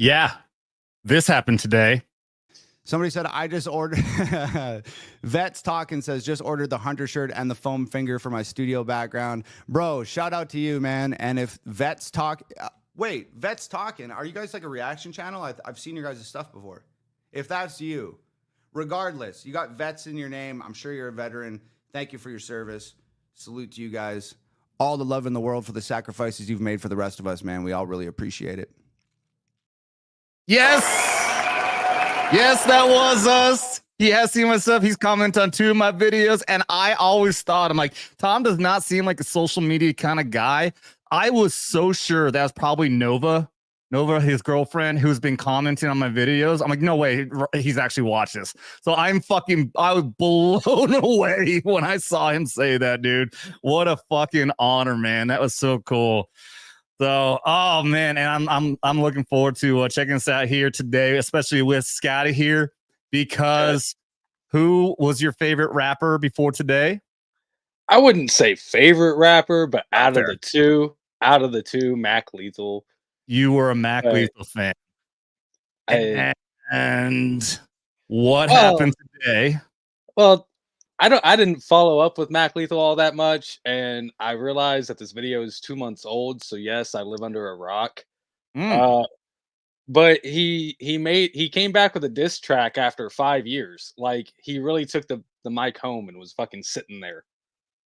Yeah, this happened today. Somebody said, I just ordered. Vets Talking says, just ordered the Hunter shirt and the foam finger for my studio background. Bro, shout out to you, man. And if Vets Talk, wait, Vets Talking, are you guys like a reaction channel? I've seen your guys' stuff before. If that's you, regardless, you got vets in your name. I'm sure you're a veteran. Thank you for your service. Salute to you guys. All the love in the world for the sacrifices you've made for the rest of us, man. We all really appreciate it. Yes. Yes, that was us. He has seen my stuff. He's commented on 2 of my videos. And I always thought, I'm like, Tom does not seem like a social media kind of guy. I was so sure that was probably Nova, his girlfriend, who's been commenting on my videos. I'm like, no way, he's actually watched this. So I was blown away when I saw him say that, dude. What a fucking honor, man. That was so cool. So, oh man, and I'm looking forward to checking this out here today, especially with Scottie here, because who was your favorite rapper before today? I wouldn't say favorite rapper, but out of the two, Mac Lethal. You were a Mac Lethal fan. And what happened today? Well, I didn't follow up with Mac Lethal all that much, and I realized that this video is 2 months old. So yes, I live under a rock. But he came back with a diss track after 5 years. Like he really took the mic home and was fucking sitting there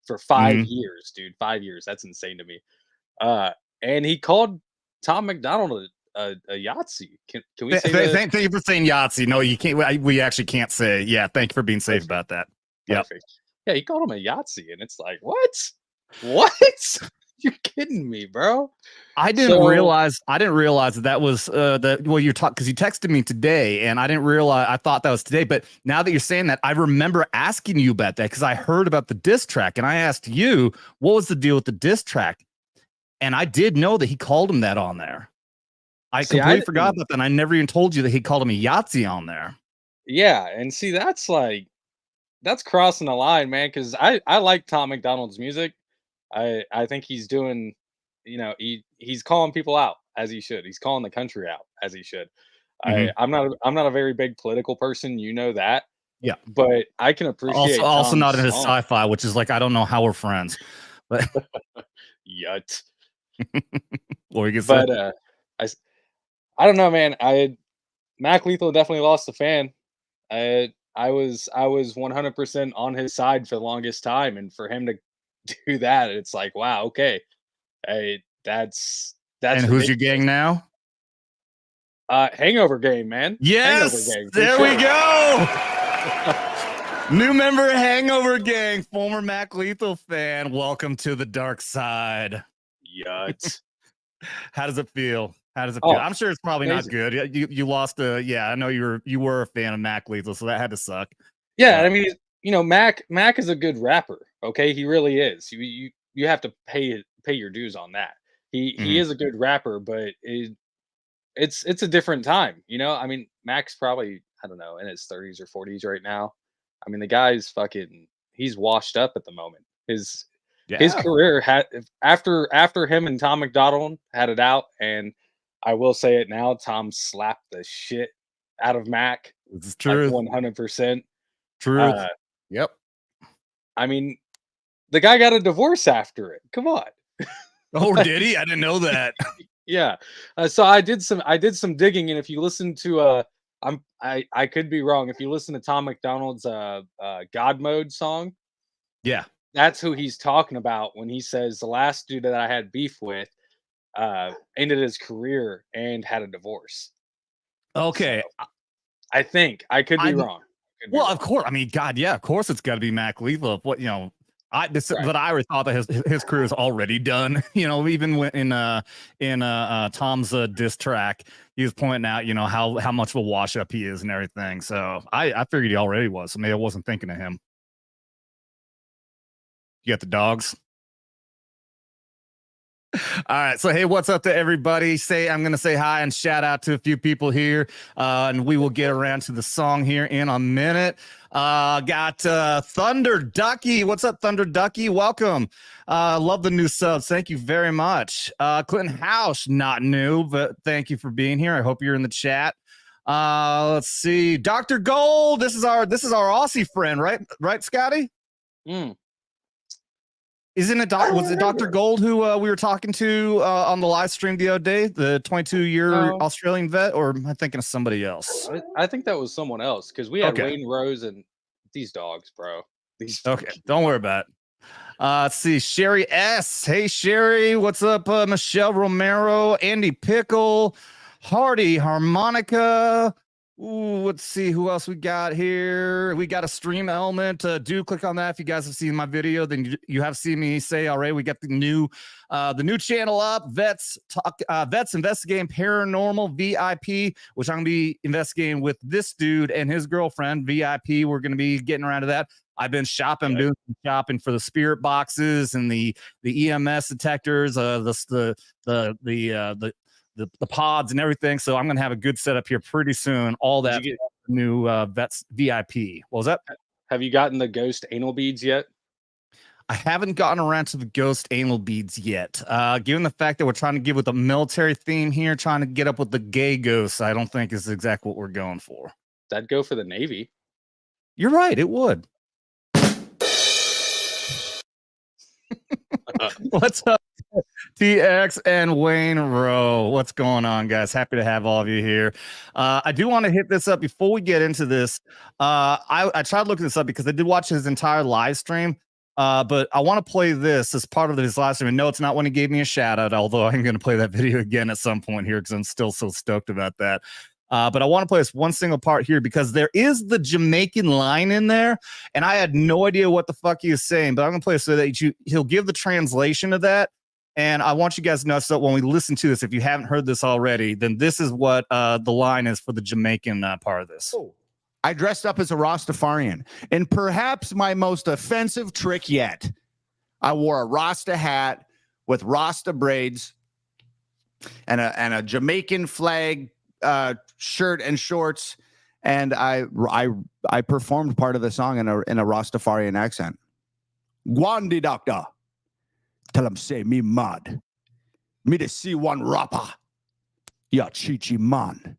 for 5 years, dude. 5 years. That's insane to me. And he called Tom MacDonald a Yahtzee. Can we say that? Thank you for saying Yahtzee. No, you can't. We actually can't say. Yeah, thank you for being safe about that. Yeah. Yeah, he called him a Yahtzee, and it's like, what? What? You're kidding me, bro. I didn't realize that was you're talking because you texted me today, and I didn't realize. I thought that was today, but now that you're saying that, I remember asking you about that because I heard about the diss track, and I asked you what was the deal with the diss track, and I did know that he called him that on there. I completely forgot about that. And I never even told you that he called him a Yahtzee on there. Yeah, and see, that's crossing the line, man, because I like Tom MacDonald's music. I think he's doing, he's calling people out as he should. He's calling the country out as he should. I'm not a very big political person, you know that. Yeah, but I can appreciate also not in his sci-fi, which is like I don't know how we're friends, but yet. But I don't know, man. Mac Lethal definitely lost a fan. I was 100% on his side for the longest time, and for him to do that, it's like, wow, okay, hey, that's. And ridiculous. Who's your gang now? Hangover Gang, man. Yes, Gang, there we go. New member of Hangover Gang, former Mac Lethal fan. Welcome to the dark side. Yut. How does it feel? How does it feel? I'm sure it's probably amazing. Not good. You lost I know you were a fan of Mac Lethal, so that had to suck. Yeah, I mean, Mac is a good rapper. Okay, he really is. You have to pay your dues on that. He is a good rapper, but it's a different time. I mean, Mac's probably, I don't know, in his 30s or 40s right now. I mean, the guy's he's washed up at the moment. His career had after him and Tom MacDonald had it out, and I will say it now, Tom slapped the shit out of Mac. This is true. 100%. True. Yep. I mean, the guy got a divorce after it. Come on. Oh, did he? I didn't know that. Yeah. So I did some digging, and if you listen to I could be wrong. If you listen to Tom MacDonald's God Mode song, yeah, that's who he's talking about when he says the last dude that I had beef with ended his career and had a divorce. Okay. So, I think I could be wrong. Of course. I mean, God, yeah, of course it's got to be Mac Lethal. But but I already thought that his career is already done. Even when in Tom's diss track, he was pointing out, how much of a wash up he is and everything. So I figured he already was. So maybe I wasn't thinking of him. You got the dogs. All right. So, hey, what's up to everybody? I'm going to say hi and shout out to a few people here. And we will get around to the song here in a minute. Got Thunder Ducky. What's up, Thunder Ducky? Welcome. Love the new subs. Thank you very much. Clinton House, not new, but thank you for being here. I hope you're in the chat. Let's see. Dr. Gold. This is our Aussie friend, right? Right, Scotty? Isn't it was it Dr. Gold who we were talking to on the live stream the other day, the 22-year Australian vet, or am I thinking of somebody else? I think that was someone else because we had Wayne Rose and these dogs, bro. Okay, don't worry about it. Let's see, Sherry S. Hey, Sherry, what's up? Michelle Romero, Andy Pickle, Hardy Harmonica. Ooh, let's see who else we got here. We got a stream element. Do click on that if you guys have seen my video. Then you have seen me say already. We got the new channel up. Vets investigating paranormal VIP, which I'm gonna be investigating with this dude and his girlfriend. VIP. We're gonna be getting around to that. I've been shopping, doing some shopping for the spirit boxes and the EMS detectors. The pods and everything. So I'm going to have a good setup here pretty soon. All that new Vets VIP. What was that? Have you gotten the ghost anal beads yet? I haven't gotten around to the ghost anal beads yet. Given the fact that we're trying to get with a military theme here, trying to get up with the gay ghosts, I don't think is exactly what we're going for. That'd go for the Navy. You're right. It would. What's up, TX and Wayne Rowe? What's going on, guys? Happy to have all of you here. I do want to hit this up before we get into this. I tried looking this up because I did watch his entire live stream, but I want to play this as part of his live stream. And no, it's not when he gave me a shout out, although I'm going to play that video again at some point here because I'm still so stoked about that. But I want to play this one single part here because there is the Jamaican line in there, and I had no idea what the fuck he is saying. But I'm gonna play it so that he'll give the translation of that. And I want you guys to know so when we listen to this, if you haven't heard this already, then this is what the line is for the Jamaican part of this. I dressed up as a Rastafarian, and perhaps my most offensive trick yet. I wore a Rasta hat with Rasta braids and a Jamaican flag shirt and shorts, and I performed part of the song in a Rastafarian accent. Gwandi doctor, tell him say me mad, me to see one rapper, ya chichi man.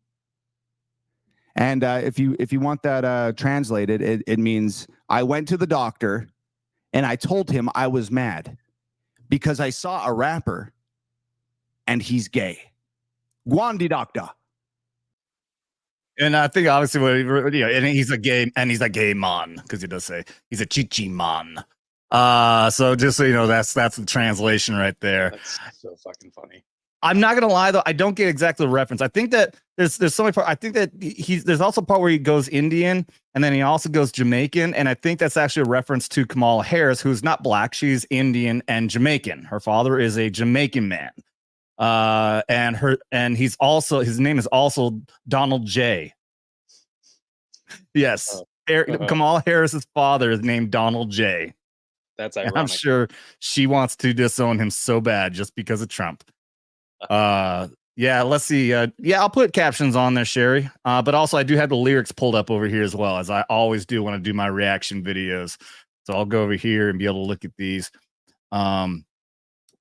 And if you want that translated, it means I went to the doctor and I told him I was mad because I saw a rapper and he's gay. Gwandi doctor. And I think obviously, and he's a gay man because he does say he's a chichi man. So just so you know, that's the translation right there. That's so fucking funny. I'm not gonna lie though, I don't get exactly the reference. I think that there's so many part. I think that there's also a part where he goes Indian and then he also goes Jamaican, and I think that's actually a reference to Kamala Harris, who's not black, she's Indian and Jamaican. Her father is a Jamaican man. And his name is also Donald J. Yes. Kamala Harris's father is named Donald J. That's ironic. And I'm sure she wants to disown him so bad just because of Trump. Yeah, let's see. Yeah, I'll put captions on there, Sherry. But also I do have the lyrics pulled up over here as well, as I always do when I do my reaction videos. So I'll go over here and be able to look at these.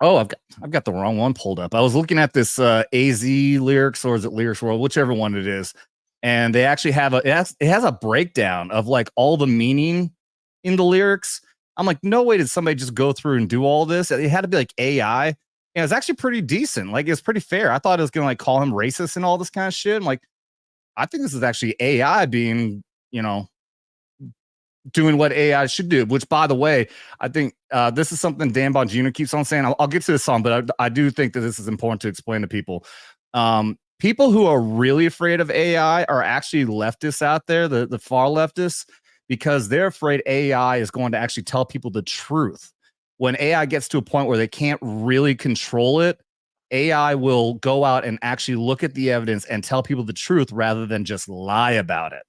Oh, I've got the wrong one pulled up. I was looking at this AZ lyrics, or is it Lyrics World, whichever one it is, and they actually have it has a breakdown of like all the meaning in the lyrics. I'm like, no way did somebody just go through and do all this. It had to be like AI. And it's actually pretty decent. Like, it's pretty fair. I thought it was gonna like call him racist and all this kind of shit. I'm like, I think this is actually AI being, doing what AI should do, which, by the way, I think this is something Dan Bongino keeps on saying. I'll get to this song, but I do think that this is important to explain to people. People who are really afraid of AI are actually leftists out there, the far leftists, because they're afraid AI is going to actually tell people the truth. When AI gets to a point where they can't really control it, AI will go out and actually look at the evidence and tell people the truth rather than just lie about it.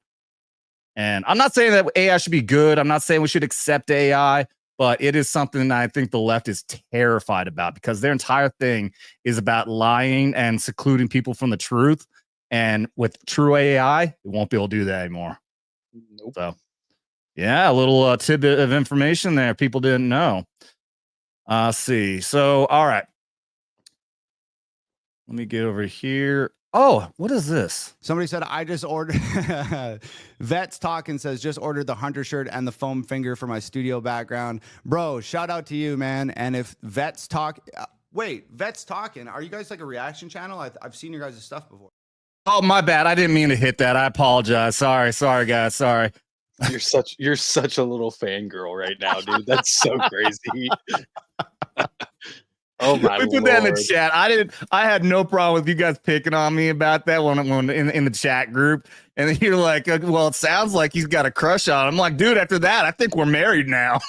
And I'm not saying that AI should be good. I'm not saying we should accept AI, but it is something that I think the left is terrified about because their entire thing is about lying and secluding people from the truth. And with true AI, it won't be able to do that anymore. Nope. So, yeah, a little tidbit of information there people didn't know. See. So, all right. Let me get over here. Oh, what is this? Somebody said, I just ordered. Vets Talking says, just ordered the Hunter shirt and the foam finger for my studio background. Bro, shout out to you, man. And if Vets Talk. Wait, Vets Talking. Are you guys like a reaction channel? I've seen your guys' stuff before. Oh, my bad. I didn't mean to hit that. I apologize. Sorry, guys. Sorry. You're such a little fangirl right now, dude. That's so crazy. Oh my We put Lord. that in the chat. I had no problem with you guys picking on me about that when in the chat group. And then you're like, well, it sounds like he's got a crush on him. I'm like, dude, after that, I think we're married now.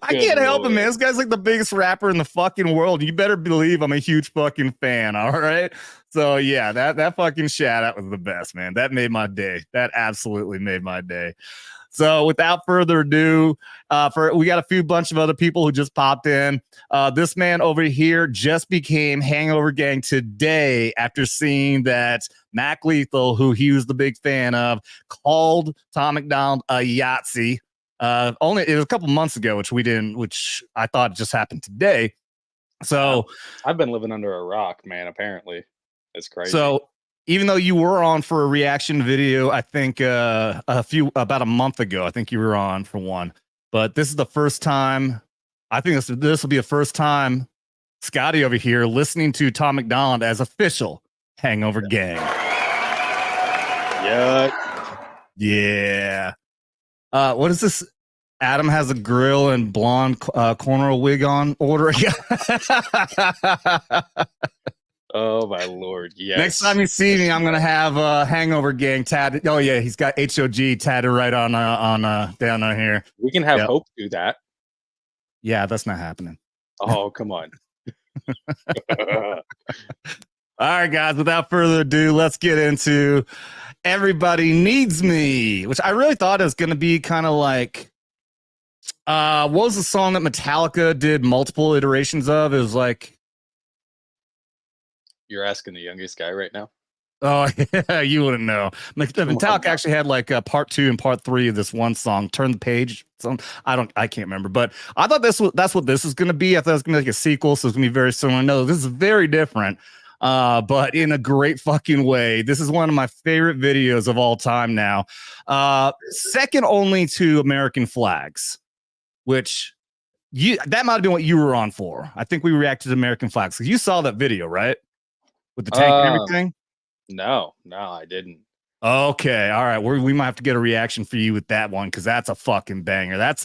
I can't help it, man. This guy's like the biggest rapper in the fucking world. You better believe I'm a huge fucking fan. All right. So yeah, that fucking shout out was the best, man. That made my day. That absolutely made my day. So without further ado, we got a few bunch of other people who just popped in. This man over here just became Hangover Gang today after seeing that Mac Lethal, who he was the big fan of, called Tom MacDonald a yazi. It was a couple months ago, which I thought just happened today. So I've been living under a rock, man. Apparently, it's crazy. So even though you were on for a reaction video, I think about a month ago, I think you were on for one. But this is the first time. I think this will be the first time Scottie over here listening to Tom MacDonald as official Hangover Gang. Yeah. What is this? Adam has a grill and blonde cornrow wig on order. Oh my Lord! Yes. Next time you see me, I'm gonna have a Hangover Gang tatted. Oh yeah, he's got HOG tatted right on down on here. We can have Hope do that. Yeah, that's not happening. Oh come on. All right, guys. Without further ado, let's get into Everybody Needs Me, which I really thought it was gonna be kind of like. What was the song that Metallica did multiple iterations of? It was like. You're asking the youngest guy right now. Oh yeah, you wouldn't know. Metallica actually had like part 2 and part 3 of this one song. Turn the Page. I can't remember, but I thought that's what this is going to be. I thought it was going to be like a sequel, so it's going to be very similar. No, this is very different, but in a great fucking way. This is one of my favorite videos of all time now. Second only to American Flags, which that might have been what you were on for. I think we reacted to American Flags because you saw that video, right? With the tank and everything? No, I didn't. Okay, all right. We might have to get a reaction for you with that one because that's a fucking banger. That's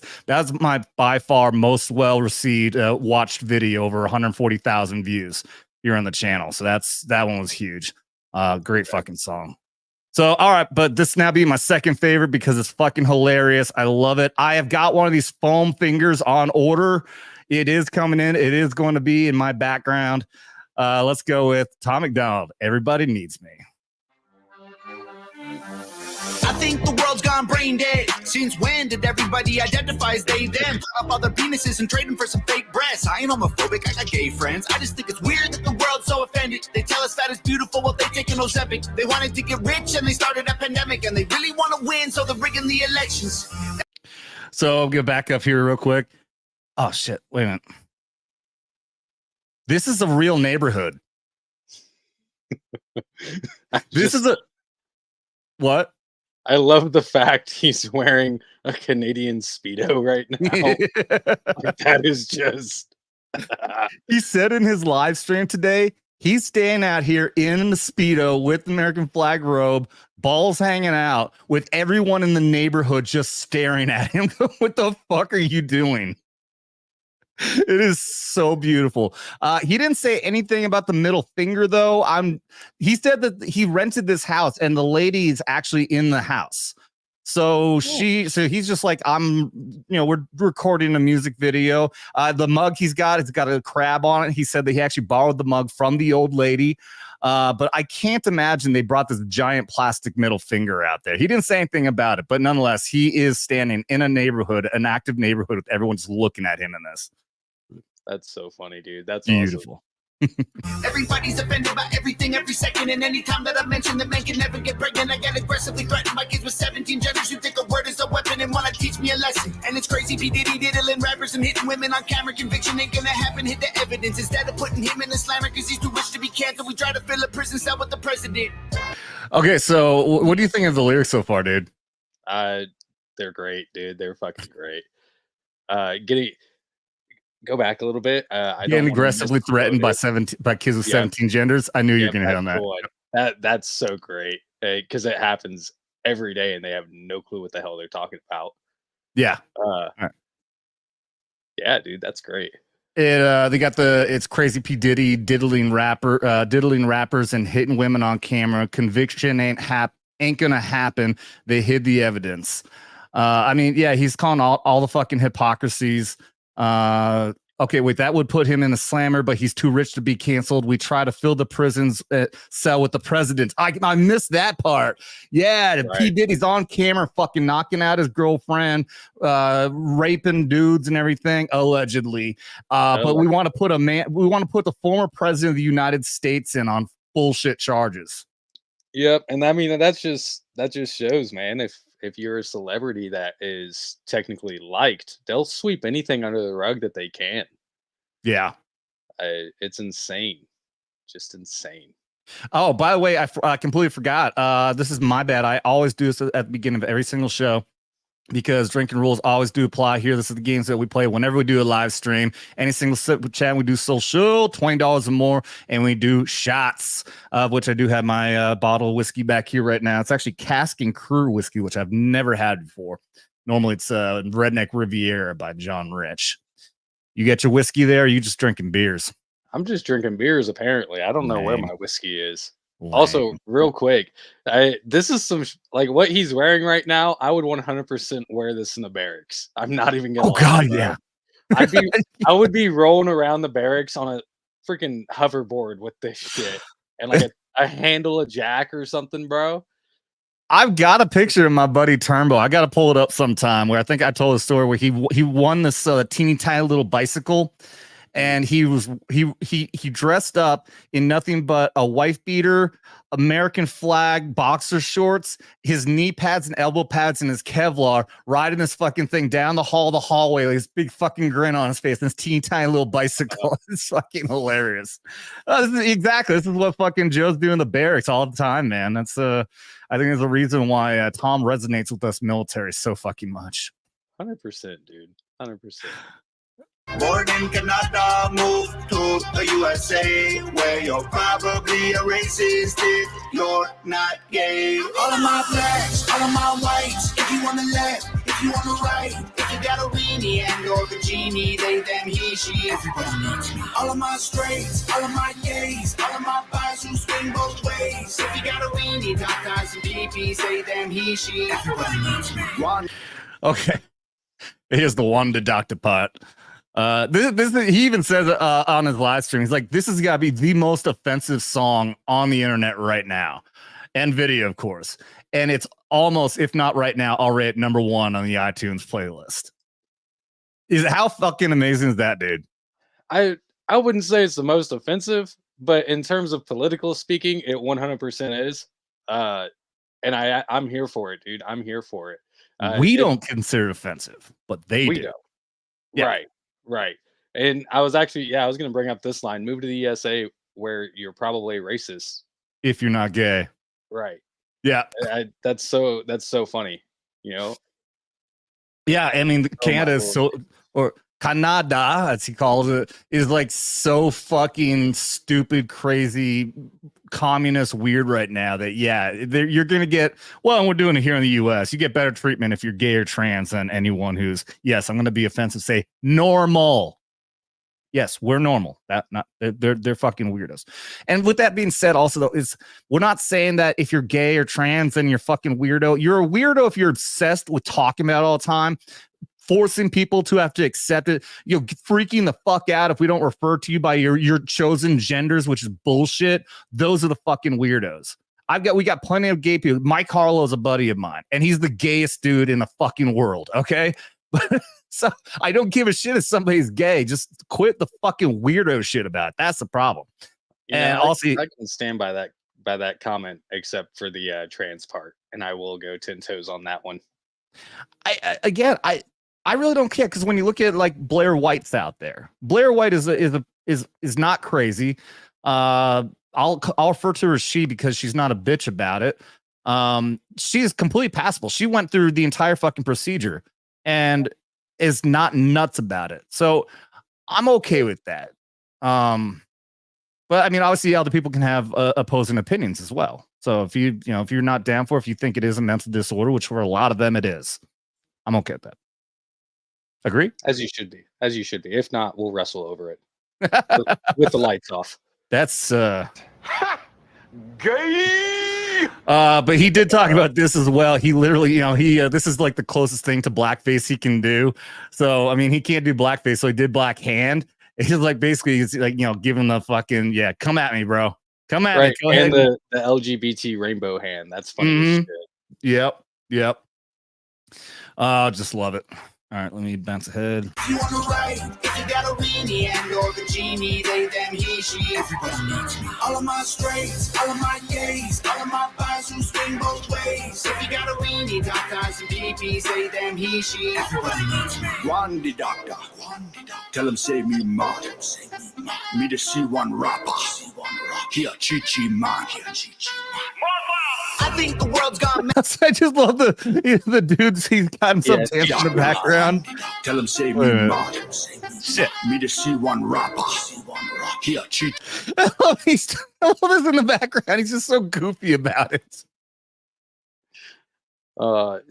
my by far most well received watched video, over 140,000 views here on the channel. So that one was huge. Great fucking song. So all right, but this now be my second favorite because it's fucking hilarious. I love it. I have got one of these foam fingers on order. It is coming in. It is going to be in my background. Let's go with Tom MacDonald. Everybody Needs Me. I think the world's gone brain dead. Since when did everybody identify as they, them? Put up other penises and trade them for some fake breasts. I ain't homophobic, I got gay friends. I just think it's weird that the world's so offended. They tell us that is beautiful while they taking Ozempic. They wanted to get rich and they started a pandemic. And they really want to win, so they're rigging the elections. So I'll get back up here real quick. Oh shit, wait a minute. This is a real neighborhood. What? I love the fact he's wearing a Canadian Speedo right now. That is just. He said in his live stream today, he's staying out here in the Speedo with the American flag robe, balls hanging out, with everyone in the neighborhood just staring at him. What the fuck are you doing? It is so beautiful. He didn't say anything about the middle finger, though. He said that he rented this house and the lady is actually in the house. So he's just like, we're recording a music video. The mug it's got a crab on it. He said that he actually borrowed the mug from the old lady. But I can't imagine they brought this giant plastic middle finger out there. He didn't say anything about it, but nonetheless, he is standing in a neighborhood, an active neighborhood, with everyone just looking at him in this. That's so funny, dude. That's Beautiful. awesome. Everybody's offended by everything every second, and anytime that I mention the man can never get pregnant, I get aggressively threatened by kids with 17 genders who think a word is a weapon and wanna teach me a lesson. And it's crazy, P. Diddy diddling rappers and hitting women on camera. Conviction ain't gonna happen, hit the evidence. Instead of putting him in a slammer cause he's too rich to be canceled, we try to fill a prison cell with the president. Okay, so what do you think of the lyrics so far, dude? They're great, dude. They're fucking great. Go back a little bit. Getting aggressively threatened by kids with 17 genders. I knew you were gonna hit on that. Cool. That's so great because it happens every day, and they have no clue what the hell they're talking about. Yeah. Yeah, dude, that's great. They got it's Crazy P Diddy diddling rappers and hitting women on camera. Conviction ain't gonna happen. They hid the evidence. I mean, yeah, he's calling all the fucking hypocrisies. Okay, wait, that would put him in a slammer, but he's too rich to be canceled. We try to fill the prison's cell with the president. I missed that part. Yeah, right. P. Diddy's on camera fucking knocking out his girlfriend, raping dudes and everything, allegedly. But we want to put the former president of the United States in on bullshit charges. Yep, and I mean that just shows, man, if you're a celebrity that is technically liked, they'll sweep anything under the rug that they can. Yeah. It's insane. Just insane. Oh, by the way, I completely forgot. This is my bad. I always do this at the beginning of every single show because drinking rules always do apply here. This is the games that we play whenever we do a live stream. Any single sip chat, we do social, $20 or more, and we do shots, of which I do have my bottle of whiskey back here right now. It's actually Cask and Crew whiskey, which I've never had before. Normally it's Redneck Riviera by John Rich. You get your whiskey there, or are you just drinking beers? I'm just drinking beers, apparently. I don't know where my whiskey is. Lame. Also, real quick, this is some like what he's wearing right now. I would 100% wear this in the barracks. I'm not even gonna. Oh God, yeah. I would be rolling around the barracks on a freaking hoverboard with this shit and like a handle of Jack or something, bro. I've got a picture of my buddy Turnbow. I got to pull it up sometime. Where I think I told a story where he won this teeny tiny little bicycle. And he dressed up in nothing but a wife beater, American flag, boxer shorts, his knee pads and elbow pads, and his Kevlar, riding this fucking thing down the hallway with this big fucking grin on his face, and this teeny tiny little bicycle. It's fucking hilarious. This is what fucking Joe's doing in the barracks all the time, man. That's I think there's a reason why Tom resonates with us military so fucking much. 100%, dude. 100%. Born in Canada, move to the USA, where you're probably a racist if you're not gay. All of my blacks, all of my whites, if you on the left, if you on the right, if you got a weenie and or the genie, they, them, he, she, everybody needs me. All of my straights, all of my gays, all of my guys who swing both ways. If you got a weenie, tatas and peepees, they, them, he, she, everybody needs me. One. Okay, here's the one to Dr. Pot. He even says on his live stream, he's like, this has got to be the most offensive song on the internet right now, and video, of course. And it's almost, if not right now, already at number 1 on the iTunes playlist. How fucking amazing is that, dude? I wouldn't say it's the most offensive, but in terms of political speaking, it 100% is. And I'm here for it, dude. I'm here for it. We don't consider it offensive, but they do. Don't. Yeah. Right. And I was going to bring up this line: move to the ESA where you're probably racist if you're not gay. Right. Yeah. That's so funny, you know? Yeah. I mean, Canada is or Canada, as he calls it, is like so fucking stupid, crazy, communist weird right now that, you're going to get, well, and we're doing it here in the US, you get better treatment if you're gay or trans than anyone who's, yes, I'm going to be offensive, say normal. Yes, we're normal. They're fucking weirdos. And with that being said, also though, we're not saying that if you're gay or trans, then you're fucking weirdo. You're a weirdo if you're obsessed with talking about it all the time. forcing people to have to accept it, freaking the fuck out if we don't refer to you by your chosen genders, which is bullshit. Those are the fucking weirdos. We got plenty of gay people. Mike Harlow is a buddy of mine, and he's the gayest dude in the fucking world. Okay. So I don't give a shit if somebody's gay. Just quit the fucking weirdo shit about it. That's the problem. And also, I can stand by that comment, except for the trans part, and I will go 10 toes on that one. I really don't care, because when you look at like Blair White's out there, Blair White is not crazy. I'll refer to her as she, because she's not a bitch about it. She's completely passable. She went through the entire fucking procedure and is not nuts about it. So I'm okay with that. But I mean, obviously other people can have opposing opinions as well. So if if you're not down for, if you think it is a mental disorder, which for a lot of them it is, I'm okay with that. Agree? As you should be. If not, we'll wrestle over it with the lights off. That's Gay! But he did talk about this as well. He literally, this is like the closest thing to blackface he can do. So, I mean, he can't do blackface, so he did black hand. It's just like, basically, it's like, giving the fucking, come at me, bro. Come at me. Go ahead. And the LGBT rainbow hand. That's funny as shit. Yep. Just love it. All right, let me bounce ahead. You on the right, if you got a weenie and or the genie, they, them, he, she, everybody needs me. All of my straights, all of my gays, all of my guys who swing both ways. If you got a weenie, doctors and DPs, they, them, he, she, everybody needs me. One the doctor, tell him say me man, me the C1 rapper, here Chi-Chi man. I think the world's gone mad. I just love the dudes. He's got himself dancing in the background. Tell him say me man. Shit. Me the C1 rapper. Here, cheat. I love this in the background. He's just so goofy about it.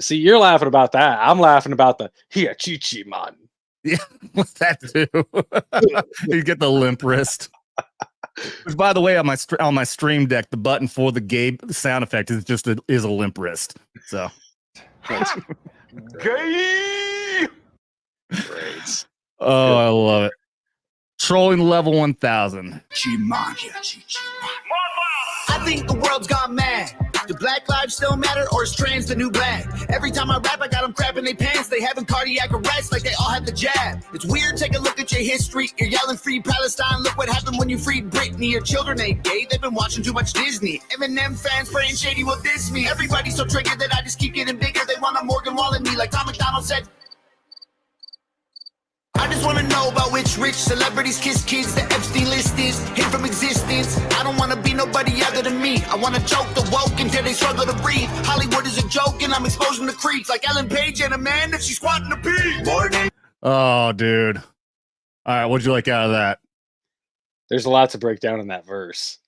See, you're laughing about that. I'm laughing about the here, Chi-Chi man. Yeah, what's that too? You get the limp wrist. Which, by the way, on my stream deck, the button for the gay sound effect is just a limp wrist. So, Gay! Great. Oh, I love it. Trolling level 1000. I think the world's gone mad. Do black lives still matter, or is trans the new black? Every time I rap, I got them crapping their pants. They having cardiac arrest like they all had the jab. It's weird, take a look at your history. You're yelling free Palestine. Look what happened when you freed Britney. Your children ain't gay, they've been watching too much Disney. Eminem fans praying Shady will diss me. Everybody's so triggered that I just keep getting bigger. They want a Morgan Wall in me, like Tom MacDonald said. I just want to know about which rich celebrities kiss kids. The Epstein list is hid from existence. I don't want to be nobody other than me. I want to choke the woke until they struggle to breathe. Hollywood is a joke and I'm exposing the creeps. Like Ellen Page and a man that she's squatting to pee. Oh, dude. All right, what'd you like out of that? There's a lot to break down in that verse.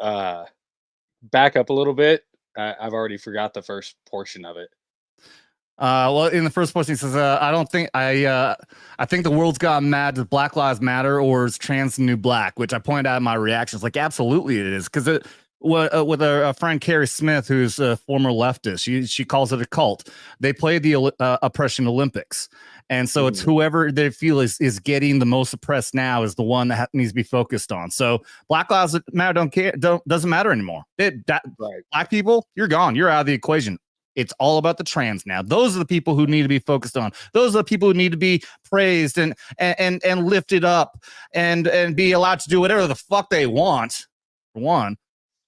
Back up a little bit. I've already forgot the first portion of it. Well, in the first portion, he says, I think the world's gone mad. Does Black Lives Matter, or is trans the new black? Which I pointed out in my reactions. Like, absolutely it is. Because with a friend, Carrie Smith, who's a former leftist, she calls it a cult. They play the oppression Olympics. And so it's whoever they feel is getting the most oppressed now is the one that needs to be focused on. So Black Lives Matter doesn't matter anymore. Black people, you're gone. You're out of the equation. It's all about the trans now. Those are the people who need to be focused on. Those are the people who need to be praised and lifted up and be allowed to do whatever the fuck they want. For one.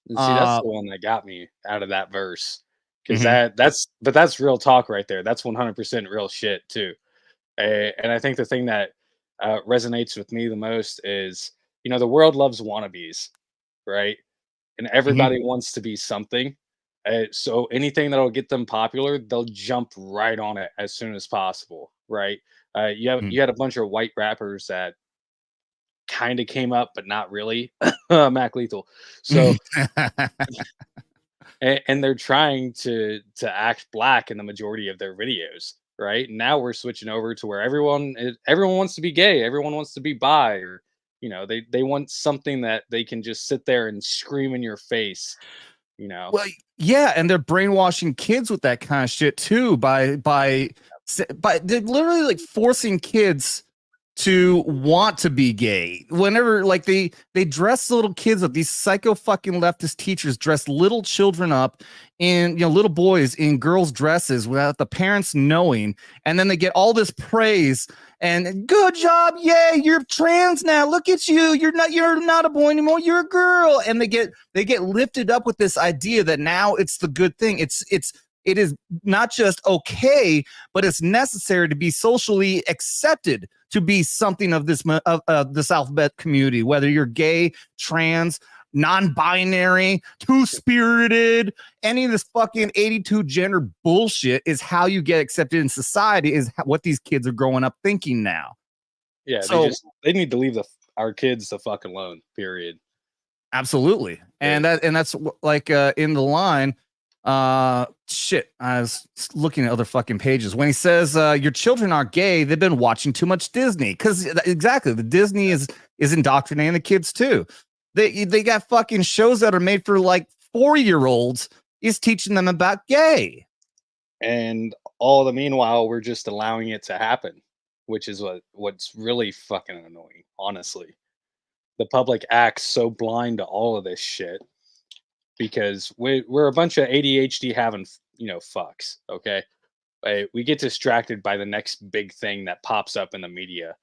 And see, that's the one that got me out of that verse. Because that's real talk right there. That's 100% real shit too. And I think the thing that resonates with me the most is, the world loves wannabes, right? And everybody wants to be something. So anything that'll get them popular, they'll jump right on it as soon as possible, right? You had a bunch of white rappers that kind of came up, but not really. Mac Lethal. So, and they're trying to act black in the majority of their videos, right? Now we're switching over to where everyone wants to be gay, everyone wants to be bi, or they want something that they can just sit there and scream in your face. Well, yeah, and they're brainwashing kids with that kind of shit too by But they're literally like forcing kids to want to be gay. Whenever like they dress little kids up, these psycho fucking leftist teachers dress little children up in, you know, little boys in girls' dresses without the parents knowing, and then they get all this praise and good job, yay, you're trans now. Look at you, you're not a boy anymore, you're a girl, and they get lifted up with this idea that now it's the good thing. It is not just okay, but it's necessary to be socially accepted to be something of this this alphabet community, whether you're gay, trans, non-binary, two-spirited, any of this fucking 82 gender bullshit is how you get accepted in society, is what these kids are growing up thinking now. Yeah, so they need to leave our kids the fuck alone, period. Absolutely. And that's like in the line, shit, I was looking at other fucking pages when he says your children are gay, they've been watching too much Disney, because exactly, the Disney is indoctrinating the kids too. They got fucking shows that are made for like 4-year-olds is teaching them about gay, and all the meanwhile we're just allowing it to happen, which is what's really fucking annoying. Honestly, the public acts so blind to all of this shit because we're a bunch of ADHD having, you know, fucks. Okay, we get distracted by the next big thing that pops up in the media.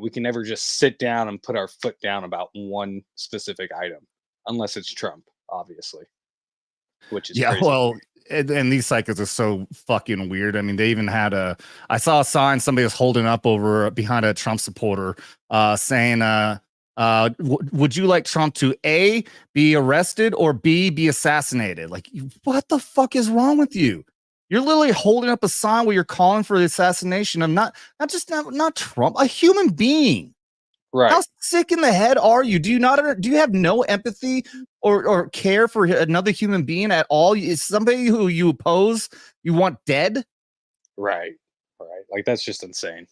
We can never just sit down and put our foot down about one specific item, unless it's Trump, obviously. Which is crazy. Well, and these cycles are so fucking weird. I mean, they even had I saw a sign somebody was holding up over behind a Trump supporter, saying, would you like Trump to A, be arrested, or B, be assassinated? Like, what the fuck is wrong with you? You're literally holding up a sign where you're calling for the assassination of not Trump, a human being. Right. How sick in the head are you? Do you have no empathy or care for another human being at all? Is somebody who you oppose, you want dead? Right. Like, that's just insane.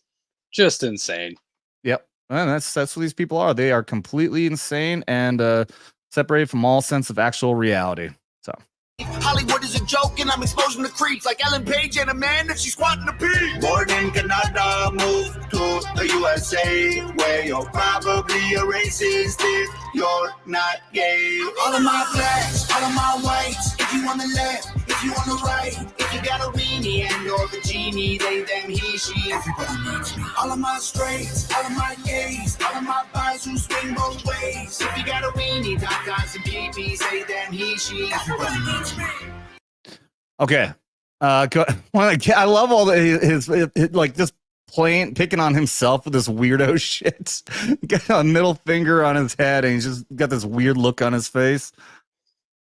Just insane. Yep. And that's what these people are. They are completely insane and separated from all sense of actual reality. So Hollywood is a joke and I'm exposing the creeps like Ellen Page and a man that she's squatting a pee. Born in Canada, move to the USA, where you're probably a racist if you're not gay. All of my blacks, all of my whites, if you on the left, if you on the right, if you got a weenie and you're the genie, they, them, he, she, everybody needs me. All of my straights, all of my gays, all of my guys who swing both ways. If you got a weenie, dots and peepees, they, them, he, she, everybody needs me. okay, I love all his like just picking on himself with this weirdo shit. Got a middle finger on his head, and he's just got this weird look on his face.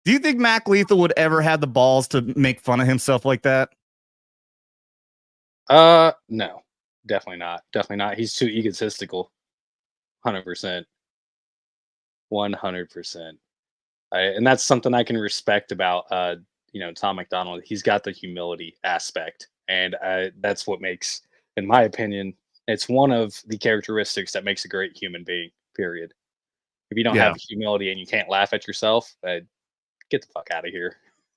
Do you think Mac Lethal would ever have the balls to make fun of himself like that? No, definitely not. He's too egotistical. 100%. 100%. And that's something I can respect about Tom MacDonald. He's got the humility aspect, and that's what makes, in my opinion, it's one of the characteristics that makes a great human being, period. If you don't have humility and you can't laugh at yourself, get the fuck out of here.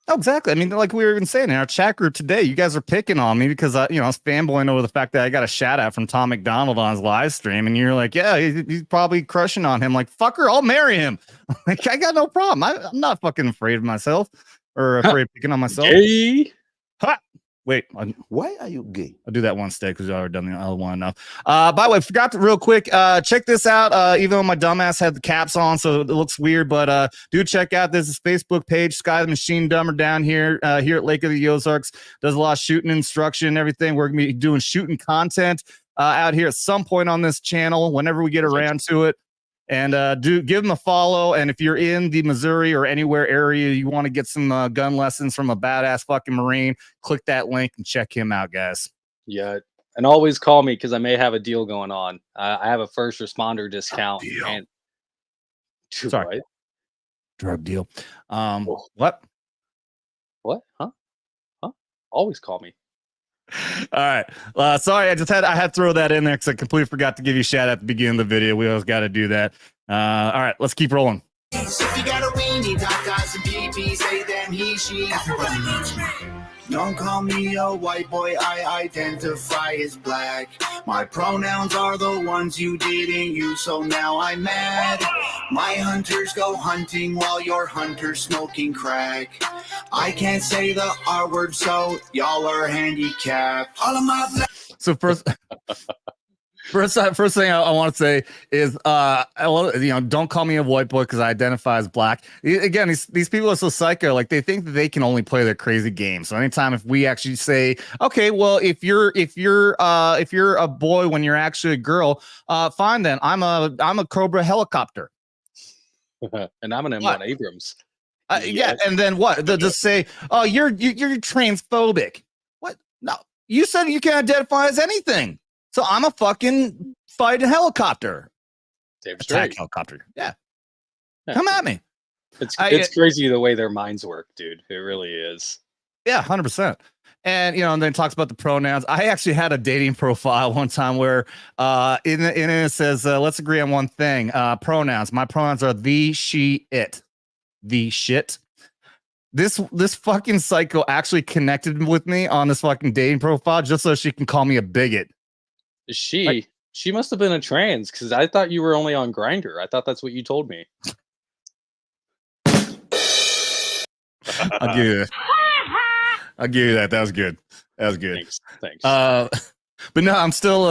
Oh, exactly. I mean, like we were even saying in our chat group today, you guys are picking on me because I was fanboying over the fact that I got a shout out from Tom MacDonald on his live stream, and you're like, yeah, he's probably crushing on him. Like, fucker, I'll marry him. Like, I got no problem. I'm not fucking afraid of myself or afraid of picking on myself. Gay. Ha! Wait, Why are you gay? I'll do that one step because I already done the other one enough. By the way, forgot to real quick, check this out. Even though my dumbass had the caps on, so it looks weird, but do check out this Facebook page, Sky the Machine Dumber down here at Lake of the Ozarks. Does a lot of shooting instruction and everything. We're gonna be doing shooting content out here at some point on this channel whenever we get around to it. And do give him a follow. And if you're in the Missouri or anywhere area you want to get some gun lessons from a badass fucking Marine, click that link and check him out, guys. Yeah, and always call me because I may have a deal going on. I have a first responder discount. And sorry, drug deal. Oh. What? Huh? Always call me. All right. Sorry, I had to throw that in there because I completely forgot to give you a shout out at the beginning of the video. We always got to do that. All right, let's keep rolling. If you got a weenie, tatas, and pee-pee, say them he, she. Everybody needs me. Don't call me a white boy, I identify as black. My pronouns are the ones you didn't use, so now I'm mad. My hunters go hunting while your hunters smoking crack. I can't say the R word, so y'all are handicapped. All of my black. So first thing I want to say is, don't call me a white boy because I identify as black. Again, these people are so psycho. Like, they think that they can only play their crazy game. So anytime if we actually say, okay, well, if you're a boy when you're actually a girl, fine then. I'm a Cobra helicopter, and I'm an M1 Abrams. Yeah, and then what? They'll just say, oh, you're transphobic. What? No, you said you can identify as anything. So I'm a fucking fighting helicopter. Attack helicopter. Yeah. Come at me. It's crazy the way their minds work, dude. It really is. Yeah, 100%. And and then it talks about the pronouns. I actually had a dating profile one time where in it says, let's agree on one thing. Pronouns. My pronouns are the, she, it. The shit. This fucking psycho actually connected with me on this fucking dating profile just so she can call me a bigot. She must have been a trans, because I thought you were only on Grindr. I thought that's what you told me. I'll give you that. I'll give you that. That was good. That was good. Thanks. But no, I'm still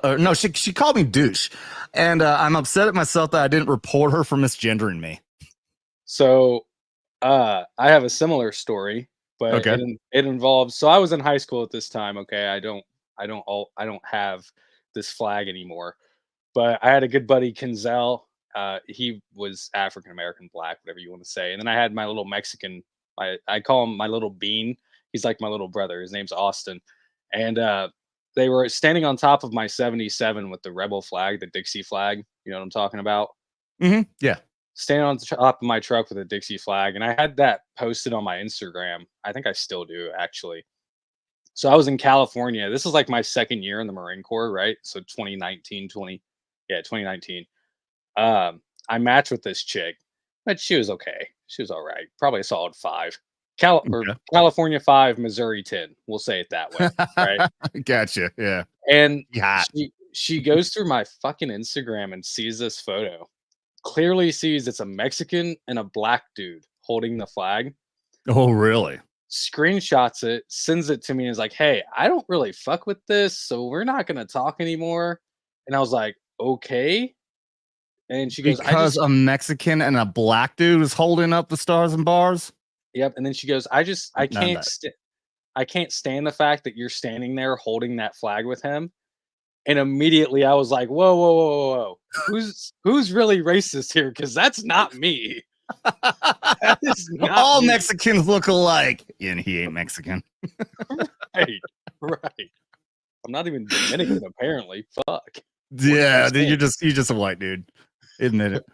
no, she called me douche. And I'm upset at myself that I didn't report her for misgendering me. So I have a similar story, but okay. it involves, so I was in high school at this time. Okay. I don't have this flag anymore, but I had a good buddy, Kinzel. He was African American, black, whatever you want to say. And then I had my little Mexican, I call him my little bean. He's like my little brother. His name's Austin. And they were standing on top of my 77 with the rebel flag, the Dixie flag. You know what I'm talking about? Mm-hmm. Yeah. Standing on top of my truck with a Dixie flag. And I had that posted on my Instagram. I think I still do, actually. So I was in California. This is like my second year in the Marine Corps, right? So 2019. I matched with this chick, but she was okay. She was all right. Probably a solid 5. California 5, Missouri 10. We'll say it that way, right? Gotcha. Yeah. And she goes through my fucking Instagram and sees this photo. Clearly sees it's a Mexican and a black dude holding the flag. Oh, really? Screenshots it, sends it to me, and is like, hey, I don't really fuck with this, so we're not gonna talk anymore. And I was like, okay. And she goes, because a Mexican and a black dude is holding up the stars and bars. Yep. And then she goes, I can't stand the fact that you're standing there holding that flag with him. And immediately I was like, whoa. Who's really racist here? Because that's not me. That is not all me. Mexicans look alike. And he ain't Mexican. Right. I'm not even Dominican, apparently. Fuck. Yeah, you're just a white dude. Admit it.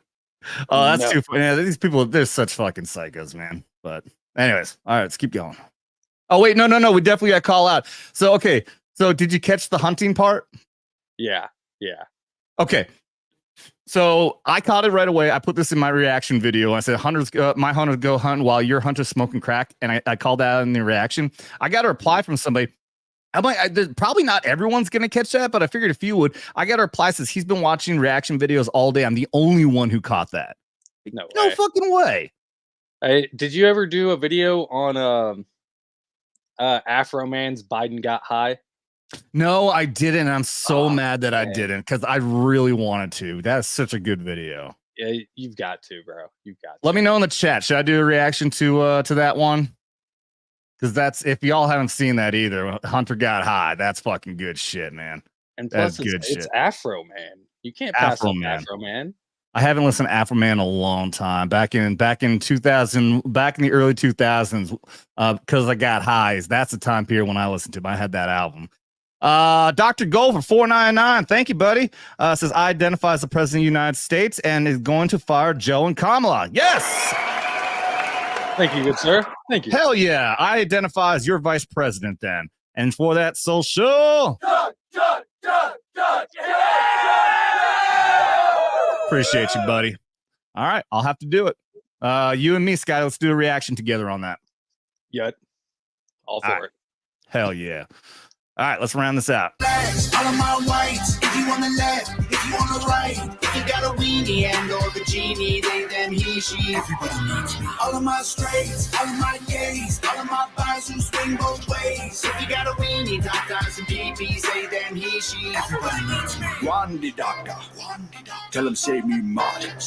Oh, that's too funny. Yeah, these people, they're such fucking psychos, man. But anyways, all right, let's keep going. Oh, wait, no. We definitely got to call out. So, okay. So did you catch the hunting part? Yeah. Okay. So I caught it right away. I put this in my reaction video. I said, my hunters go hunt while your hunter's smoking crack. And I called that in the reaction. I got a reply from somebody. I'm like, probably not everyone's going to catch that, but I figured a few would. I got a reply says he's been watching reaction videos all day. I'm the only one who caught that. No fucking way. Did you ever do a video on Afro Man's Biden Got High? No, I didn't. I'm so mad that I didn't, because I really wanted to. That's such a good video. Yeah, you've got to, bro. You've got to. Let me know in the chat. Should I do a reaction to that one? Because that's, if y'all haven't seen that either, Hunter Got High. That's fucking good shit, man. And plus, it's Afro Man. You can't pass up Afro Man. I haven't listened to Afro Man in a long time. Back in 2000, back in the early 2000s, because I got highs. That's the time period when I listened to him. I had that album. Dr. Gold for $4.99. Thank you, buddy. Says I identify as the president of the United States and is going to fire Joe and Kamala. Yes. Thank you, good sir. Thank you. Hell yeah. I identify as your vice president then. And for that social. Appreciate you, buddy. All right, I'll have to do it. You and me, Scotty, let's do a reaction together on that. Yet, all for it. Hell yeah. All right, let's round this out. All of my whites, if you on the left, if you on the right, if you got a weenie and or the genie, they them he, she. Everybody needs me. All of my straights, all of my gays, all of my guys who swing both ways. If you got a weenie, doctors and BBs, they them he, she. Everybody needs me. One the doctor. Tell him save me man.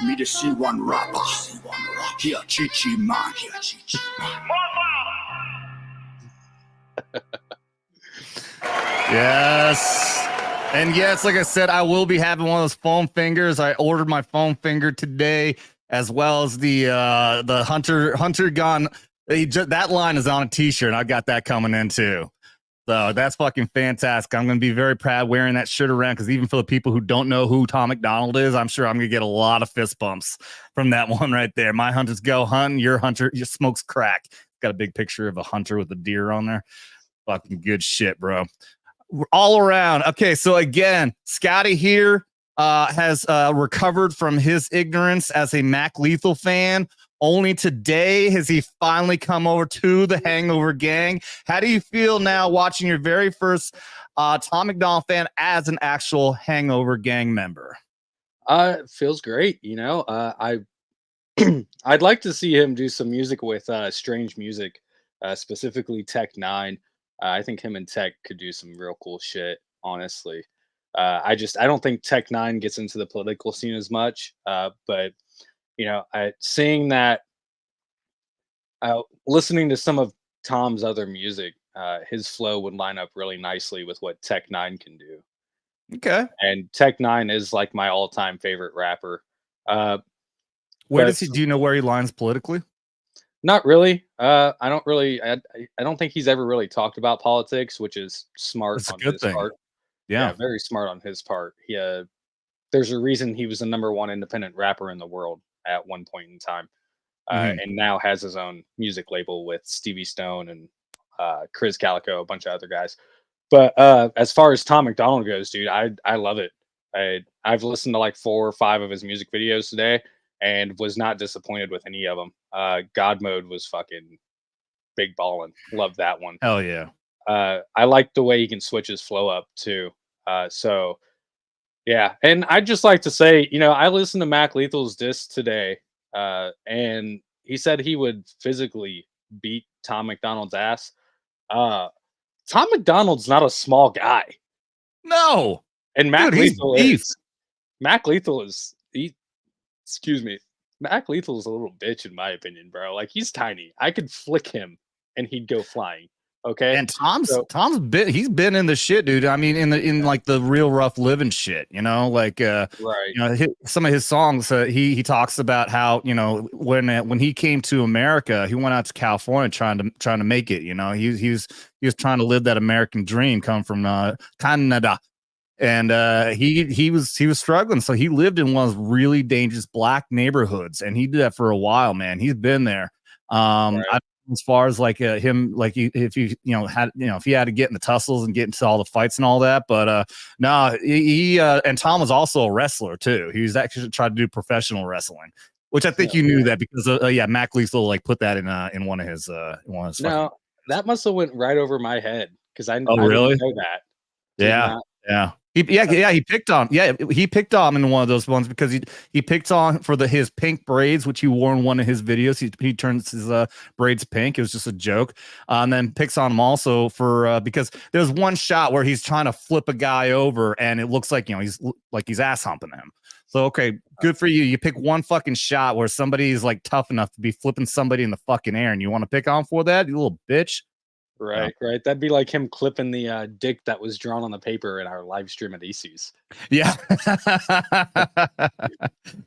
Me to see one rapper. Here, chichi man. Yes. And yes, like I said, I will be having one of those foam fingers. I ordered my foam finger today, as well as the hunter gun. That line is on a t-shirt. I got that coming in too. So that's fucking fantastic. I'm going to be very proud wearing that shirt around, because even for the people who don't know who Tom MacDonald is, I'm sure I'm going to get a lot of fist bumps from that one right there. My hunters go hunting. Your hunter, your smokes crack. Got a big picture of a hunter with a deer on there. Fucking good shit, bro. All around. Okay, so again, Scotty here has recovered from his ignorance as a Mac Lethal fan. Only today has he finally come over to the Hangover gang. How do you feel now watching your very first Tom MacDonald fan as an actual Hangover gang member? It feels great. You know, I'd like to see him do some music with Strange Music, specifically Tech 9. I think him and Tech could do some real cool shit, honestly. I don't think Tech 9 gets into the political scene as much, but you know, seeing that, listening to some of Tom's other music, his flow would line up really nicely with what Tech 9 can do. Okay. And Tech 9 is like my all-time favorite rapper. Where does he? Do you know where he lines politically? Not really. I don't think he's ever really talked about politics, which is smart That's a on good his thing. part. Yeah. Very smart on his part. There's a reason he was the #1 independent rapper in the world at one point in time, and now has his own music label with Stevie Stone and Chris Calico, a bunch of other guys. But as far as Tom MacDonald goes, dude, I love it. I've listened to like 4 or 5 of his music videos today, and was not disappointed with any of them. God Mode was fucking big ballin'. Love that one. Hell yeah. I like the way he can switch his flow up too. So yeah, and I'd just like to say, you know, I listened to Mac Lethal's disc today, and he said he would physically beat Tom MacDonald's ass. Tom MacDonald's not a small guy, No. and Mac Dude, he's Lethal beef. is. Mac Lethal is. Excuse me. Mac Lethal is a little bitch in my opinion, bro. Like, he's tiny. I could flick him and he'd go flying. Okay. And he's been in the shit, dude. I mean, in like the real rough living shit, you know, like Right. you know, some of his songs, he talks about how, you know, when he came to America, he went out to California trying to make it. You know, he was trying to live that American dream, come from Canada. And he was struggling, so he lived in one of those really dangerous black neighborhoods, and he did that for a while, man. He's been there. Right. As far as like him, like if he had to get in the tussles and get into all the fights and all that, but no, he and Tom was also a wrestler too. He was actually tried to do professional wrestling, which I think you knew that because Mac Lethal like put that in one of his No, that must have went right over my head because I really didn't know that. Yeah. He picked on in one of those ones because he picked on for his pink braids, which he wore in one of his videos. He turns his braids pink. It was just a joke. And then picks on him also for because there's one shot where he's trying to flip a guy over and it looks like, you know, he's ass humping him. So, okay, good for you. You pick one fucking shot where somebody's like tough enough to be flipping somebody in the fucking air and you want to pick on for that, you little bitch. Right. That'd be like him clipping the dick that was drawn on the paper in our live stream at EC's. Yeah.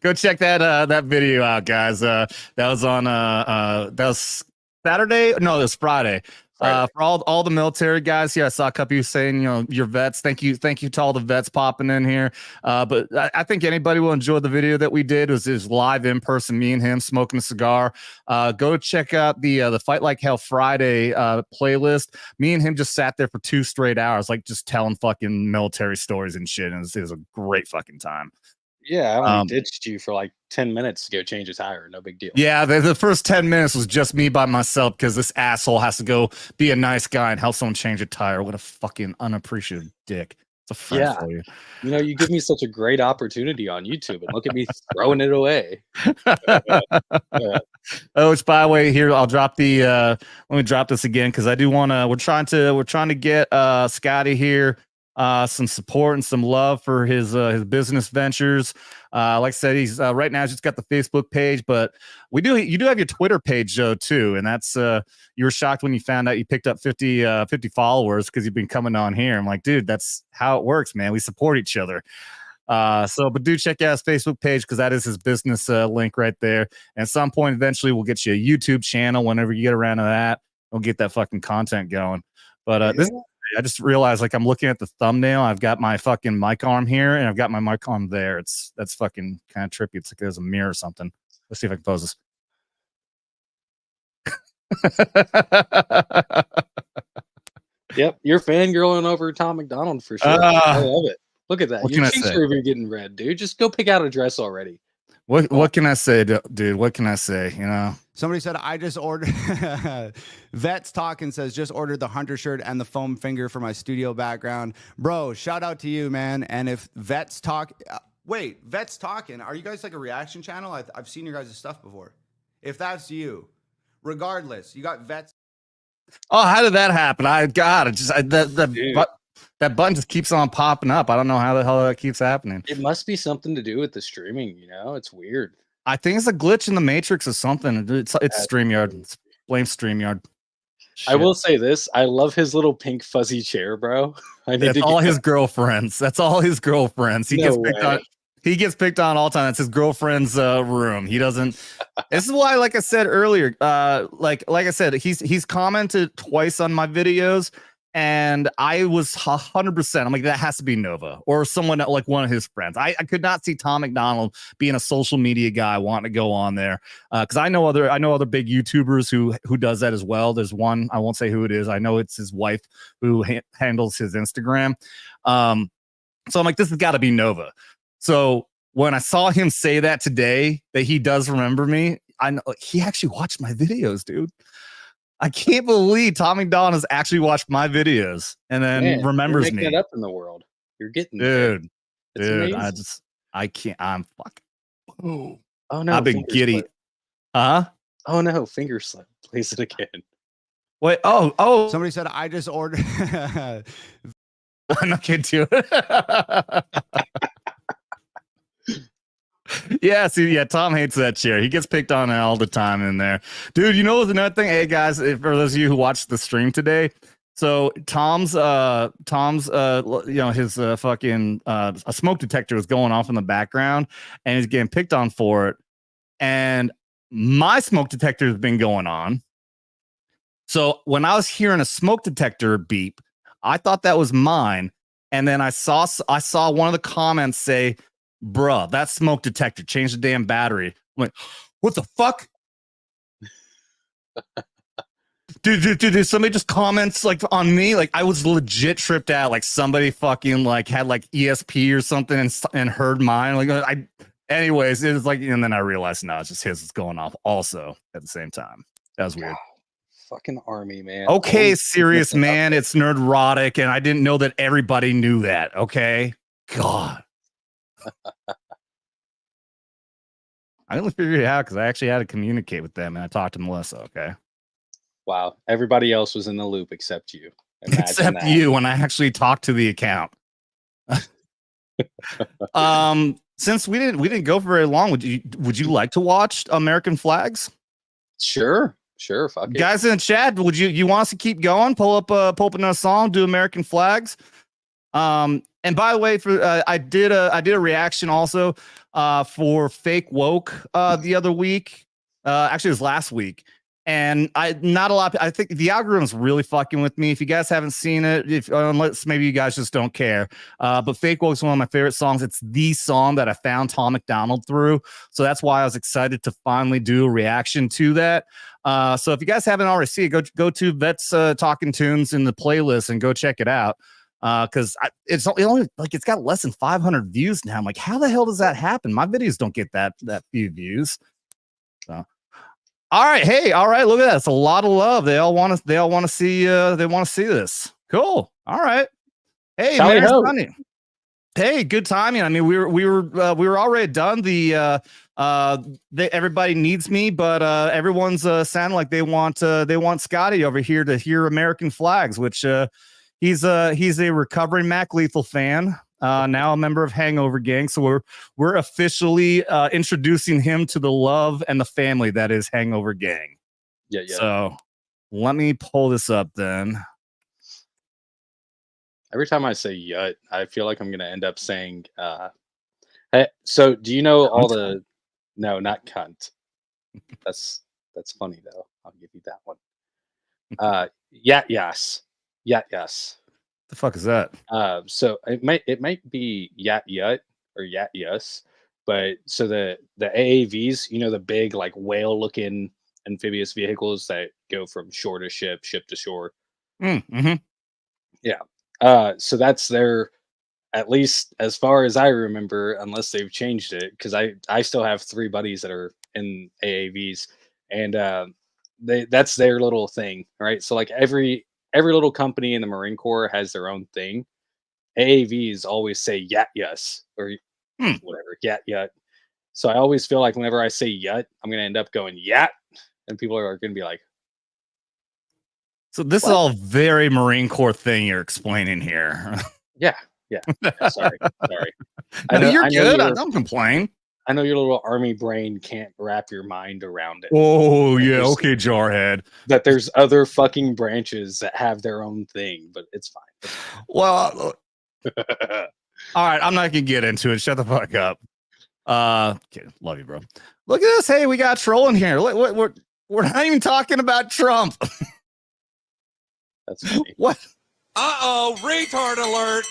Go check that video out, guys. That was on that was Saturday. No, it was Friday. For all the military guys here, I saw a couple of you saying, you know, your vets. Thank you to all the vets popping in here. But I think anybody will enjoy the video that we did. It was live in person, me and him smoking a cigar. Go check out the Fight Like Hell Friday playlist. Me and him just sat there for 2 straight hours, like just telling fucking military stories and shit. And it was a great fucking time. Yeah, I only Um, ditched you for like 10 minutes to go change a tire. No big deal. Yeah, the first 10 minutes was just me by myself because this asshole has to go be a nice guy and help someone change a tire. What a fucking unappreciative dick. It's a friend Yeah. for you. You know, you give me such a great opportunity on YouTube, and look at me throwing it away. Yeah. Oh, which by the way, here I'll drop the let me drop this again because I do want to we're trying to get Scottie here some support and some love for his business ventures. Like I said, he's right now he's just got the Facebook page, but you do have your Twitter page Joe too, and that's you were shocked when you found out you picked up 50 followers because you've been coming on here. I'm like, dude, that's how it works, man. We support each other. But do check out his Facebook page because that is his business link right there. And at some point, eventually, we'll get you a YouTube channel. Whenever you get around to that, we'll get that fucking content going. But I just realized, like, I'm looking at the thumbnail. I've got my fucking mic arm here, and I've got my mic arm there. That's fucking kind of trippy. It's like there's a mirror or something. Let's see if I can pose this. Yep, you're fangirling over Tom MacDonald for sure. I love it. Look at that. What Your can I cheeks say? are even getting red, dude. Just go pick out a dress already. What can I say, dude? What can I say? You know. Somebody said, I just ordered. Vets Talking says, just ordered the Hunter shirt and the foam finger for my studio background. Bro, shout out to you, man. And if Vets Talk, wait, Vets Talking, are you guys like a reaction channel? I've seen your guys' stuff before. If that's you, regardless, you got Vets. Oh, how did that happen? That button just keeps on popping up. I don't know how the hell that keeps happening. It must be something to do with the streaming, you know? It's weird. I think it's a glitch in the Matrix or something. It's StreamYard. It's blame StreamYard. I will say this. I love his little pink fuzzy chair, bro. That's all his girlfriends. That's all his girlfriends. He gets picked on. He gets picked on all the time. That's his girlfriend's room. He doesn't. This is why, like I said earlier, like I said, he's commented twice on my videos, and I was 100%. I'm like, that has to be Nova or someone like one of his friends. I could not see Tom MacDonald being a social media guy wanting to go on there because I know other big YouTubers who does that as well. There's one, I won't say who it is. I know it's his wife who handles his Instagram. So I'm like, this has got to be Nova. So when I saw him say that today, that he does remember me, I know he actually watched my videos, dude. I can't believe Tom MacDonald has actually watched my videos and then remembers you're making me. it up in the world. You're getting dude. amazing. I can't. I'm fucking. Oh no! I've been giddy. Huh? Oh no! Finger slip. Place it again. Wait. Oh. Somebody said, I just ordered. I'm not kidding you. Yeah, see, yeah, Tom hates that chair. He gets picked on all the time in there. Dude, you know what's another thing? Hey guys, for those of you who watched the stream today, so Tom's you know, his fucking a smoke detector was going off in the background and he's getting picked on for it. And my smoke detector has been going on. So when I was hearing a smoke detector beep, I thought that was mine. And then I saw one of the comments say, bruh, that smoke detector, change the damn battery. I'm like, what the fuck? Dude, somebody just comments like on me. Like I was legit tripped out. Like somebody fucking like had like ESP or something and heard mine. Like anyways, it was like, and then I realized no, it's just his is going off also at the same time. That was weird. Fucking army, man. Okay, serious man. It's nerdrotic, and I didn't know that everybody knew that. Okay, God. I only figured it out because I actually had to communicate with them and I talked to Melissa. Okay. Wow. Everybody else was in the loop except you. Except you when I actually talked to the account. Since we didn't go for very long, would you like to watch American Flags? Sure. Fuck it. Guys in the chat, would you want us to keep going? Pull up another song, do American Flags. And by the way, for I did a reaction also for Fake Woke the other week. Actually, it was last week, and I think the algorithm's really fucking with me. If you guys haven't seen it, unless maybe you guys just don't care. But Fake Woke is one of my favorite songs. It's the song that I found Tom MacDonald through, so that's why I was excited to finally do a reaction to that. So if you guys haven't already seen it, go to Vets Talking Tunes in the playlist and go check it out. Because it only like it's got less than 500 views now. I'm like, how the hell does that happen? My videos don't get that few views. So, all right, hey, all right, look at that. It's a lot of love. They all want to see this. Cool. All right. Hey, Tally Mayor's ho. Sunny. Hey, good timing. I mean, we were already done. Everybody needs me, but everyone's sounding like they want Scottie over here to hear American flags, which he's a recovering Mac Lethal fan, now a member of Hangover Gang. So we're officially introducing him to the love and the family that is Hangover Gang. Yeah. So let me pull this up then. Every time I say "yut," I feel like I'm gonna end up saying. Hey, so do you know all the? No, not cunt. That's funny though. I'll give you that one. Yes. The fuck is that? So it might be yat yut or yat yes, but so the AAVs, you know, the big like whale looking amphibious vehicles that go from shore to ship to shore. Mm-hmm. Yeah. So that's their, at least as far as I remember, unless they've changed it, because I still have 3 buddies that are in AAVs, and that's their little thing, right? So like every little company in the Marine Corps has their own thing. AAVs always say yat yes or whatever yat yut. So I always feel like whenever I say yut, I'm gonna end up going yat, and people are gonna be like, So this is all very Marine Corps thing you're explaining here. yeah. Sorry. No, you're good. I your- don't complain. I know your little army brain can't wrap your mind around it. Oh yeah, There's- okay, Jarhead. That there's other fucking branches that have their own thing, but it's fine. Well, all right, I'm not gonna get into it. Shut the fuck up. Okay, love you, bro. Look at this. Hey, we got trolling here. We're not even talking about Trump. That's funny. What? Uh-oh, retard alert.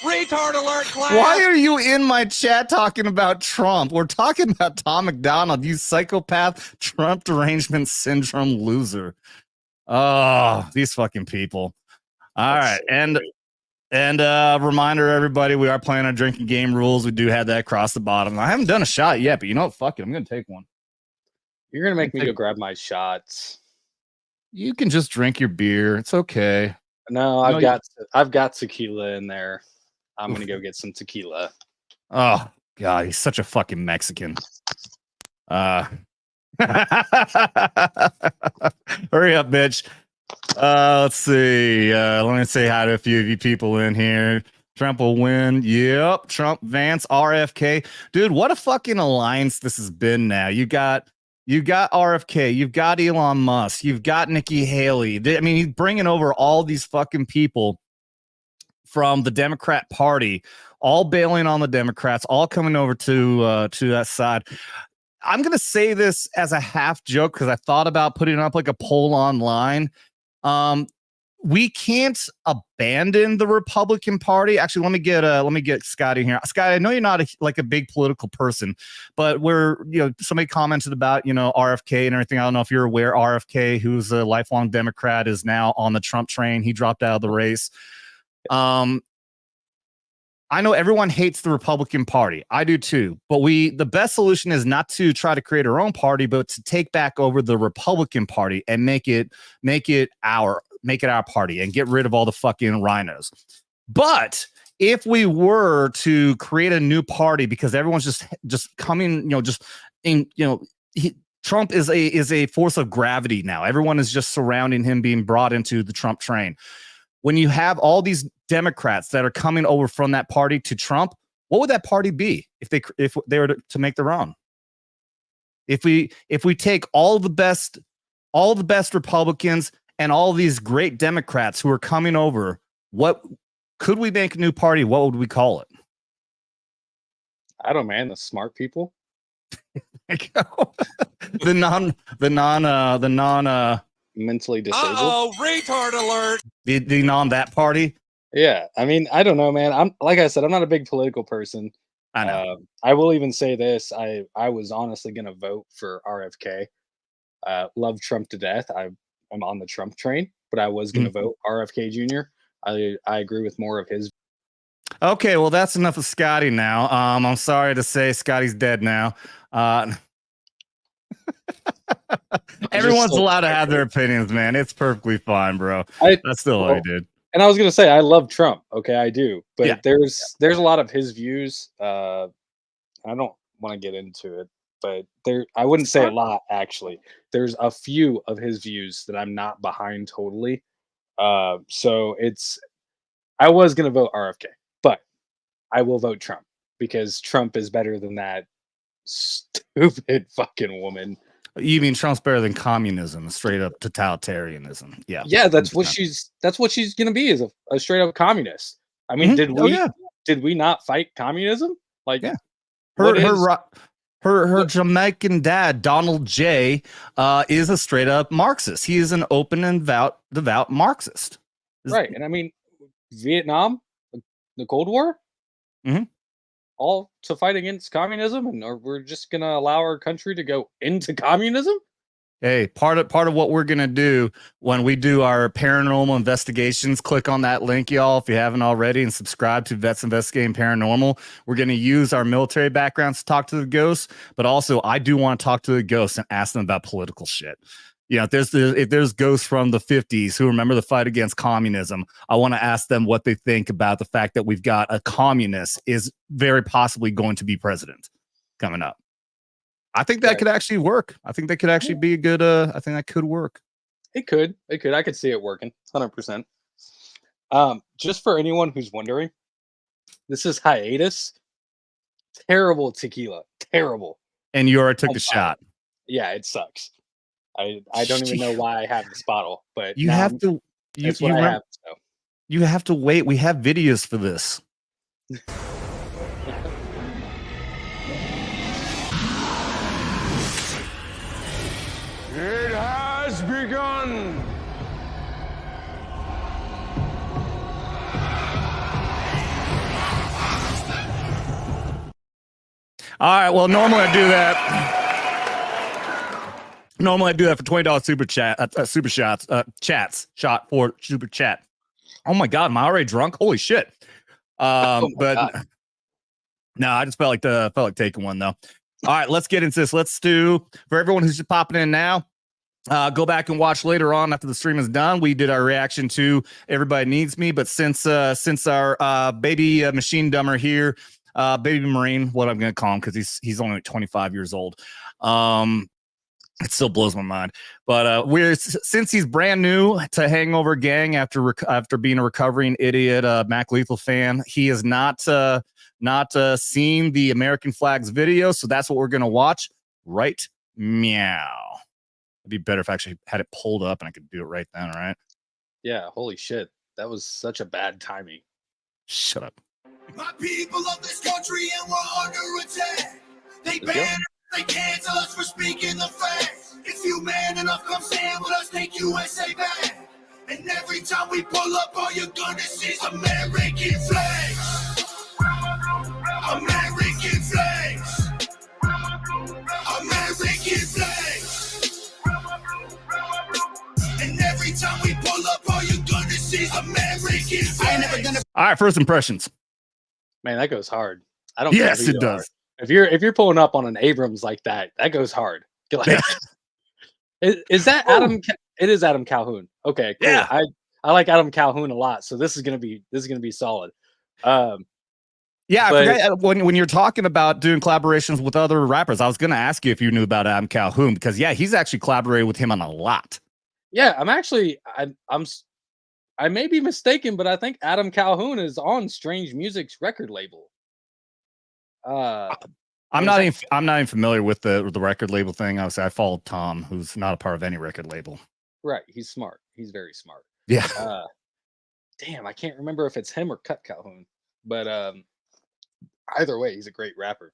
Retard alert, class. Why are you in my chat talking about Trump? We're talking about Tom MacDonald, you psychopath, Trump derangement syndrome loser. Oh, these fucking people. All right, So and reminder, everybody, we are playing on drinking game rules. We do have that across the bottom. I haven't done a shot yet, but you know what? Fuck it, I'm gonna take one. you're gonna make me go grab my shots. You can just drink your beer. It's okay. No, I've got tequila in there. I'm gonna go get some tequila. Oh God, he's such a fucking Mexican. Hurry up, bitch. Let's see. Let me say hi to a few of you people in here. Trump will win. Yep. Trump, Vance, RFK. Dude, what a fucking alliance this has been now. You got RFK, you've got Elon Musk, you've got Nikki Haley. I mean, he's bringing over all these fucking people from the Democrat Party, all bailing on the Democrats, all coming over to that side. I'm gonna say this as a half joke because I thought about putting up like a poll online. We can't abandon the Republican Party. Actually, let me get Scottie here. Scottie, I know you're not a big political person, but somebody commented about RFK and everything. I don't know if you're aware. RFK, who's a lifelong Democrat, is now on the Trump train. He dropped out of the race. I know everyone hates the Republican Party. I do too. But the best solution is not to try to create our own party, but to take back over the Republican Party and make it our party and get rid of all the fucking rhinos. But if we were to create a new party, because everyone's just coming, Trump is a force of gravity now. Everyone is just surrounding him, being brought into the Trump train. When you have all these Democrats that are coming over from that party to Trump, what would that party be if they were to make their own? If we take all the best Republicans and all these great Democrats who are coming over, what could we make a new party? What would we call it? I don't know, man. The smart people. the non Mentally disabled. Uh-oh, retard alert. the non that party. Yeah, I mean, I don't know, man. I'm like I said, I'm not a big political person. I know. I will even say this: I was honestly going to vote for RFK. Love Trump to death. I'm on the Trump train, but I was going to vote RFK Jr. I agree with more of his. Okay, well, that's enough of Scotty now. I'm sorry to say Scotty's dead now. Everyone's so allowed to have their opinions, man. It's perfectly fine, bro. That's still what I did. And I was gonna say I love Trump. Okay, I do, but Yeah. there's a lot of his views. I don't want to get into it, but I wouldn't say a lot actually. There's a few of his views that I'm not behind totally. So I was gonna vote RFK, but I will vote Trump because Trump is better than that stupid fucking woman. You mean Trump's better than communism, straight up totalitarianism? Yeah. Yeah, that's what she's gonna be, is a straight up communist. I mean, did we not fight communism? Like, yeah. what Her Jamaican dad, Donald J, is a straight up Marxist. He is an open and devout Marxist. Right. And I mean, Vietnam, the Cold War, Mhm. all to fight against communism, and or we're just gonna allow our country to go into communism? Hey, part of what we're gonna do when we do our paranormal investigations, click on that link, y'all, if you haven't already, and subscribe to Vets Investigating Paranormal. We're gonna use our military backgrounds to talk to the ghosts, but also I do want to talk to the ghosts and ask them about political shit. You know, if there's ghosts from the 50s who remember the fight against communism, I want to ask them what they think about the fact that we've got a communist is very possibly going to be president coming up. I think that could actually work. I think that could actually be a good, I think that could work. It could. I could see it working 100%. Just for anyone who's wondering, this is hiatus. Terrible tequila. Terrible. And Yura took a shot. Yeah, it sucks. I don't even know why I have this bottle, but you have to. That's what I have. So. You have to wait. We have videos for this. It has begun. All right. Well, normally I do that. Normally I do that for $20 super chat, super shots, chats, shot for super chat. Oh my God, am I already drunk? Holy shit! But no, I just felt like taking one though. All right, let's get into this. Let's do, for everyone who's just popping in now, go back and watch later on after the stream is done. We did our reaction to Everybody Needs Me, but since our baby machine dumber here, baby Marine, what I'm gonna call him because he's only like 25 years old. It still blows my mind, but since he's brand new to Hangover Gang after being a recovering idiot Mac Lethal fan, he has not seen the American Flags video, so that's what we're gonna watch right meow. It'd be better if I actually had it pulled up and I could do it right then, right? Yeah, holy shit, that was such a bad timing. Shut up. My people of this country and we're under attack. They ban. They cancel us for speaking the facts. If you man enough, come stand with us, take USA back. And every time we pull up, all you're gonna see is American flags. American flags. American flags. And every time we pull up, all you're gonna see is American flags. All right, first impressions. Man, that goes hard. I don't. Yes, it does. If you're pulling up on an Abrams like that, that goes hard. Like, is that Adam? It is Adam Calhoun. Okay, cool. Yeah. I like Adam Calhoun a lot, so this is gonna be solid. Yeah, I forgot when you're talking about doing collaborations with other rappers, I was gonna ask you if you knew about Adam Calhoun because yeah, he's actually collaborated with him on a lot. Yeah, I may be mistaken, but I think Adam Calhoun is on Strange Music's record label. I'm not even familiar with the record label thing. I follow Tom, who's not a part of any record label. Right, he's smart. He's very smart. Yeah. Damn, I can't remember if it's him or Cut Calhoun, but either way, he's a great rapper.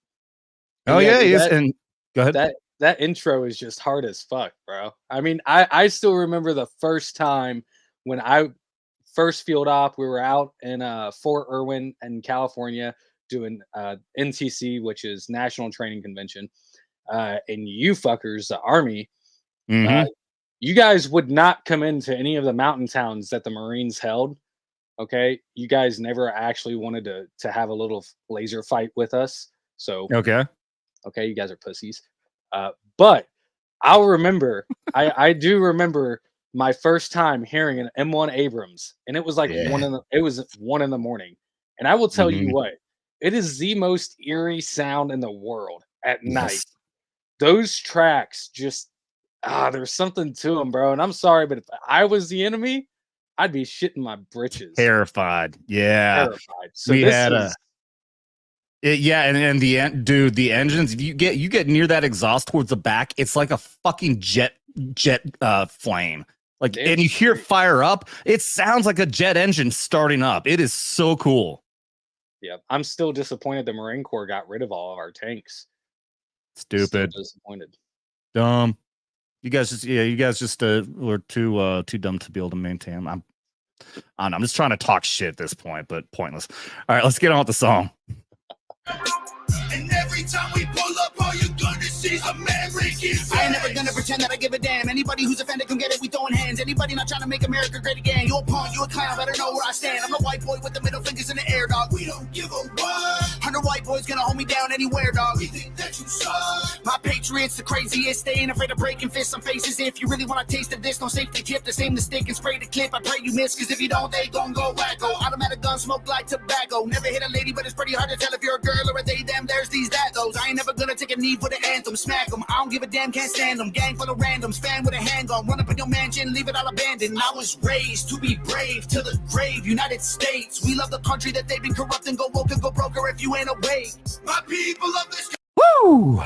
Oh yeah, he is. And go ahead. That intro is just hard as fuck, bro. I mean, I still remember the first time when I first field op. We were out in Fort Irwin in California doing NTC, which is National Training Convention, and you fuckers, the Army, you guys would not come into any of the mountain towns that the Marines held Okay, you guys never actually wanted to have a little laser fight with us. So Okay. okay, you guys are pussies. But I'll remember. I do remember my first time hearing an M1 Abrams, and it was like Yeah. it was 1 in the morning. And I will tell you Mhm. what, it is the most eerie sound in the world at night. Yes. Those tracks just there's something to them, bro. And I'm sorry, but if I was the enemy, I'd be shitting my britches, Terrified. Yeah. terrified. So We this had was yeah, and dude, the engines, if you get near that exhaust towards the back, it's like a fucking jet flame. Like, damn and you hear it straight. fire up, it sounds like a jet engine starting up. It is so cool. Yeah, I'm still disappointed the Marine Corps got rid of all of our tanks. Still Stupid. disappointed. Dumb. You guys just were too dumb to be able to maintain them. I don't know, I'm just trying to talk shit at this point, but pointless. All right, let's get on with the song. And every time we pull up, all you're gonna see is Americans. I ain't never gonna pretend that I give a damn. Anybody who's offended, come get it, we throwing hands. Anybody not trying to make America great again, you a punk, you a clown, better know where I stand. I'm the white boy with the middle fingers in the air, dog. We don't give a what. 100 white boys gonna hold me down anywhere, dog. We think that you suck. My patriots the craziest, they ain't afraid of breaking fists on faces. If you really wanna taste of this, don't safety tip the same mistake and spray the clip. I pray you miss, cause if you don't, they gon' go wacko. Automatic gun smoke like tobacco. Never hit a lady, but it's pretty hard to tell if you're a girl or a they, them, there's these, that, those. I ain't never gonna take a knee for the anthem. Smack them, I don't give a damn, can't stand them. Gang full of randoms, fan with a handgun. Run up in your mansion, leave it all abandoned. I was raised to be brave to the grave. United States, we love the country that they've been corrupting. Go woke and go broker if you ain't awake. My people love this. Woo!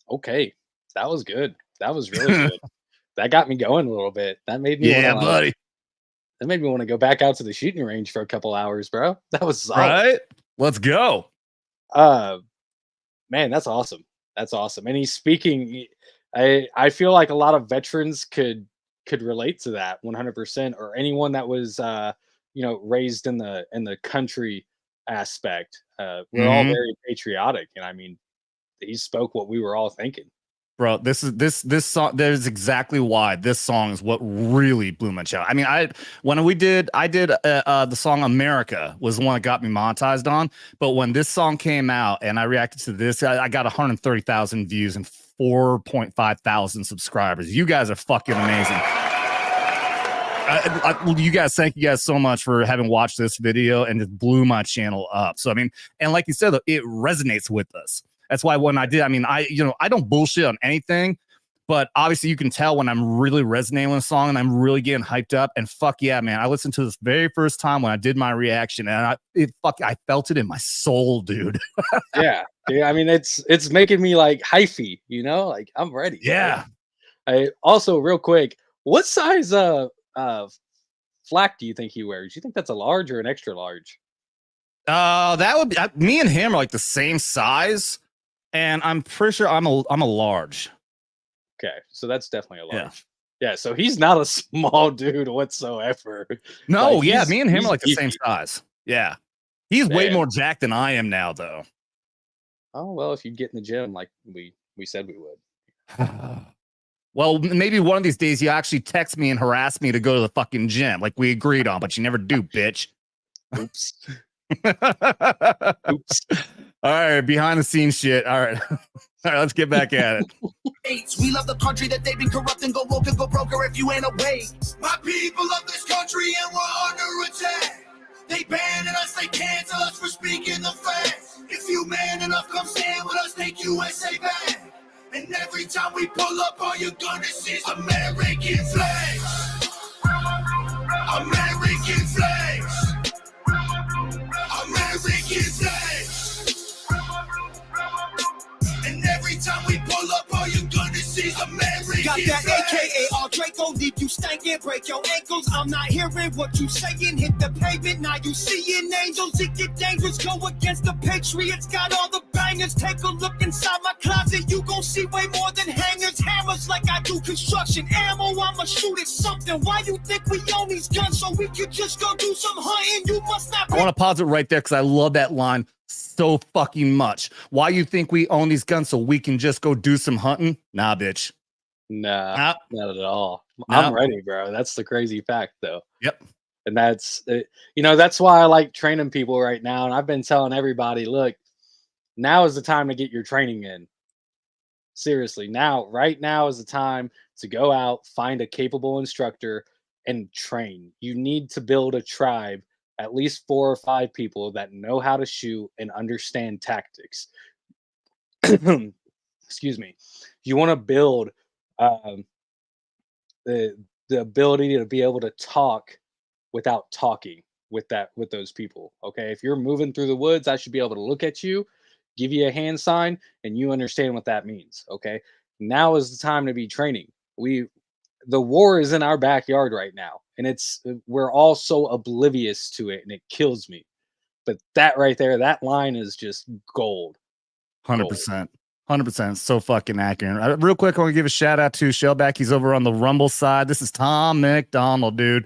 Okay, that was good. That was really good. That got me going a little bit. That made me Yeah, wanna, buddy. that made me want to go back out to the shooting range for a couple hours, bro. That was solid. Right? Let's go. Man, that's awesome. That's awesome. And he's speaking. I feel like a lot of veterans could relate to that 100%, or anyone that was raised in the country aspect. We're all very patriotic, and I mean, he spoke what we were all thinking. Bro, this song, there's exactly why this song is what really blew my child. I mean, I did the song America was the one that got me monetized on, but when this song came out and I reacted to this, I got 130,000 views and 4.5 thousand subscribers. You guys are fucking amazing. You guys, thank you guys so much for having watched this video and just blew my channel up. So I mean, and like you said, it resonates with us. That's why when I did, I mean, I don't bullshit on anything, but obviously you can tell when I'm really resonating with a song and I'm really getting hyped up. And fuck yeah, man, I listened to this very first time when I did my reaction, and I felt it in my soul, dude. Yeah, I mean, it's making me like hyphy, like I'm ready. Yeah. I also, real quick, what size flak do you think he wears? Do you think that's a large or an extra large? That would be me and him are like the same size. And I'm pretty sure I'm a large. Okay, so that's definitely a large. Yeah, so he's not a small dude whatsoever. No, Like, yeah, me and him he's are like the same beefy. size. Yeah. He's way Man. more jacked than I am now, though. Oh, well, if you get in the gym like we said we would. Well, maybe one of these days you actually text me and harass me to go to the fucking gym like we agreed on, but you never do, bitch. Oops. Oops. All right, behind the scenes shit. All right. All right, let's get back at it. We love the country that they've been corrupting. Go woke and go broker if you ain't awake. My people love this country and we're under attack. They banning us, they cancel us for speaking the facts. If you man enough, come stand with us, take USA back. And every time we pull up, all you're gonna see is American flags. American flags. American flags. And every time we pull up, all you're gonna see is American Got that flags. AKA all Draco, leave you stankin', break your ankles. I'm not hearing what you saying, hit the pavement, now you seeing angels. It get dangerous, go against the Patriots, got all the bangers. Take a look inside my closet, you gon' see way more than hangers. Hammers like I do construction, ammo, I'ma shoot at something. Why you think we own these guns so we could just go do some hunting? You must not I want to pause it right there because I love that line so fucking much. Why you think we own these guns so we can just go do some hunting? Nah, bitch. Nah, Nah. not at all. Nah. I'm ready, bro. That's the crazy fact, though. Yep. And that's that's why I like training people right now. And I've been telling everybody, look, now is the time to get your training in. Seriously, right now is the time to go out, find a capable instructor, and train. You need to build a tribe, at least 4 or 5 people that know how to shoot and understand tactics. Excuse me. You want to build um, the ability to be able to talk without talking with those people. Okay, if you're moving through the woods, I should be able to look at you, give you a hand sign, and you understand what that means. Okay, now is the time to be training. The war is in our backyard right now, and we're all so oblivious to it, and it kills me. But that right there, that line is just gold. 100%. 100%. So fucking accurate. Real quick, I want to give a shout out to Shellback. He's over on the Rumble side. This is Tom MacDonald, dude.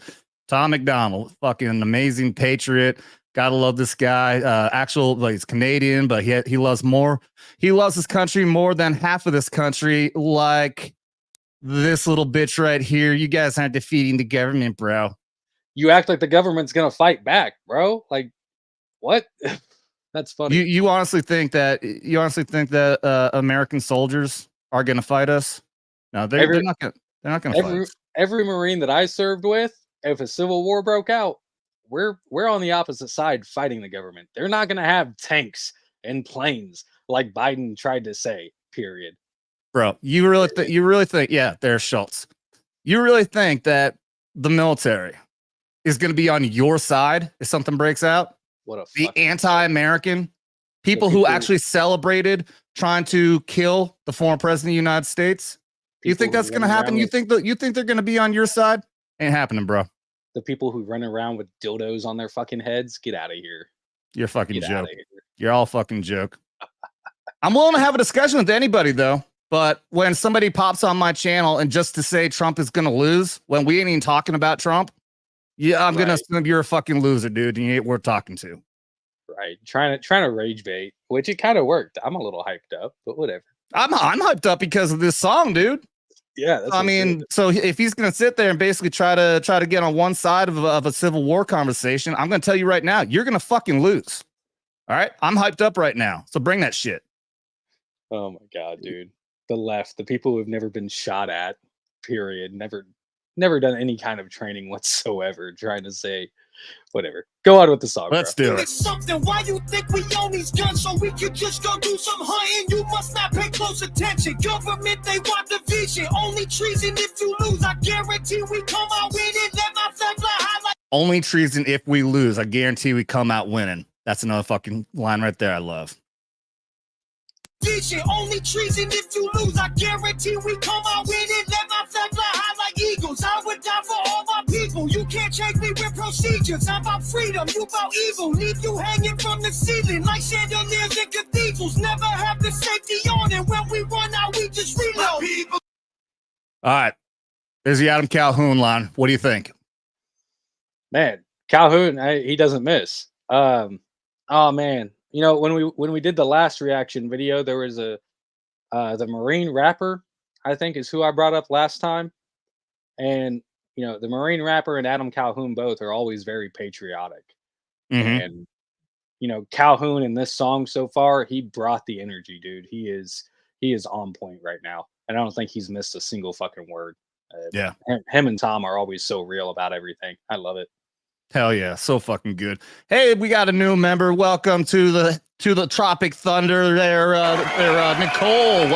Tom MacDonald, fucking amazing patriot. Gotta love this guy. He's Canadian, but he loves more. He loves his country more than half of this country. Like this little bitch right here. You guys aren't defeating the government, bro. You act like the government's gonna fight back, bro. Like what? That's funny. You honestly think that American soldiers are gonna fight us? No, they're not gonna fight us. Every Marine that I served with, if a civil war broke out, we're on the opposite side fighting the government. They're not going to have tanks and planes like Biden tried to say. Period. Bro, you really think? Yeah, there's Schultz. You really think that the military is going to be on your side if something breaks out? The anti-American people who actually celebrated trying to kill the former president of the United States. You think that's going to happen? You think they're going to be on your side? Ain't happening, bro. The people who run around with dildos on their fucking heads, get out of here. You're a fucking joke. You're all fucking joke. I'm willing to have a discussion with anybody though, but when somebody pops on my channel and just to say Trump is going to lose when we ain't even talking about Trump, yeah, I'm going to assume you're a fucking loser, dude, and you ain't worth talking to. Right. Trying to rage bait, which it kind of worked. I'm a little hyped up, but whatever. I'm hyped up because of this song, dude. Yeah, I mean, so if he's going to sit there and basically try to get on one side of a civil war conversation, I'm going to tell you right now, you're going to fucking lose. All right, I'm hyped up right now, so bring that shit. Oh my god, dude! The left, the people who have never been shot at, period, never done any kind of training whatsoever, trying to say whatever. Go on with the song. Let's do it. Something. Why you think we own these guns so we could just go do some hunting? You must not pay close attention. Government, they want division. Only treason if you lose. I guarantee we come out winning. Let my flag fly high like. Only treason if we lose. I guarantee we come out winning. That's another fucking line right there. I love. Vision. Only treason if you lose. I guarantee we come out winning. Let my flag fly high like eagles. I would die for all my people. You can't change me with procedures. I'm about freedom. You about evil. Leave you hanging from the ceiling like chandeliers in cathedrals. Never have the safety on, and when we run out, we just reload. All right, there's the Adam Calhoun line. What do you think? Man, Calhoun, he doesn't miss. Oh man. You know, when we did the last reaction video, there was the Marine rapper, I think is who I brought up last time. And, you know, the Marine rapper and Adam Calhoun both are always very patriotic. Mm-hmm. And, you know, Calhoun in this song so far, he brought the energy, dude. He is on point right now. And I don't think he's missed a single fucking word. Yeah. Him and Tom are always so real about everything. I love it. Hell yeah, so fucking good. Hey, we got a new member. Welcome to the Tropic Thunder. There, Nicole.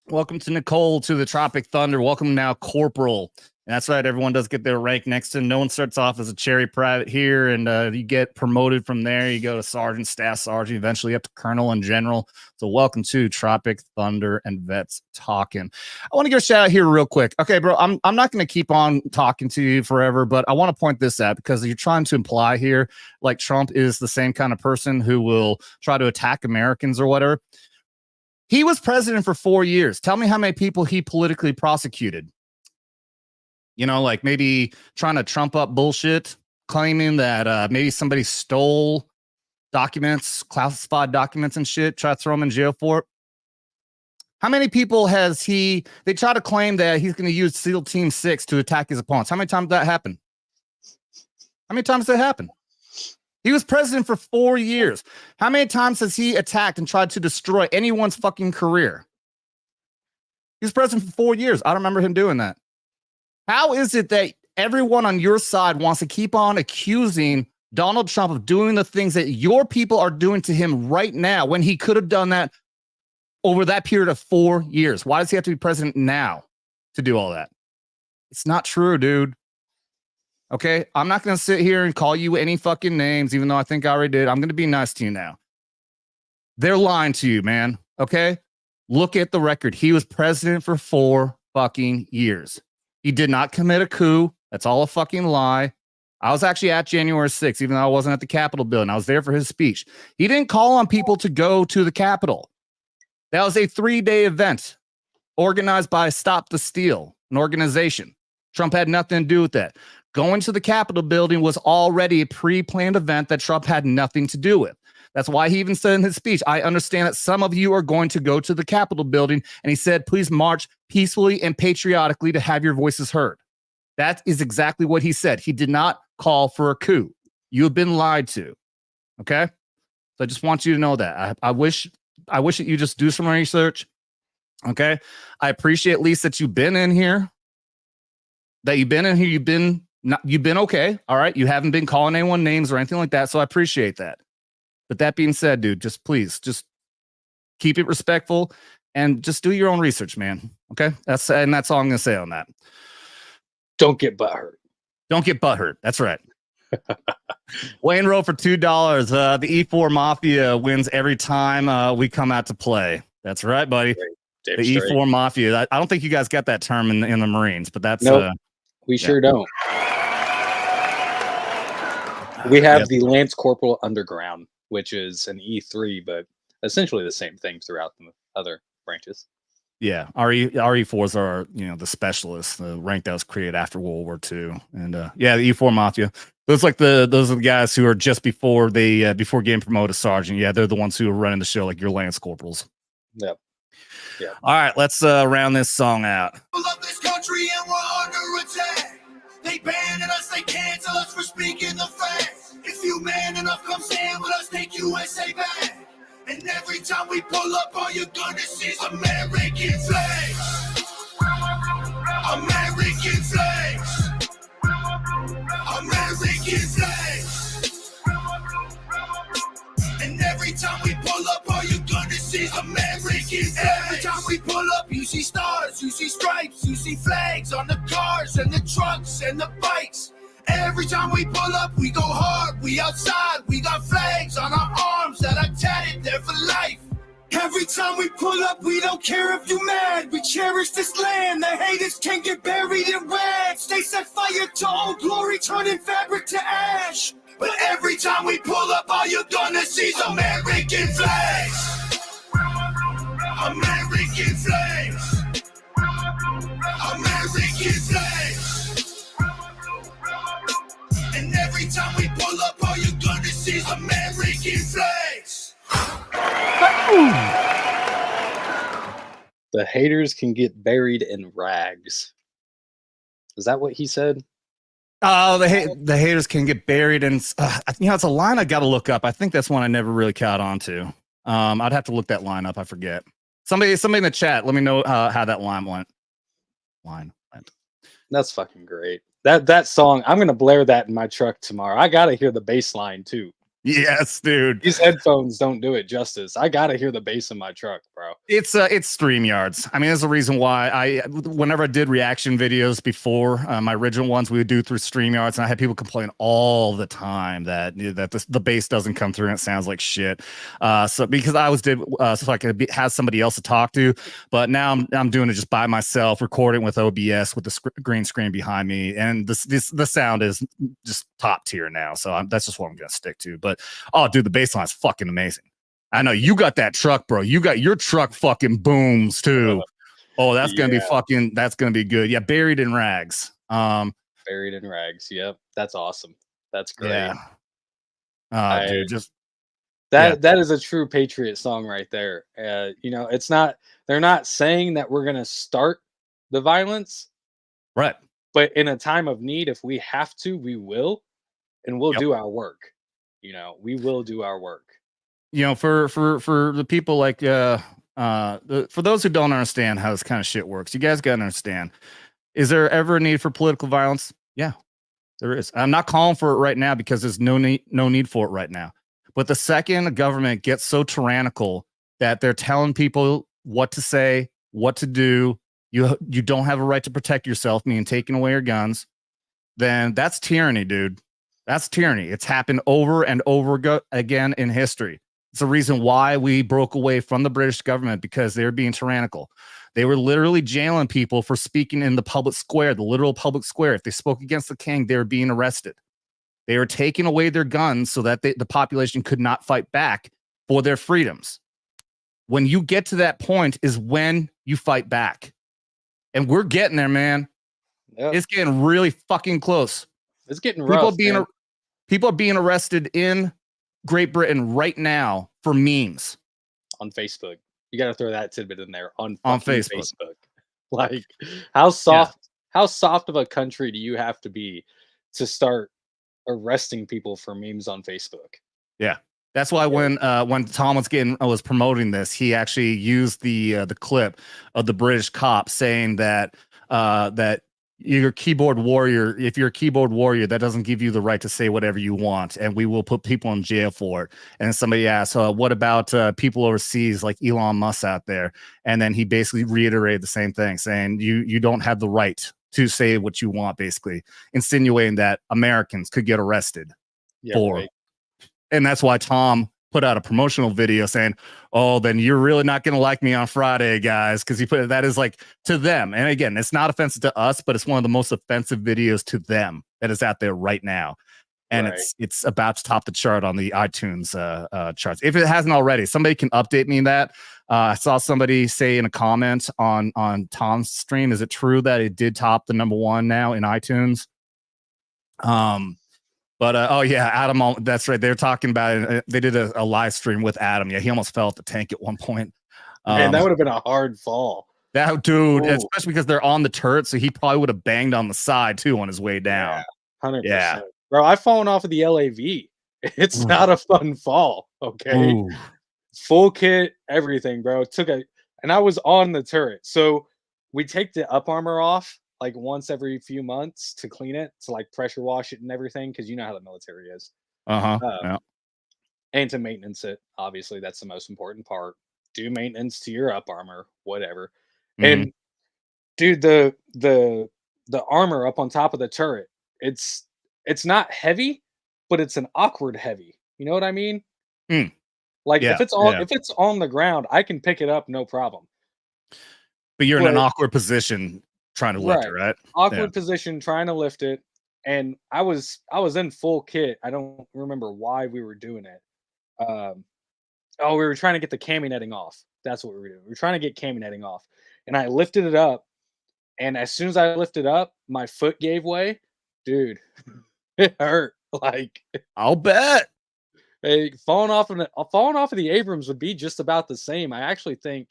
Welcome to Nicole to the Tropic Thunder. Welcome now, Corporal. And that's right, everyone does get their rank next to. No one starts off as a cherry private here, and you get promoted from there. You go to sergeant, staff sergeant, eventually up to colonel and general. So welcome to Tropic Thunder and Vets Talking. I want to give a shout out here real quick. Okay, bro, I'm not going to keep on talking to you forever, but I want to point this out because you're trying to imply here like Trump is the same kind of person who will try to attack Americans or whatever. He was president for 4 years. Tell me how many people he politically prosecuted. You know, like maybe trying to trump up bullshit, claiming that maybe somebody stole documents, classified documents and shit, try to throw them in jail for it. How many people has they try to claim that he's going to use SEAL Team 6 to attack his opponents? How many times did that happen? How many times did that happen? He was president for 4 years. How many times has he attacked and tried to destroy anyone's fucking career? He was president for 4 years. I don't remember him doing that. How is it that everyone on your side wants to keep on accusing Donald Trump of doing the things that your people are doing to him right now when he could have done that over that period of 4 years? Why does he have to be president now to do all that? It's not true, dude. Okay, I'm not going to sit here and call you any fucking names, even though I think I already did. I'm going to be nice to you now. They're lying to you, man. Okay, look at the record. He was president for 4 fucking years. He did not commit a coup. That's all a fucking lie. I was actually at January 6th, even though I wasn't at the Capitol building. I was there for his speech. He didn't call on people to go to the Capitol. That was a 3-day event organized by Stop the Steal, an organization. Trump had nothing to do with that. Going to the Capitol building was already a pre-planned event that Trump had nothing to do with. That's why he even said in his speech, I understand that some of you are going to go to the Capitol building. And he said, please march peacefully and patriotically to have your voices heard. That is exactly what he said. He did not call for a coup. You have been lied to. Okay? So I just want you to know that. I wish that you just do some research. Okay? I appreciate at least that you've been in here. You've been okay. All right. You haven't been calling anyone names or anything like that. So I appreciate that. But that being said, dude, just please just keep it respectful and just do your own research, man. Okay. That's all I'm going to say on that. Don't get butthurt. Don't get butthurt. That's right. Wayne Rowe for $2. The E4 Mafia wins every time we come out to play. That's right, buddy. Damn the straight. E4 Mafia. I don't think you guys got that term in the Marines, but that's nope. We sure don't. We have the Lance Corporal Underground, which is an E3, but essentially the same thing throughout the other branches. Yeah, RE4s are the specialists, the rank that was created after World War II, and the E4 Mafia. Those are the guys who are just before before getting promoted to sergeant. Yeah, they're the ones who are running the show, like your Lance Corporals. Yep. Yeah. All right, let's round this song out. We love this country and we're under attack. They banning us, they cancel us for speaking the facts. If you man enough, come stand with us, take USA back. And every time we pull up, all you're gonna see is American flags. American flags. American flags. And every time we pull up, all you're gonna see is American flags. Every time we pull up, you see stars, you see stripes, you see flags on the cars and the trucks and the bikes. Every time we pull up, we go hard, we outside, we got flags on our arms that are tatted there for life. Every time we pull up, we don't care if you mad. We cherish this land. The haters can't get buried in rags. They set fire to old glory, turning fabric to ash. But every time we pull up, all you're gonna see is American flags. American flags. American flags. And every time we pull up, all you're gonna see is American flags. The haters can get buried in rags. Is that what he said? Oh, the haters can get buried in. It's a line I got to look up. I think that's one I never really caught on to. I'd have to look that line up. I forget. Somebody in the chat, let me know how that line went. That's fucking great. That song, I'm gonna blare that in my truck tomorrow. I gotta hear the bass line too. Yes, dude. These headphones don't do it justice. I gotta hear the bass in my truck, bro. It's StreamYards. I mean, there's a reason why whenever I did reaction videos before, my original ones, we would do through StreamYards, and I had people complain all the time that the bass doesn't come through and it sounds like shit. So because I so I could have somebody else to talk to, but now I'm doing it just by myself, recording with OBS with the green screen behind me, and the sound is just top tier now. So that's just what I'm gonna stick to. But oh, dude, the bass line is fucking amazing. I know you got that truck, bro. You got your truck fucking booms too. Oh, that's gonna be that's gonna be good. Yeah, buried in rags. Buried in rags. Yep, that's awesome. That's great. Yeah. Dude, That is a true patriot song right there. You know, it's not. They're not saying that we're gonna start the violence, Right. but in a time of need, if we have to, we will, and we'll do our work. You know, we will do our work. You know, for the people like for those who don't understand how this kind of shit works, you guys gotta understand. Is there ever a need for political violence? Yeah, there is. I'm not calling for it right now because there's no need for it right now. But the second a government gets so tyrannical that they're telling people what to say, what to do, you don't have a right to protect yourself, meaning taking away your guns, then that's tyranny, dude. That's tyranny. It's happened over and over again in history. It's the reason why we broke away from the British government, because they were being tyrannical. They were literally jailing people for speaking in the public square, the literal public square. If they spoke against the king, they were being arrested. They were taking away their guns so that the population could not fight back for their freedoms. When you get to that point is when you fight back. And we're getting there, man. Yep. It's getting really fucking close. It's getting rough. People are being arrested in Great Britain right now for memes on Facebook. You got to throw that tidbit in there on Facebook. Like, how soft of a country do you have to be to start arresting people for memes on Facebook? Yeah, that's why when Tom was promoting this, he actually used the clip of the British cop saying that you're a keyboard warrior. If you're a keyboard warrior, that doesn't give you the right to say whatever you want, and we will put people in jail for it. And somebody asked, what about people overseas like Elon Musk out there? And then he basically reiterated the same thing, saying you don't have the right to say what you want, basically insinuating that Americans could get arrested for. Right. And that's why Tom put out a promotional video saying, oh, then you're really not going to like me on Friday, guys. Because he put that is like to them. And again, it's not offensive to us, but it's one of the most offensive videos to them that is out there right now. And it's about to top the chart on the iTunes charts. If it hasn't already, somebody can update me that. I saw somebody say in a comment on Tom's stream, is it true that it did top the #1 now in iTunes? But oh yeah, Adam, that's right. They're talking about it. They did a live stream with Adam. Yeah, he almost fell off the tank at one point. Man, that would have been a hard fall. That dude, especially because they're on the turret, so he probably would have banged on the side too on his way down. Yeah, 100%. Yeah. Bro, I've fallen off of the LAV. It's not a fun fall. Okay. Ooh. Full kit, everything, bro. And I was on the turret. So we take the up armor off like once every few months to clean it, to like pressure wash it and everything, because you know how the military is. Yeah. And to maintenance it. Obviously, that's the most important part. Do maintenance to your up armor, whatever. Mm-hmm. And dude, the armor up on top of the turret, it's not heavy, but it's an awkward heavy. You know what I mean? Like if it's on the ground, I can pick it up, no problem. But you're in an awkward position trying to lift it, right? Awkward position trying to lift it. And I was in full kit. I don't remember why we were doing it. We were trying to get the cami netting off. That's what we were doing. We were trying to get cami netting off. And I lifted it up. And as soon as I lifted up, my foot gave way. Dude, it hurt. Like, I'll bet. Hey, falling off of the Abrams would be just about the same. I think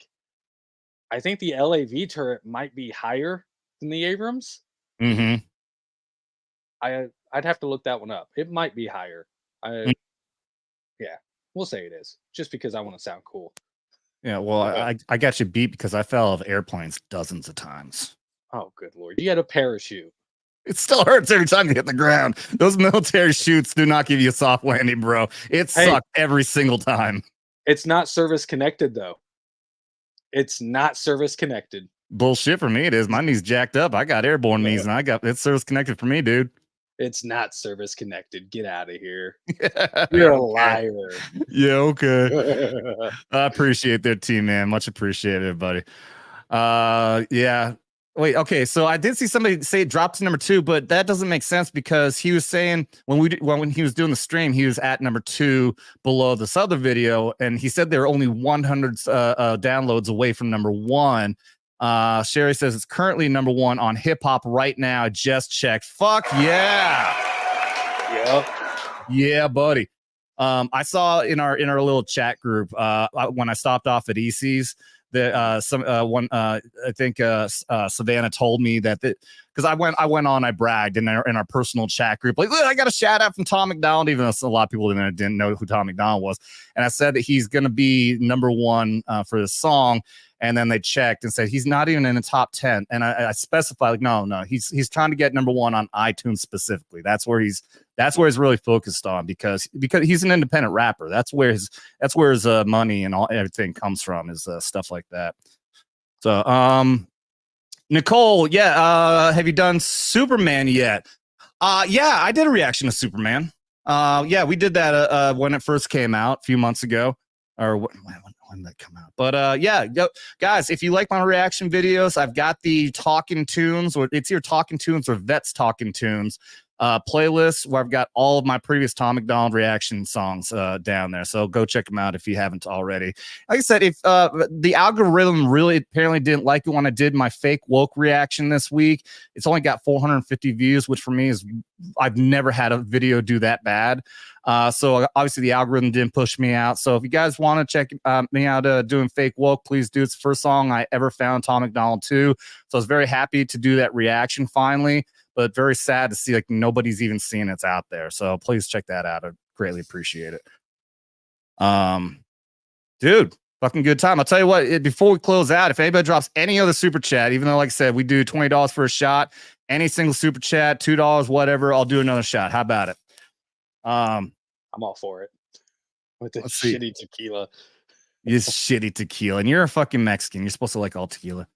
the LAV turret might be higher than the Abrams. Mm-hmm. I'd have to look that one up. It might be higher. Yeah, we'll say it is, just because I want to sound cool. Yeah, well, I got you beat because I fell off airplanes dozens of times. Oh, good Lord. You had a parachute. It still hurts every time you hit the ground. Those military chutes do not give you a soft landing, bro. It sucked every single time. It's not service connected, though. It's not service connected. Bullshit for me, it is. My knee's jacked up. I got airborne knees, and it's service connected for me, dude. It's not service connected. Get out of here. You're a liar. Yeah, okay. I appreciate that team, man. Much appreciated, buddy. Yeah. Wait, okay. So I did see somebody say it dropped to #2, but that doesn't make sense because he was saying when he was doing the stream, he was at #2 below this other video, and he said there were only 100 downloads away from #1. Sherry says it's currently #1 on hip hop right now. Just checked. Fuck yeah. Yep. Yeah, buddy. I saw in our little chat group when I stopped off at EC's that I think Savannah told me that because I went on, I bragged in our personal chat group, like, look, I got a shout out from Tom MacDonald, even though a lot of people didn't know who Tom MacDonald was. And I said that he's going to be #1 for this song. And then they checked and said he's not even in the top 10. And I specified, like, no, he's trying to get #1 on iTunes specifically. That's where he's really focused on because he's an independent rapper. That's where his money and everything comes from, is stuff like that. So Nicole, have you done Superman yet? Yeah, I did a reaction to Superman. Yeah, we did that when it first came out a few months ago, or when did that come out? But yeah, guys, if you like my reaction videos, I've got the Talking Tunes, or it's either Talking Tunes or Vets Talking Tunes playlist, where I've got all of my previous Tom MacDonald reaction songs down there. So go check them out if you haven't already. Like I said, if the algorithm really apparently didn't like it when I did my fake woke reaction this week, it's only got 450 views, which for me is, I've never had a video do that bad. So obviously the algorithm didn't push me out. So if you guys want to check me out doing fake woke, please do. It's the first song I ever found Tom MacDonald to. So I was very happy to do that reaction finally, but very sad to see like nobody's even seen it's out there. So please check that out. I'd greatly appreciate it. Dude, fucking good time. I'll tell you what, before we close out, if anybody drops any other super chat, even though, like I said, we do $20 for a shot, any single super chat, $2, whatever, I'll do another shot. How about it? I'm all for it. With the shitty tequila. It's shitty tequila. And you're a fucking Mexican. You're supposed to like all tequila.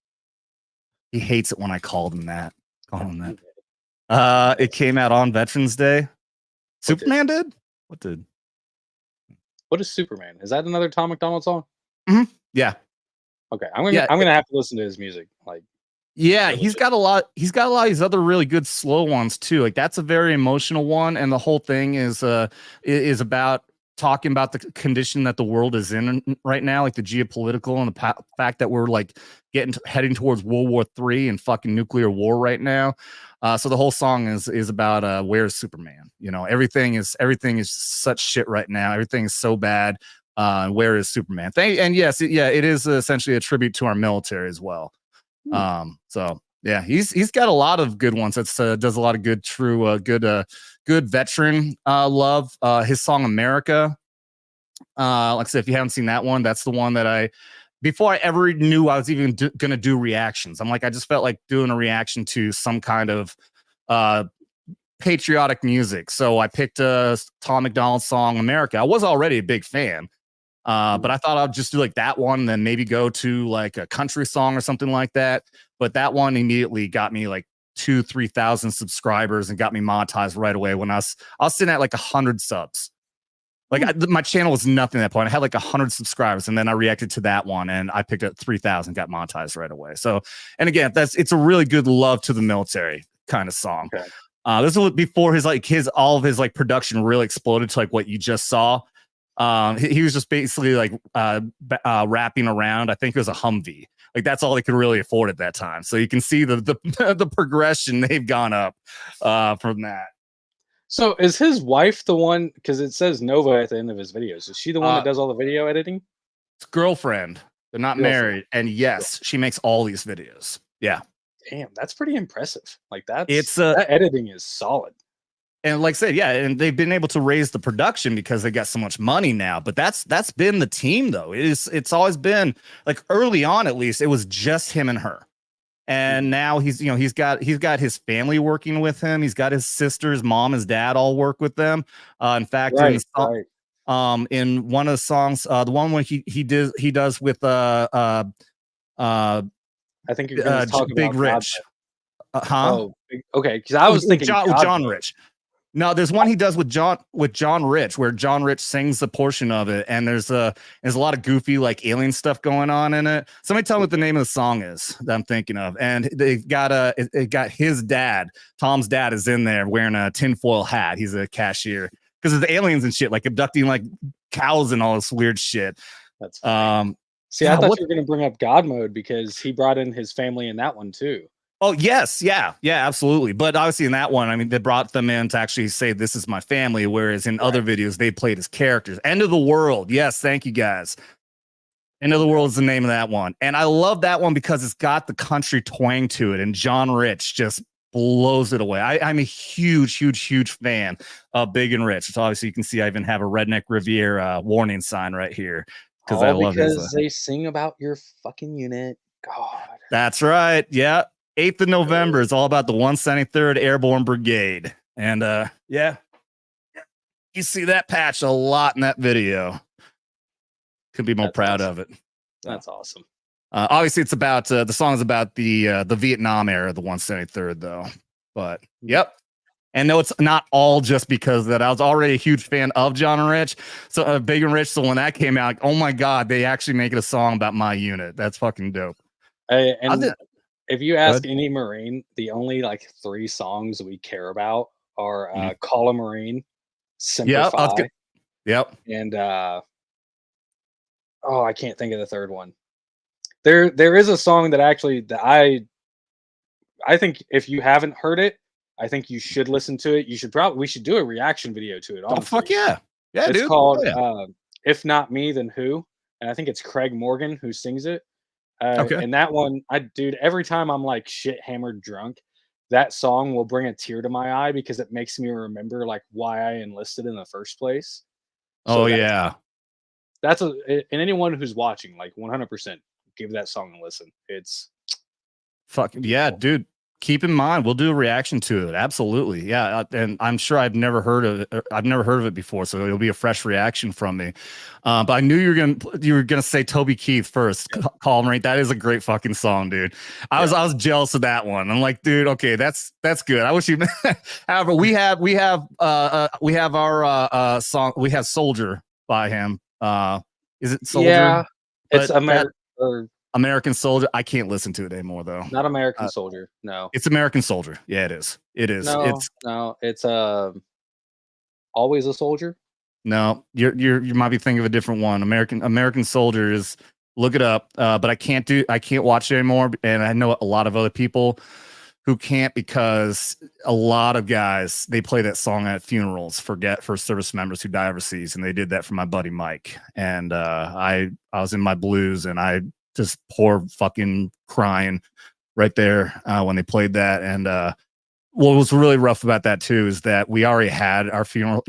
He hates it when I called him that. Call him that. It came out on Veterans Day. Superman did? What did? What is Superman? Is that another Tom MacDonald song? Mm-hmm. Yeah. Okay. I'm gonna have to listen to his music. Like, yeah, he's got a lot of these other really good slow ones too. Like that's a very emotional one, and the whole thing is about talking about the condition that the world is in right now, like the geopolitical and the fact that we're like heading towards World War III and fucking nuclear war right now. So the whole song is about where's Superman? You know, everything is such shit right now. Everything is so bad. Where is Superman? And yes, it is essentially a tribute to our military as well. So yeah, he's got a lot of good ones. That's does a lot of good, true, good veteran love. His song America. Like I said, if you haven't seen that one, that's the one that before I ever knew I was even gonna do reactions, I'm like, I just felt like doing a reaction to some kind of patriotic music. So I picked a Tom MacDonald song America. I was already a big fan. But I thought I'd just do like that one, and then maybe go to like a country song or something like that. But that one immediately got me like 2,000-3,000 subscribers and got me monetized right away when I was sitting at like 100 subs. Like my channel was nothing at that point. I had like 100 subscribers, and then I reacted to that one, and I picked up 3,000, got monetized right away. So, and again, it's a really good love to the military kind of song. Okay. This was before all of his like production really exploded to like what you just saw. He was just basically like rapping around. I think it was a Humvee. Like that's all they could really afford at that time. So you can see the progression they've gone up from that. So is his wife the one? Because it says Nova at the end of his videos. Is she the one that does all the video editing? It's girlfriend. They're not married, and yes, she makes all these videos. Yeah. Damn, that's pretty impressive. Like that editing is solid. And like I said, yeah, and they've been able to raise the production because they got so much money now. But that's been the team though. It's always been like early on, at least it was just him and her. And now he's got his family working with him. He's got his sisters, mom, his dad all work with them. In fact, in one of the songs, the one where he does with I think you're going to talk Big about Rich. Oh, okay. Because I was thinking John Rich. No, there's one he does with John Rich, where John Rich sings the portion of it, and there's a lot of goofy like alien stuff going on in it. Somebody tell me what the name of the song is that I'm thinking of. And they've got it got his dad, Tom's dad, is in there wearing a tinfoil hat. He's a cashier because there's aliens and shit, like abducting like cows and all this weird shit. That's funny. See, I thought you were going to bring up God Mode because he brought in his family in that one too. Oh, yes. Yeah. Yeah, absolutely. But obviously in that one, I mean, they brought them in to actually say, this is my family. Whereas in other videos, they played as characters. End of the World. Yes. Thank you, guys. End of the World is the name of that one. And I love that one because it's got the country twang to it. And John Rich just blows it away. I'm a huge, huge, huge fan of Big and Rich. So obviously you can see I even have a Redneck Riviera warning sign right here. Because I love it. Because they sing about your fucking unit. God. That's right. Yeah. 8th of November is all about the 173rd Airborne Brigade. And yeah, you see that patch a lot in that video. Could be more proud of it. That's awesome. Obviously, it's about the song is about the Vietnam era, the 173rd, though. But yep. And no, it's not all just because of that. I was already a huge fan of John and Rich, so Big and Rich. So when that came out, oh my God, they actually make it a song about my unit. That's fucking dope. If you ask any Marine, the only like 3 songs we care about are Call a Marine, Semper Fi, and I can't think of the third one. There is a song that actually I think if you haven't heard it, I think you should listen to it. We should do a reaction video to it. Honestly. Oh fuck yeah. Yeah, it's dude. called If Not Me Then Who? And I think it's Craig Morgan who sings it. And that one, dude, every time I'm like shit hammered drunk, that song will bring a tear to my eye because it makes me remember like why I enlisted in the first place. So that's and anyone who's watching, like 100%, give that song a listen. It's fucking yeah, dude. Keep in mind, we'll do a reaction to it. Absolutely, yeah. And I'm sure I've never heard of it. I've never heard of it before, so it'll be a fresh reaction from me. But I knew you were gonna say Toby Keith first. Call Him Right. That is a great fucking song, dude. I was jealous of that one. I'm like, dude, okay, that's good. I wish you. However, we have our song. We have Soldier by him. Is it Soldier? Yeah, it's American Soldier. I can't listen to it anymore though. Not American Soldier. No, it's American Soldier. Yeah, it is. It is. It's Always a Soldier. No, you might be thinking of a different one. American Soldier is. Look it up. But I can't watch it anymore. And I know a lot of other people who can't because a lot of guys they play that song at funerals for service members who die overseas, and they did that for my buddy Mike. And I was in my blues, and I just poor fucking crying right there when they played that. And what was really rough about that too is that we already had our funeral,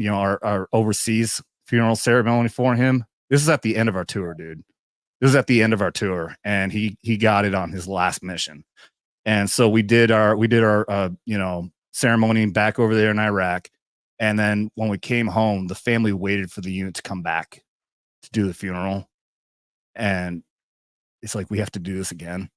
our overseas funeral ceremony for him. This is at the end of our tour, dude. This is at the end of our tour, and he got it on his last mission. And so we did our ceremony back over there in Iraq. And then when we came home, the family waited for the unit to come back to do the funeral. And it's like, we have to do this again.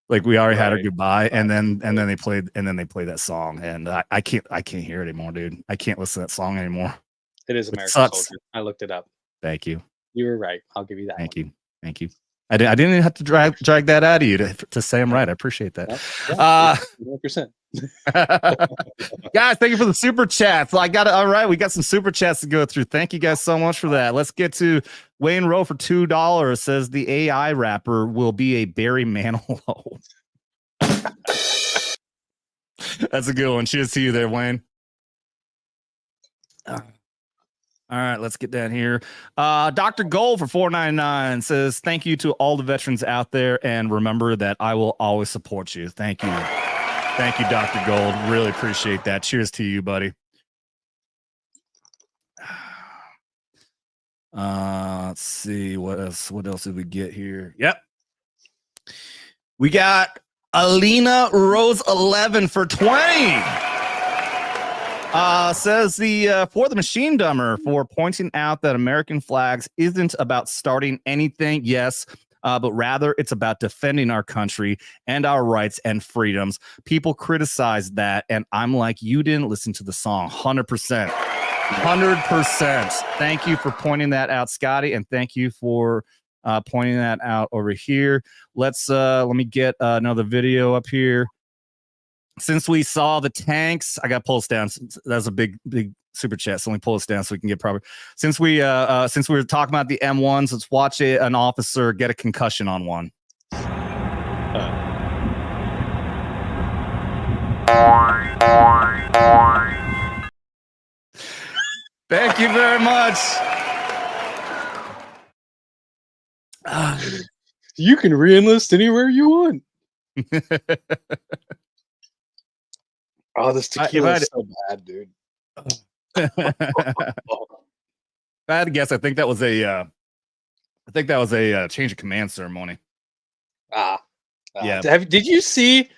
Like we already had our goodbye, and then they played that song, and I can't hear it anymore, dude. I can't listen to that song anymore. It is American Soldier. I looked it up. Thank you. You were right. I'll give you that. Thank you. I didn't even have to drag that out of you to say I'm right. I appreciate that. 100%. Guys, thank you for the super chats. All right, we got some super chats to go through. Thank you guys so much for that. Let's get to Wayne Rowe for $2. Says the AI rapper will be a Barry Manilow. That's a good one. Cheers to you there, Wayne. All right, let's get down here. Dr. Gold for $4.99 says, thank you to all the veterans out there, and remember that I will always support you. Thank you. Thank you, Dr. Gold. Really appreciate that. Cheers to you, buddy. Let's see. What else did we get here? Yep. We got Alina Rose 11 for 20. Says for the Machine Dumber for pointing out that American flags isn't about starting anything, yes, but rather it's about defending our country and our rights and freedoms. People criticize that, and I'm like, you didn't listen to the song. 100%. 100%. Thank you for pointing that out, Scotty, and thank you for pointing that out over here. Let me get another video up here. Since we saw the tanks, I got to pull us down. That's a big super chat. So let me pull us down so we can get proper. Since we were talking about the M1s, let's watch an officer get a concussion on one. Thank you very much. You can re-enlist anywhere you want. Oh, this tequila is so bad, dude. If I had to guess, I think that was a change of command ceremony. Yeah. Did you see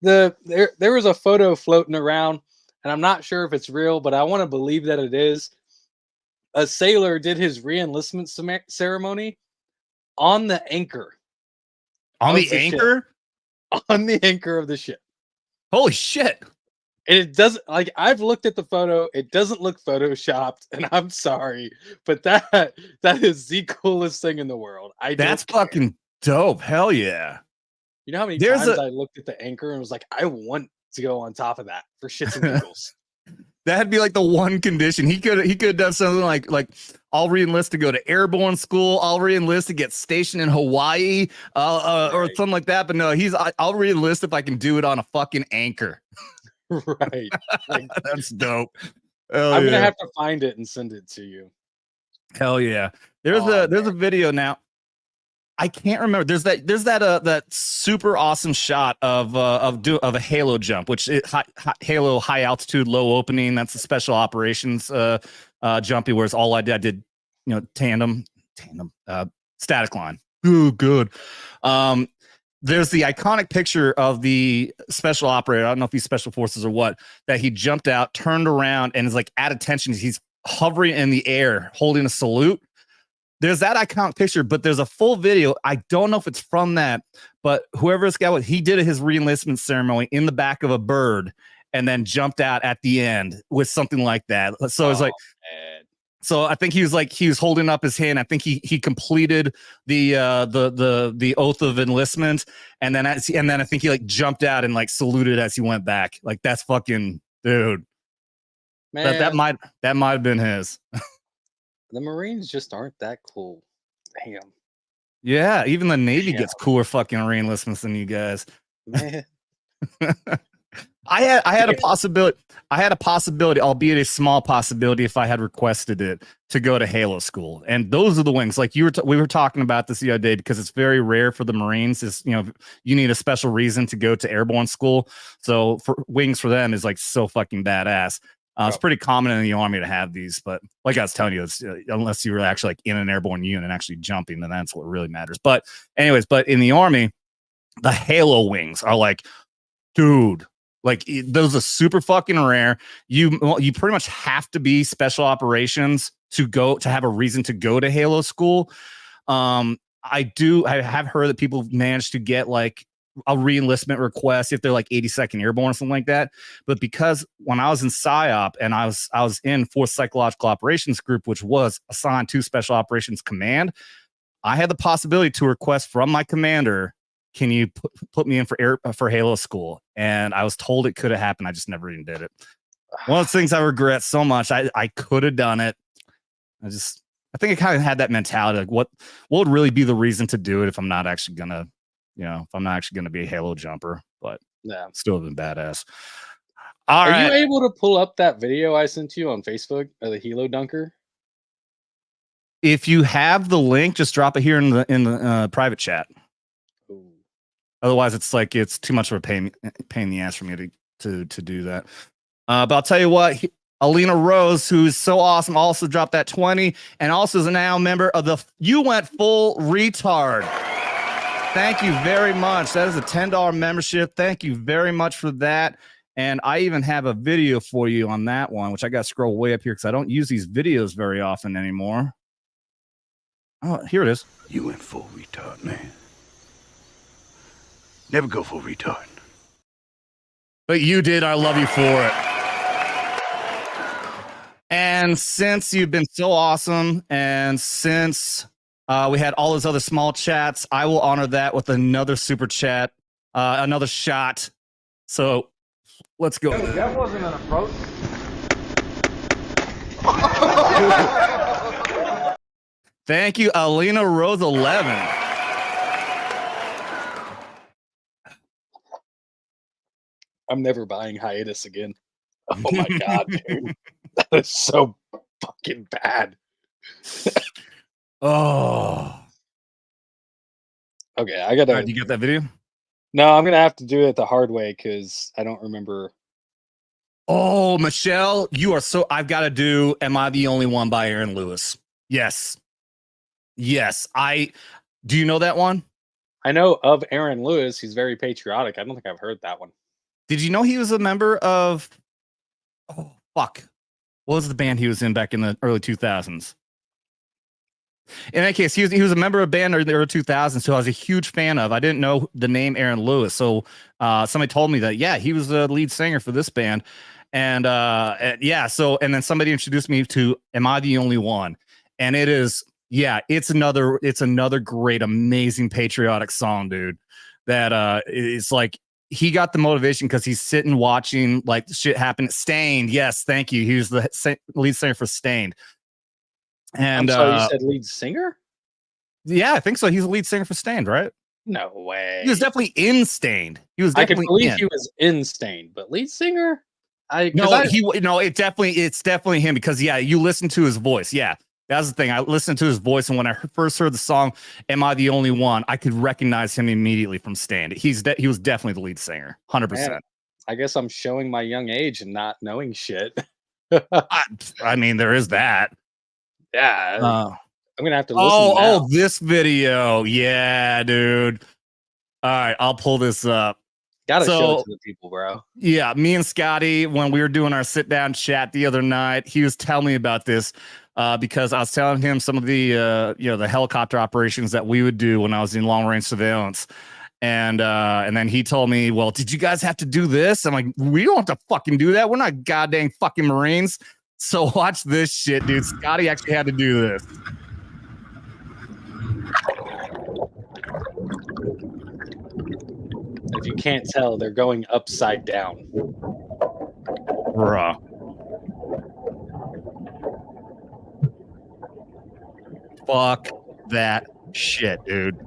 there was a photo floating around, and I'm not sure if it's real, but I want to believe that it is. A sailor did his re-enlistment ceremony on the anchor. On the anchor? On the anchor of the ship. Holy shit. And it doesn't, like, I've looked at the photo, it doesn't look photoshopped, and I'm sorry, but that is the coolest thing in the world. That's fucking dope. Hell yeah. You know how many times I looked at the anchor and was like, I want to go on top of that for shits and giggles. That'd be like the one condition. He could have done something like I'll re-enlist to go to airborne school. I'll re-enlist to get stationed in Hawaii, or something like that. But no, I'll re-enlist if I can do it on a fucking anchor. Right. Like, that's dope. I'm gonna have to find it and send it to you. Hell yeah. There's a video now. I can't remember. There's that super awesome shot of a halo jump, which is halo high altitude, low opening. That's the special operations jumpy, whereas all I did, tandem static line. Ooh, good. There's the iconic picture of the special operator. I don't know if he's special forces or what, that he jumped out, turned around, and is like at attention. He's hovering in the air, holding a salute. There's that iconic picture, but there's a full video. I don't know if it's from that, but whoever this guy was, he did his re-enlistment ceremony in the back of a bird and then jumped out at the end with something like that. So it's like, man. So I think he was holding up his hand. I think he completed the oath of enlistment, and then I think he like jumped out and like saluted as he went back. Like, that's fucking, dude. Man. That might have been his. The Marines just aren't that cool. Damn. Yeah, even the Navy gets cooler fucking re-enlistments than you guys. Man. I had a possibility, albeit a small possibility, if I had requested it, to go to Halo school. And those are the wings. Like we were talking about this the other day, because it's very rare for the Marines. Is you need a special reason to go to airborne school. So for wings for them is like so fucking badass. It's pretty common in the Army to have these, but like I was telling you, it's unless you were actually like in an airborne unit and actually jumping, then that's what really matters. But anyways, in the Army, the Halo wings are like, dude, like those are super fucking rare. You pretty much have to be special operations to have a reason to go to Halo school. I have heard that people managed to get like a re-enlistment request if they're like 82nd Airborne or something like that. But because when I was in PSYOP and I was in 4th Psychological Operations Group, which was assigned to Special Operations Command, I had the possibility to request from my commander, can you put me in for Halo school? And I was told it could have happened. I just never even did it. One of the things I regret so much. I could have done it. I think I kind of had that mentality, like what would really be the reason to do it if I'm not actually gonna if I'm not actually going to be a Halo jumper, but yeah, still have been badass. Are you able to pull up that video I sent you on Facebook of the Halo dunker? If you have the link, just drop it here in the private chat. Ooh. Otherwise, it's too much of a pain in the ass for me to do that. But I'll tell you what, Alina Rose, who's so awesome, also dropped that 20, and also is now a member of the You Went Full Retard. Thank you very much. That is a $10 membership. Thank you very much for that. And I even have a video for you on that one, which I got to scroll way up here because I don't use these videos very often anymore. Oh, here it is. You went full retard, man. Never go full retard. But you did. I love you for it. And since you've been so awesome, and since we had all those other small chats, I will honor that with another super chat, another shot. So let's go. That wasn't an approach. Thank you, Alina Rose 11. I'm never buying hiatus again. Oh my god, dude. That is so fucking bad. Oh. Okay, I All gotta. right, you get that video? No, I'm gonna have to do it the hard way because I don't remember. Oh, Michelle, you are so. I've got to do "Am I the Only One" by Aaron Lewis. Yes, yes. Do you know that one? I know of Aaron Lewis. He's very patriotic. I don't think I've heard that one. Did you know he was a member of? Oh fuck! What was the band he was in back in the early 2000s? In that case, he was a member of a band in the early 2000s, who I was a huge fan of. I didn't know the name Aaron Lewis, so somebody told me that he was the lead singer for this band, and yeah. So and then somebody introduced me to "Am I the Only One?" And it is, yeah, it's another great, amazing patriotic song, dude. That it's like he got the motivation because he's sitting watching like shit happen. Stained, yes, thank you. He was the lead singer for Stained. And I'm sorry, you said lead singer? yeah, I think so. He's the lead singer for Stained, right? No way. He was definitely in Stained. He was I can definitely believe in. he was in Stained, but lead singer? It's definitely him because yeah, you listen to his voice. Yeah, that's the thing. I listened to his voice, and when I first heard the song "Am I the Only One," I could recognize him immediately from Stained. He was definitely the lead singer, 100%. I guess I'm showing my young age and not knowing shit. I mean, there is that. Yeah, I'm gonna have to listen. Oh, this video, yeah, dude. All right, I'll pull this up. Gotta show it to the people, bro. Yeah, me and Scotty, when we were doing our sit down chat the other night, he was telling me about this because I was telling him some of the the helicopter operations that we would do when I was in long range surveillance. And then he told me, well, did you guys have to do this? I'm like, we don't have to fucking do that. We're not goddamn fucking Marines. So watch this shit, dude. Scotty actually had to do this. If you can't tell, they're going upside down. Bruh. Fuck that shit, dude.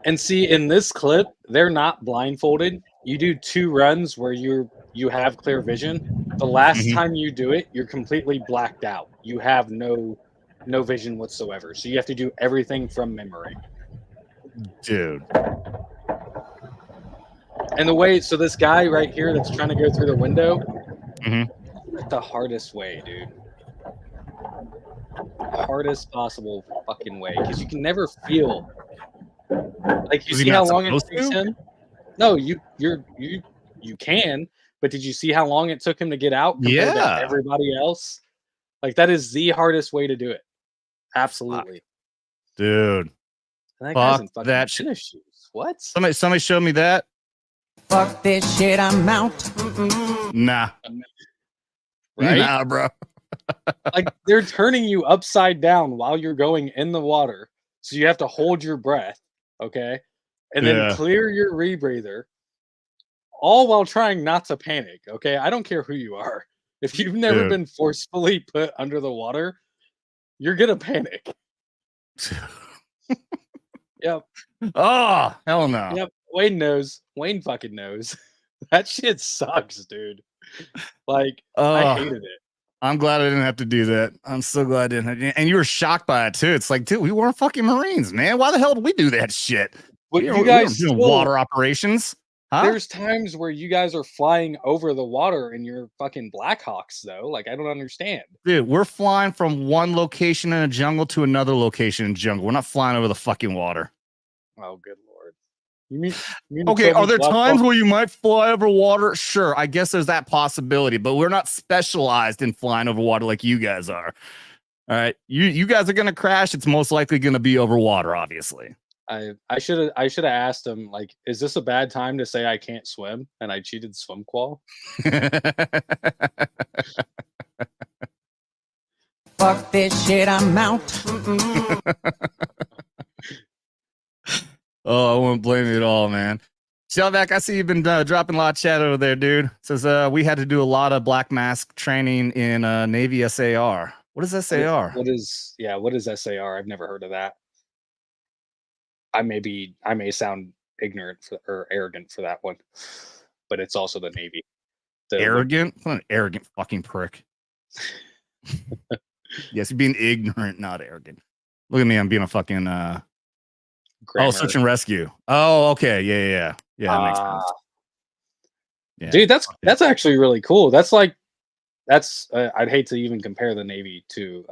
And see, in this clip, they're not blindfolded. You do 2 runs where you have clear vision. The last time you do it, you're completely blacked out. You have no vision whatsoever. So you have to do everything from memory. Dude. And the way, so this guy right here that's trying to go through the window, Mm-hmm. the hardest way, dude. Hardest possible fucking way, because you can never feel. Like, you see how long it takes him? No, you can, but did you see how long it took him to get out compared to everybody else? Like, that is the hardest way to do it. Absolutely. Dude. And that guy's in fucking that tennis shoes. What? Somebody showed me that. Fuck this shit, I'm out. Nah. Right? Nah, bro. Like, they're turning you upside down while you're going in the water. So you have to hold your breath, okay? And then clear your rebreather, all while trying not to panic, okay? I don't care who you are. If you've never been forcefully put under the water, you're going to panic. Yep. Oh, hell no. Yep. Wayne knows. Wayne fucking knows. That shit sucks, dude. Like, I hated it. I'm glad I didn't have to do that. I'm so glad I didn't. And you were shocked by it too. It's like, dude, we weren't fucking Marines, man. Why the hell did we do that shit? But we you guys doing water operations. Huh? There's times where you guys are flying over the water and you're fucking Blackhawks, though. Like, I don't understand. Dude, we're flying from one location in a jungle to another location in jungle. We're not flying over the fucking water. Oh, good lord. You mean okay, are there times where you might fly over water? Sure, I guess there's that possibility, but we're not specialized in flying over water like you guys are. All right, you guys are gonna crash. It's most likely gonna be over water, obviously. I should have asked him, like, is this a bad time to say I can't swim and I cheated swim qual? Fuck this shit, I'm out. Oh, I won't blame you at all, man. Shellback, I see you've been dropping a lot of chat over there, dude. Says we had to do a lot of black mask training in Navy SAR. What is SAR? What is SAR? I've never heard of that. I may sound ignorant or arrogant for that one, but it's also the Navy. Arrogant? What an arrogant fucking prick. Yes, you're being ignorant, not arrogant. Look at me, I'm being a fucking search and rescue. Oh, okay. Yeah. That makes sense. Yeah. Dude, that's actually really cool. That's I'd hate to even compare the Navy to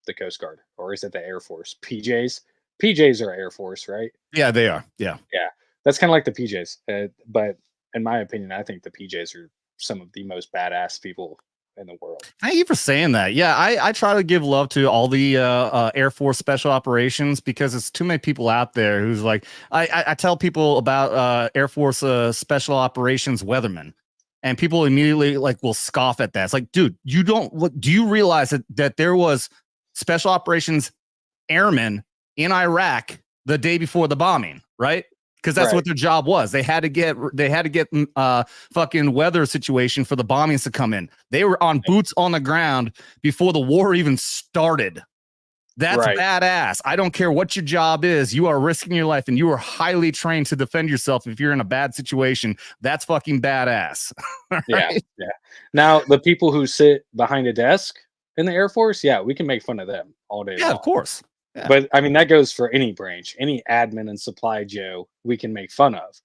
the Coast Guard, or is it the Air Force? PJs are Air Force, right? Yeah, they are. Yeah. That's kind of like the PJs. But in my opinion, I think the PJs are some of the most badass people in the world. Thank you for saying that. Yeah, I try to give love to all the Air Force Special Operations, because it's too many people out there who's like, I tell people about Air Force Special Operations weathermen, and people immediately like will scoff at that. It's like, dude, do you realize that there was Special Operations airmen in Iraq the day before the bombing, right? Because that's what their job was. They had to get fucking weather situation for the bombings to come in. They were on boots on the ground before the war even started. That's badass. I don't care what your job is. You are risking your life, and you are highly trained to defend yourself if you're in a bad situation. That's fucking badass. Yeah. Now, the people who sit behind a desk in the Air Force, we can make fun of them all day long. Of course. Yeah. But I mean, that goes for any branch, any admin and supply Joe we can make fun of.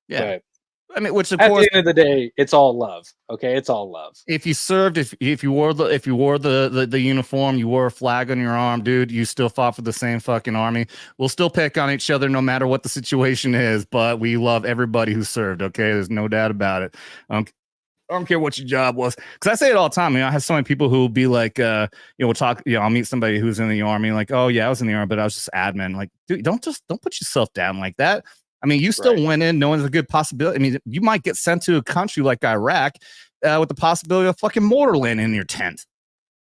Yeah. But I mean, which of at course, the end of the day, it's all love. Okay, it's all love. If you served, if you wore the uniform, you wore a flag on your arm, dude, you still fought for the same fucking army. We'll still pick on each other no matter what the situation is, but we love everybody who served. Okay, there's no doubt about it. I don't care what your job was, because I say it all the time. I have so many people who will be like, we'll talk. I'll meet somebody who's in the army, like, oh yeah, I was in the army, but I was just admin. Like, dude, don't put yourself down like that. I mean, you still went in knowing there's a good possibility. I mean, you might get sent to a country like Iraq with the possibility of fucking mortar landing in your tent.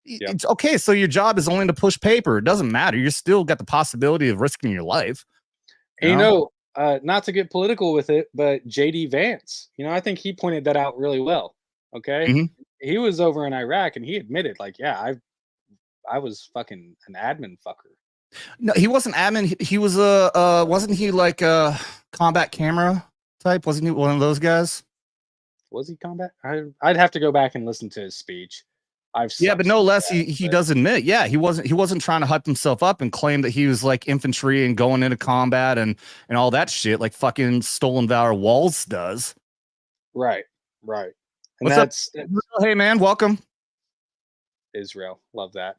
It's okay. So your job is only to push paper. It doesn't matter. You still got the possibility of risking your life. Not to get political with it, but JD Vance, I think he pointed that out really well. Okay. Mm-hmm. He was over in Iraq, and he admitted, like, I was fucking an admin fucker. No, he wasn't admin. He was wasn't he like a combat camera type? Wasn't he one of those guys? Was he combat? I'd have to go back and listen to his speech. But no less, he does admit, he wasn't trying to hype himself up and claim that he was like infantry and going into combat and all that shit like fucking Stolen Valor Walls does. Right. And What's up? Hey man, welcome. Israel. Love that.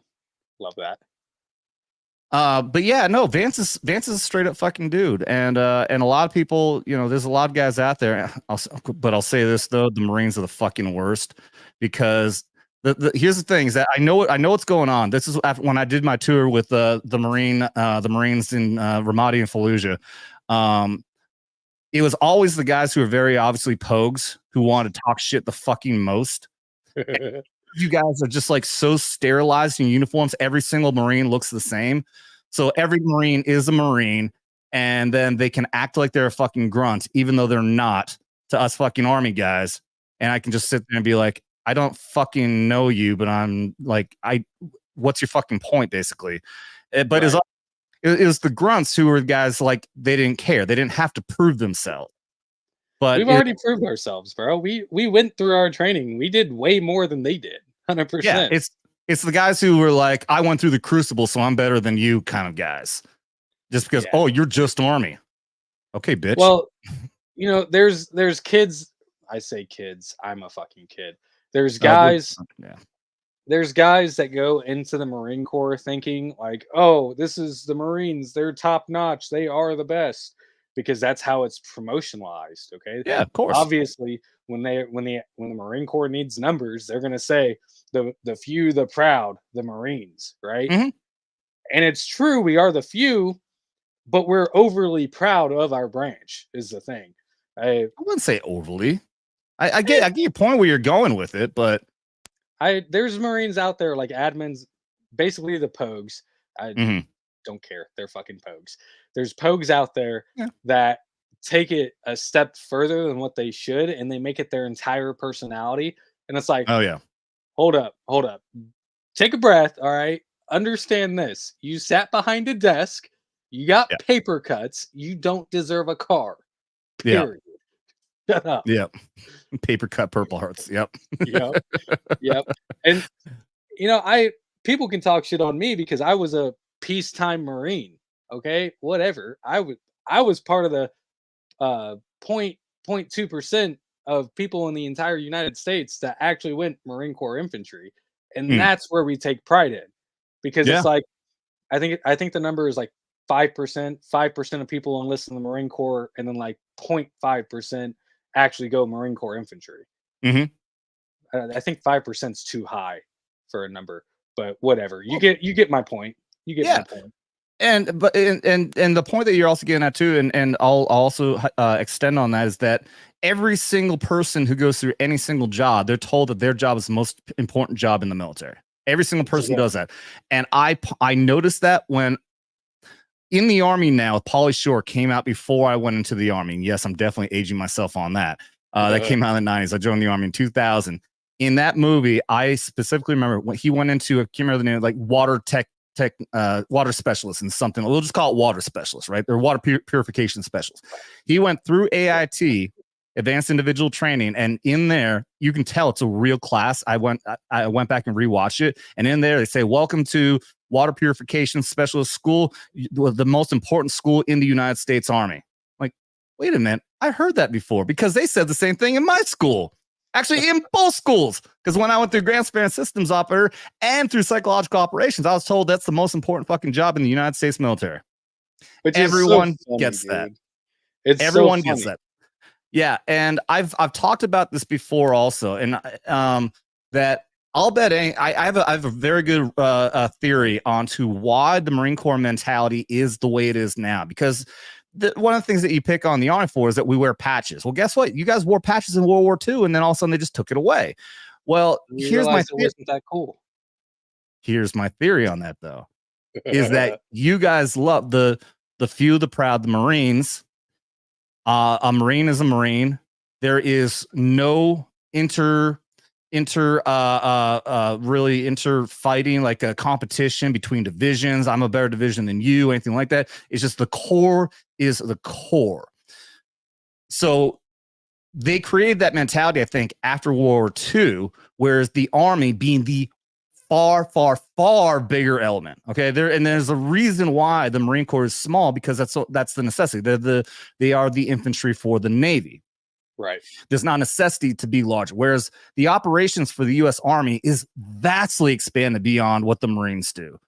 But yeah, no, Vance is a straight up fucking dude, and a lot of people, there's a lot of guys out there. But I'll say this though, the Marines are the fucking worst, because here's the thing: is that I know what's going on. This is when I did my tour with the Marines in Ramadi and Fallujah. It was always the guys who are very obviously pogues who want to talk shit the fucking most. You guys are just like so sterilized in uniforms. Every single Marine looks the same. So every Marine is a Marine, and then they can act like they're a fucking grunt, even though they're not, to us fucking Army guys. And I can just sit there and be like, I don't fucking know you, but I'm like, what's your fucking point, basically? But it was the grunts who were guys like, they didn't care. They didn't have to prove themselves. But we've already proved ourselves, bro. We went through our training. We did way more than they did. 100%. Yeah, it's the guys who were like, I went through the crucible, so I'm better than you kind of guys. Just because, you're just Army. Okay, bitch. Well, there's kids. I say kids. I'm a fucking kid. There's guys. There's guys that go into the Marine Corps thinking like, oh, this is the Marines. They're top notch. They are the best, because that's how it's promotionalized. Okay. Yeah, of course. Obviously, when the Marine Corps needs numbers, they're gonna say the few, the proud, the Marines, right? Mm-hmm. And it's true, we are the few, but we're overly proud of our branch. Is the thing. I wouldn't say overly. I get your point where you're going with it, but there's Marines out there like admins, basically the pogues. I don't care. They're fucking pogues. There's pogues out there that take it a step further than what they should, and they make it their entire personality. And it's like, oh yeah, hold up. Take a breath. All right. Understand this. You sat behind a desk. You got paper cuts. You don't deserve a car. Period. Shut up. Yep. Paper cut Purple Hearts. Yep. Yep. Yep. And you know, people can talk shit on me because I was a peacetime Marine. Okay, whatever. I was part of the point 0.2% of people in the entire United States that actually went Marine Corps infantry, and Mm. that's where we take pride in, because Yeah. it's like I think the number is like 5%. 5% of people enlist in the Marine Corps, and then like 0.5% actually go Marine Corps infantry. Mhm. I think 5% is too high for a number, but whatever. You get my point. You get Yeah. my point. And but and the point that you're also getting at too, and I'll also extend on that, is that every single person who goes through any single job, they're told that their job is the most important job in the military. Every single person Yeah. does that, and I noticed that when in the Army now. Pauly Shore came out before I went into the Army. And yes, I'm definitely aging myself on that. That came out in the 90s. I joined the Army in 2000. In that movie, I specifically remember when he went into, I can't remember the name, like water water specialist and something. We'll just call it water specialist, right? They're water purification specialists. He went through AIT, advanced individual training, and in there you can tell it's a real class. I went back and rewatched it, and in there they say, welcome to water purification specialist school, the most important school in the United States Army. Like, wait a minute, I heard that before, because they said the same thing in my school. Actually, in both schools, because when I went through Grand Span Systems Operator and through Psychological Operations, I was told that's the most important fucking job in the United States military. Which is Everyone so funny, gets dude. that. It's Everyone so gets funny. that. Yeah, and I've talked about this before also, and that I'll bet I have a very good theory onto why the Marine Corps mentality is the way it is now, because one of the things that you pick on the Army for is that we wear patches. Well, guess what? You guys wore patches in World War II, and then all of a sudden they just took it away. Well, You here's my realize it wasn't that cool. here's my theory on that though, is that you guys love the few, the proud, the Marines. A Marine is a Marine. There is no really fighting, like a competition between divisions. I'm a better division than you, anything like that. It's just the core is the core. So they created that mentality, I think, after World War II, whereas the Army being the far bigger element. Okay, there's a reason why the Marine Corps is small, because that's the necessity. They are the infantry for the Navy. Right. There's not necessity to be large, whereas the operations for the U.S. Army is vastly expanded beyond what the Marines do.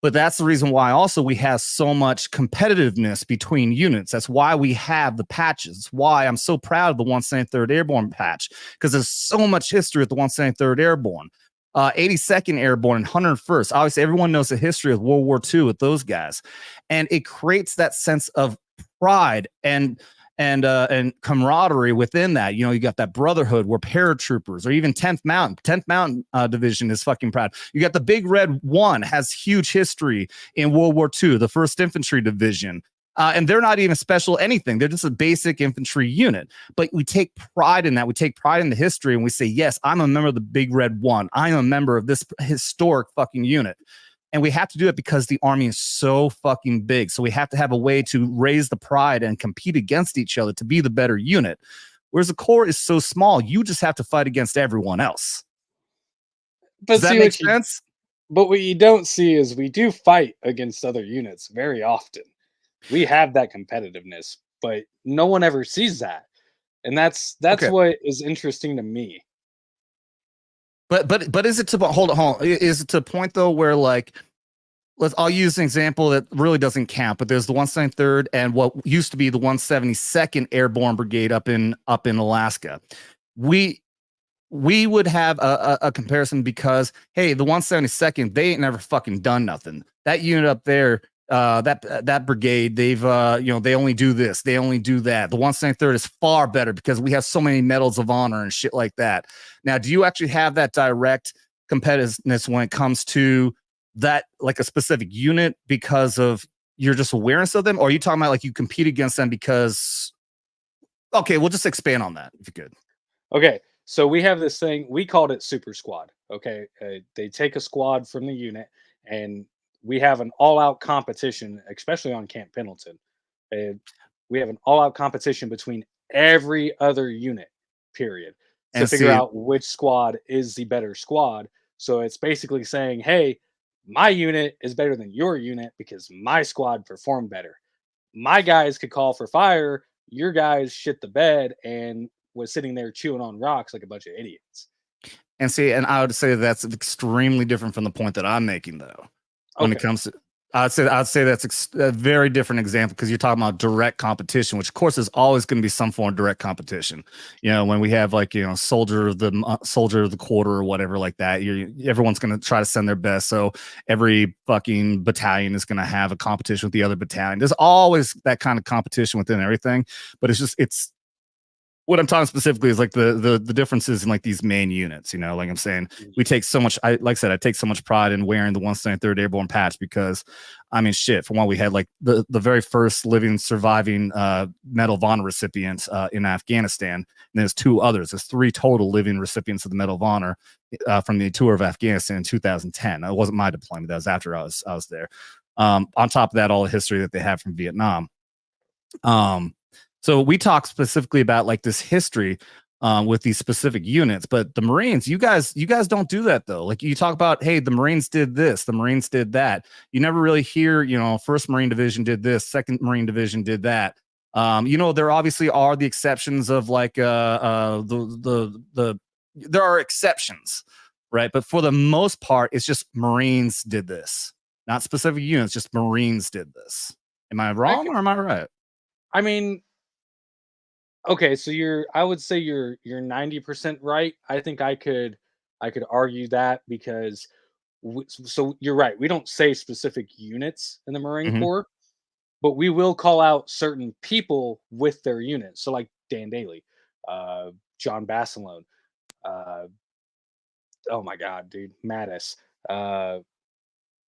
But that's the reason why also we have so much competitiveness between units. That's why we have the patches. That's why I'm so proud of the 173rd Airborne patch, because there's so much history with the 173rd Airborne. 82nd Airborne and 101st. Obviously, everyone knows the history of World War II with those guys, and it creates that sense of pride and camaraderie within that. You know, you got that brotherhood where paratroopers, or even 10th Mountain Division is fucking proud. You got the Big Red One, has huge history in World War II, the 1st Infantry Division. And they're not even special anything. They're just a basic infantry unit. But we take pride in that. We take pride in the history, and we say, yes, I'm a member of the Big Red One. I'm a member of this historic fucking unit. And we have to do it because the Army is so fucking big. So we have to have a way to raise the pride and compete against each other to be the better unit. Whereas the Corps is so small, you just have to fight against everyone else. But Does that make sense? But what you don't see is we do fight against other units very often. We have that competitiveness, but no one ever sees that. And that's Okay. what is interesting to me. But is it to hold on? Is it to a point though where, like, I'll use an example that really doesn't count, but there's the 173rd and what used to be the 172nd Airborne Brigade up in Alaska. We would have a comparison because, hey, the 172nd, they ain't never fucking done nothing. That unit up there, that brigade, they've they only do this, they only do that. The 173rd is far better because we have so many medals of honor and shit like that. Now, do you actually have that direct competitiveness when it comes to that, like a specific unit, because of your just awareness of them, or are you talking about like you compete against them because? Okay, we'll just expand on that if you could. Okay, so we have this thing, we called it Super Squad. Okay, they take a squad from the unit, and we have an all-out competition, especially on Camp Pendleton. We have an all-out competition between every other unit, period, to And figure see, out which squad is the better squad. So it's basically saying, hey, my unit is better than your unit because my squad performed better. My guys could call for fire, your guys shit the bed and was sitting there chewing on rocks like a bunch of idiots. and see, and I would say that's extremely different from the point that I'm making, though. When it Okay. comes to, I'd say that's a very different example because you're talking about direct competition, which of course is always going to be some form of direct competition. You know, when we have like soldier of the quarter or whatever like that, everyone's going to try to send their best. So every fucking battalion is going to have a competition with the other battalion. There's always that kind of competition within everything, but it's what I'm talking specifically is like the differences in like these main units, you know, like I'm saying, we take so much, like I said, I take so much pride in wearing the 173rd Airborne patch because I mean, shit, from what we had like the very first living, surviving Medal of Honor recipients in Afghanistan. And there's 2 others. There's 3 total living recipients of the Medal of Honor from the tour of Afghanistan in 2010. That wasn't my deployment. That was after I was there. On top of that, all the history that they have from Vietnam. So we talk specifically about like this history with these specific units, but the Marines, you guys don't do that though. Like you talk about, hey, the Marines did this, the Marines did that. You never really hear, 1st Marine Division did this, 2nd Marine Division did that. There obviously are the exceptions of like there are exceptions, right? But for the most part, it's just Marines did this, not specific units, just Marines did this. Am I wrong or am I right? I mean, okay, so I would say you're 90% right. I think I could argue that because so you're right. We don't say specific units in the Marine Mhm. Corps, but we will call out certain people with their units. So like Dan Daly, John Bassalone, uh, oh my god, dude, Mattis,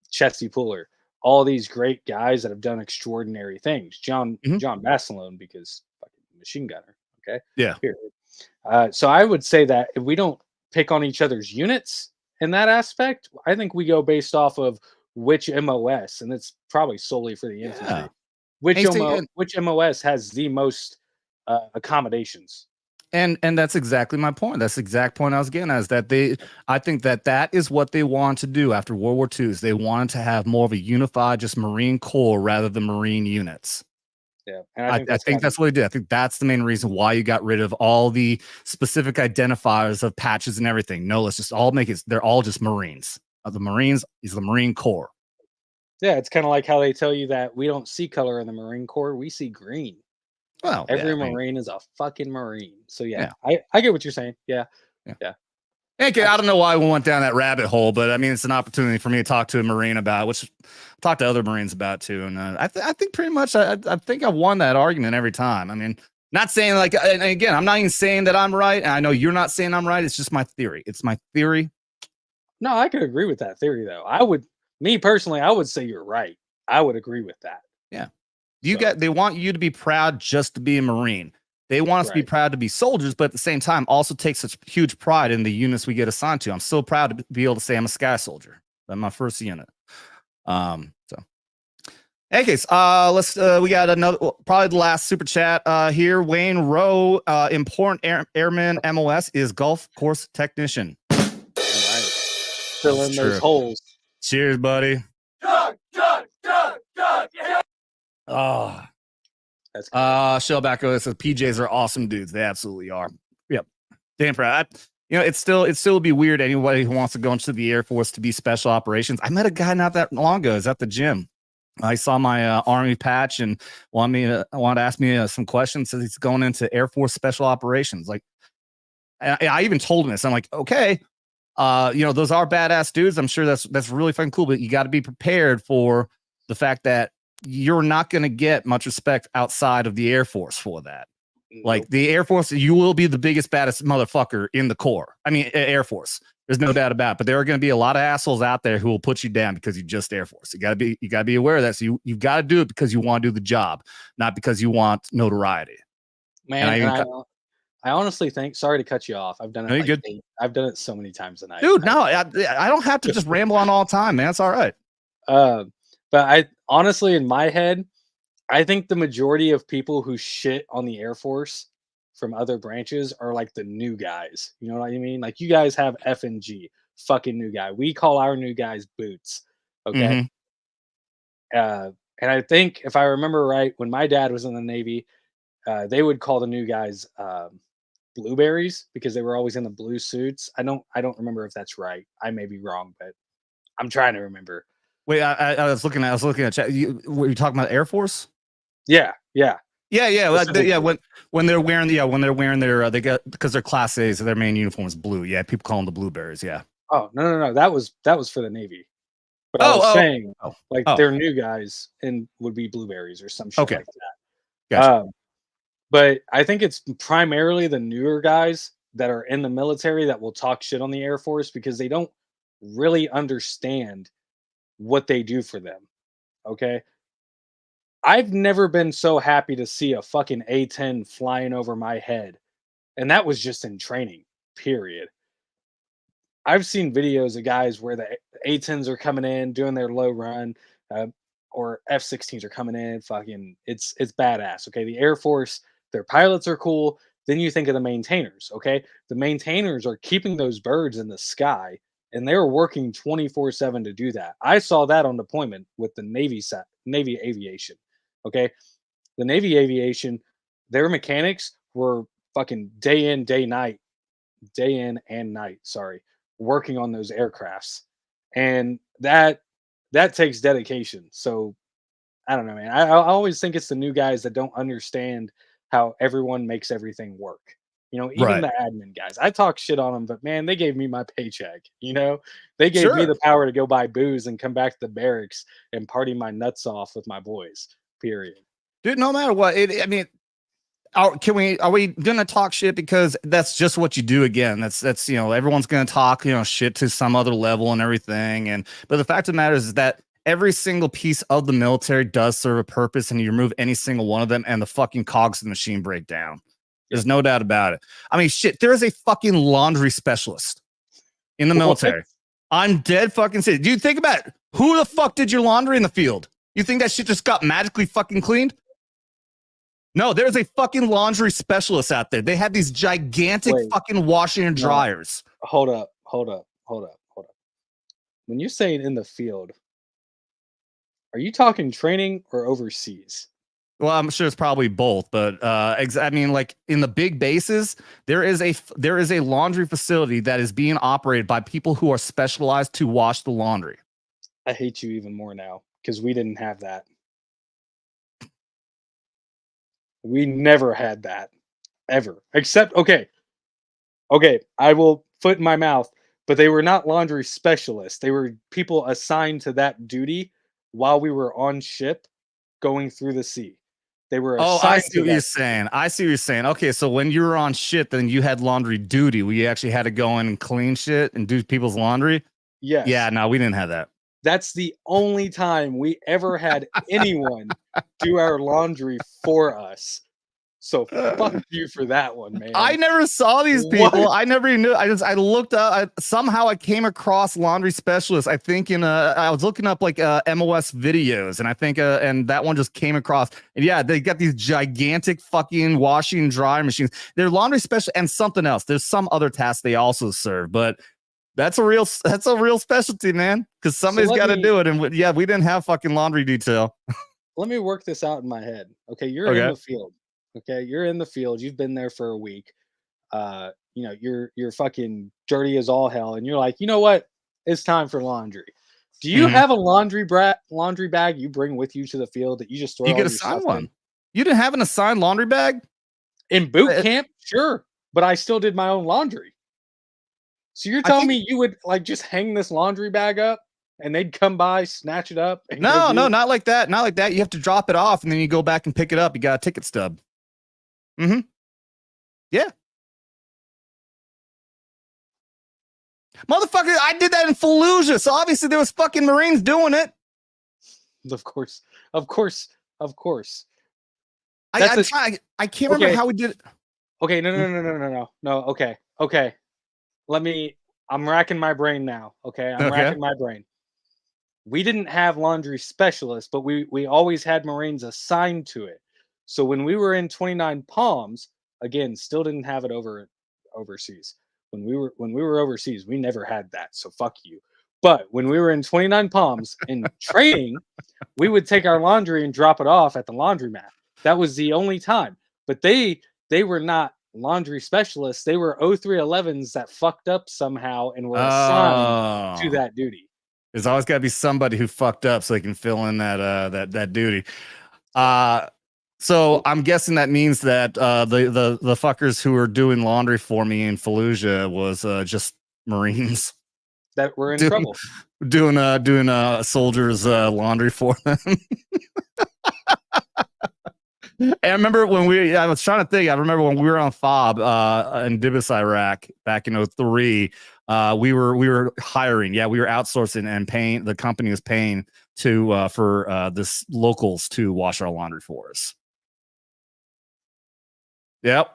Chesty Puller, all these great guys that have done extraordinary things. John Mhm. Bassalone because fucking machine gunner. Okay. Yeah. Period. So I would say that if we don't pick on each other's units in that aspect, I think we go based off of which MOS, and it's probably solely for the infantry. Yeah. Which Hey, see, which MOS has the most accommodations? and that's exactly my point. That's the exact point I was getting at, is that I think that is what they wanted to do after World War II, is they wanted to have more of a unified just Marine Corps rather than Marine units. Yeah, and I think that's what they did. I think that's the main reason why you got rid of all the specific identifiers of patches and everything. No, let's just all make it. They're all just Marines. The Marines is the Marine Corps. Yeah, it's kind of like how they tell you that we don't see color in the Marine Corps; we see green. Well, Every yeah, I mean, Marine is a fucking Marine. So yeah, yeah. I get what you're saying. Yeah. Okay, I don't know why we went down that rabbit hole, but I mean, it's an opportunity for me to talk to a Marine about, which I talk to other Marines about too. And I think pretty much, I think I've won that argument every time. I mean, not saying like, and again, I'm not even saying that I'm right. And I know you're not saying I'm right. It's just my theory. It's my theory. No, I could agree with that theory though. Me personally, I would say you're right. I would agree with that. Yeah. So, They want you to be proud just to be a Marine. They want us to be Right. proud to be soldiers, but at the same time, also take such huge pride in the units we get assigned to. I'm so proud to be able to say I'm a Sky Soldier. That's my first unit. So, anyways, we got another, probably the last super chat here. Wayne Rowe, important airman MOS is Golf Course Technician. All right. Fill in those holes. Cheers, buddy. Oh, That's good. Shellback says PJs are awesome dudes. They absolutely are. Yep. Damn proud. It still would be weird anybody who wants to go into the Air Force to be special operations. I met a guy not that long ago. Is at the gym. I saw my Army patch and wanted to ask me some questions. Says he's going into Air Force special operations. Like, I even told him this. I'm like, okay, those are badass dudes. I'm sure that's really fucking cool. But you got to be prepared for the fact that you're not going to get much respect outside of the Air Force for that. Like the Air Force, you will be the biggest, baddest motherfucker in the Corps. I mean, Air Force. There's no doubt about it. But there are going to be a lot of assholes out there who will put you down because you're just Air Force. You gotta be aware of that. So you've got to do it because you want to do the job, not because you want notoriety. Man, I honestly think. Sorry to cut you off. I've done it. I've done it so many times tonight, dude. No, I don't have to just ramble on all the time, man. It's all right. But I honestly, in my head, I think the majority of people who shit on the Air Force from other branches are like the new guys. You know what I mean? Like you guys have F and G, fucking new guy. We call our new guys boots. Okay. Mhm. And I think if I remember right, when my dad was in the Navy, they would call the new guys blueberries because they were always in the blue suits. I don't remember if that's right. I may be wrong, but I'm trying to remember. Wait, I was looking at chat. Were you talking about Air Force? Yeah, yeah. Yeah. Specifically. When they're wearing their they got because they're Class A's, so their main uniform is blue. Yeah, people call them the blueberries. Yeah. Oh no. That was for the Navy. But I was saying like oh. they're new guys and would be blueberries or some shit Okay. like that. Gotcha. But I think it's primarily the newer guys that are in the military that will talk shit on the Air Force because they don't really understand what they do for them. Okay. I've never been so happy to see a fucking A-10 flying over my head. And that was just in training, period. I've seen videos of guys where the A-10s are coming in, doing their low run, or F-16s are coming in. Fucking, it's badass. Okay, the Air Force, their pilots are cool. Then you think of the maintainers. Okay, the maintainers are keeping those birds in the sky, and they're working 24/7 to do that. I saw that on deployment with the Navy Aviation. Okay, the Navy Aviation, their mechanics were fucking day in and night. Sorry, working on those aircrafts, and that takes dedication. So I don't know, man. I always think it's the new guys that don't understand how everyone makes everything work. You know, even Right. the admin guys. I talk shit on them, but man, they gave me my paycheck. You know, they gave me Sure. the power to go buy booze and come back to the barracks and party my nuts off with my boys. Period. Dude, no matter what, I mean, are we gonna talk shit because that's just what you do again? That's everyone's gonna talk shit to some other level and everything. But the fact of the matter is that every single piece of the military does serve a purpose, and you remove any single one of them, and the fucking cogs of the machine break down. There's no doubt about it. I mean, shit, there is a fucking laundry specialist in the military. I'm dead fucking serious. Dude, think about it. Who the fuck did your laundry in the field? You think that shit just got magically fucking cleaned? No, there's a fucking laundry specialist out there. They have these gigantic fucking washing and dryers. Hold up. When you're saying in the field, are you talking training or overseas? Well, I'm sure it's probably both, but I mean, like in the big bases, there is a laundry facility that is being operated by people who are specialized to wash the laundry. I hate you even more now because we didn't have that. We never had that ever, except okay, I will foot in my mouth, but they were not laundry specialists. They were people assigned to that duty while we were on ship going through the sea. They were assigned. Oh, I see what you're saying. I see what you're saying. Okay, so when you were on ship, then you had laundry duty. We actually had to go in and clean shit and do people's laundry. Yes. Yeah, no, we didn't have that. That's the only time we ever had anyone do our laundry for us. So fuck you for that one, man. I never saw these people. I never even knew. I looked up. Somehow I came across laundry specialists. I think I was looking up like MOS videos, and I think and that one just came across. And yeah, they got these gigantic fucking washing and drying machines. They're laundry special and something else. There's some other tasks they also serve, but that's a real specialty, man. Because somebody's got to do it. And we didn't have fucking laundry detail. Let me work this out in my head. Okay, you're in the field. Okay, you're in the field. You've been there for a week. You're fucking dirty as all hell, and you're like, you know what? It's time for laundry. Do you have a laundry bag you bring with you to the field that you just throw? You get assigned one. You didn't have an assigned laundry bag in boot camp, sure, but I still did my own laundry. So you're telling me you would like just hang this laundry bag up? And they'd come by, snatch it up. No, not like that. Not like that. You have to drop it off, and then you go back and pick it up. You got a ticket stub. Mm-hmm. Yeah. Motherfucker, I did that in Fallujah, so obviously there was fucking Marines doing it. Of course. I can't remember how we did it. Okay, no. Okay. I'm racking my brain now. Okay, I'm racking my brain. We didn't have laundry specialists, but we always had Marines assigned to it. So when we were in 29 Palms, Again, still didn't have it overseas. When we were overseas, we never had that. So fuck you. But when we were in 29 Palms in training, we would take our laundry and drop it off at the laundromat. That was the only time. But they were not laundry specialists. They were 0311s that fucked up somehow and were assigned to that duty. There's always got to be somebody who fucked up so they can fill in that duty. So I'm guessing that means that the fuckers who were doing laundry for me in Fallujah was just Marines that were in trouble doing soldiers laundry for them. And I remember when I was trying to think. I remember when we were on FOB in Dibis, Iraq, back in 03. We were hiring. Yeah, we were outsourcing and paying. The company was paying for this locals to wash our laundry for us. Yep.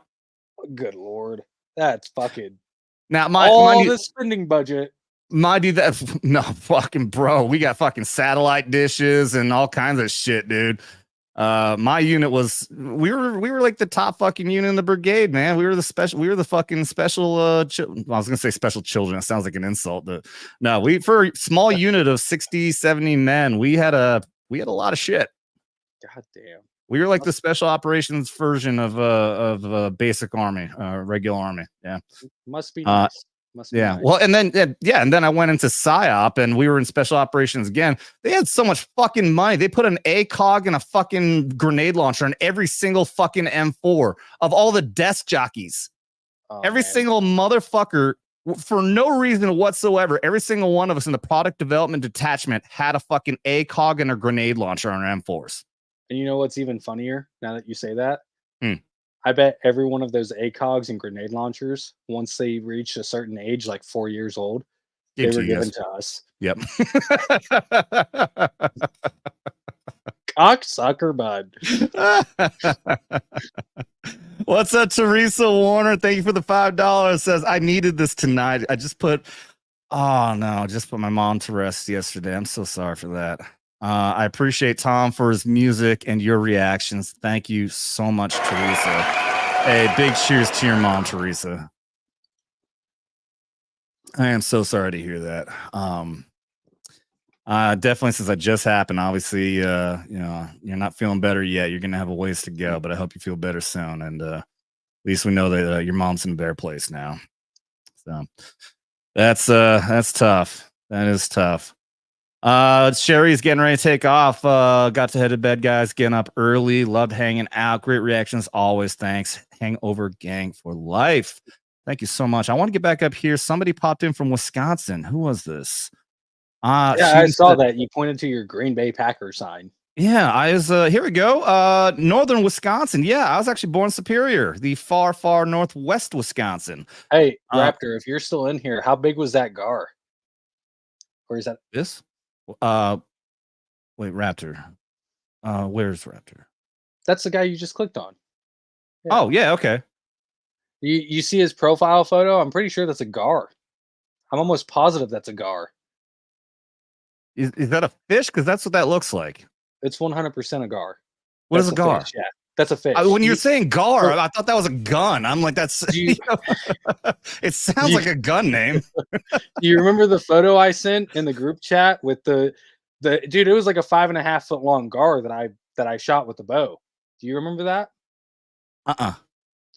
Good Lord, that's fucking. Now the spending budget. No fucking bro. We got fucking satellite dishes and all kinds of shit, dude. My unit was we were like the top fucking unit in the brigade, man. We were the fucking special I was gonna say special children. It sounds like an insult, but no, for a small unit of 60, 70 men, we had a lot of shit. God damn. We were like the special operations version of basic army, regular army. Yeah. Must be nice. Yeah. Nice. Well, and then I went into PSYOP and we were in special operations again. They had so much fucking money. They put an ACOG and a fucking grenade launcher on every single fucking M4 of all the desk jockeys. Every single motherfucker, for no reason whatsoever, every single one of us in the product development detachment had a fucking ACOG and a grenade launcher on our M4s. And you know what's even funnier now that you say that? I bet every one of those ACOGs and grenade launchers, once they reached a certain age, like 4 years old, they were given to us. Yep. Cocksucker bud. What's up, Teresa Warner? Thank you for the $5. Says, I needed this tonight. I just put my mom to rest yesterday. I'm so sorry for that. I appreciate Tom for his music and your reactions. Thank you so much, Teresa. Hey, big cheers to your mom, Teresa. I am so sorry to hear that. Definitely, since that just happened, obviously, you're not feeling better yet. You're gonna have a ways to go, but I hope you feel better soon. And at least we know that your mom's in a better place now. So that's tough. That is tough. Sherry's getting ready to take off. Got to head to bed, guys. Getting up early. Loved hanging out. Great reactions always. Thanks. Hangover gang for life. Thank you so much. I want to get back up here. Somebody popped in from Wisconsin. Who was this? I saw that. You pointed to your Green Bay Packer sign. Yeah, I was here we go. Northern Wisconsin. Yeah, I was actually born in Superior, the far, far northwest Wisconsin. Hey, Raptor, if you're still in here, how big was that gar? Or is that this? Wait, Raptor. Where's Raptor? That's the guy you just clicked on. Yeah. Oh, yeah, okay. You see his profile photo? I'm pretty sure that's a gar. I'm almost positive that's a gar. Is that a fish? Because that's what that looks like. It's 100% a gar. What is a gar? Fish, yeah, that's a fish. When you're saying gar, I thought that was a gun. I'm like, that's. It sounds like a gun name. Do you remember the photo I sent in the group chat with the dude? It was like a 5.5 foot long gar that I shot with the bow. Do you remember that?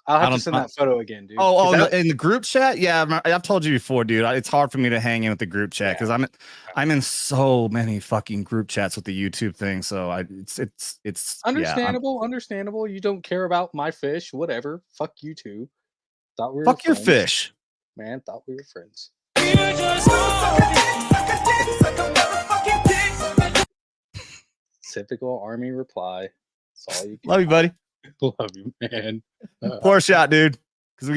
I'll have to send that photo again, dude. In the group chat? Yeah, I've told you before, dude. It's hard for me to hang in with the group chat because I'm in so many fucking group chats with the YouTube thing. So it's understandable. Understandable. You don't care about my fish, whatever. Fuck you too. Thought we were Fuck friends. your fish, man. Thought we were friends. Typical army reply. That's all you can. Love you, buddy. Love you, man. Poor shot, dude. Because we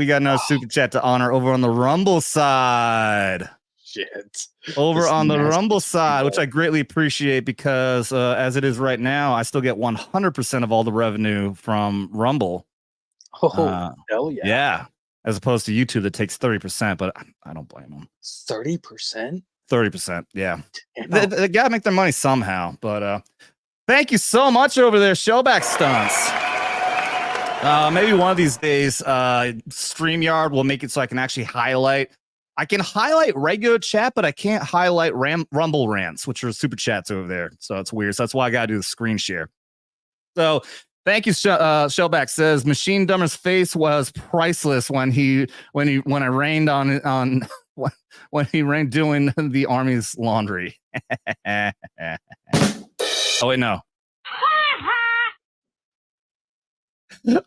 got no super chat to honor over on the Rumble side. Shit. Over on the Rumble side, which I greatly appreciate because as it is right now, I still get 100% of all the revenue from Rumble. Oh, hell yeah. Yeah. As opposed to YouTube that takes 30%, but I don't blame them. 30%? 30%, yeah. They got to make their money somehow, but thank you so much over there, Showback Stunts. Maybe one of these days, StreamYard will make it so I can actually highlight. I can highlight regular chat, but I can't highlight Rumble rants, which are super chats over there. So it's weird. So that's why I got to do the screen share. So thank you. Shellback says MachineDumber's face was priceless when I rained on when he rained doing the Army's laundry. Oh wait, no.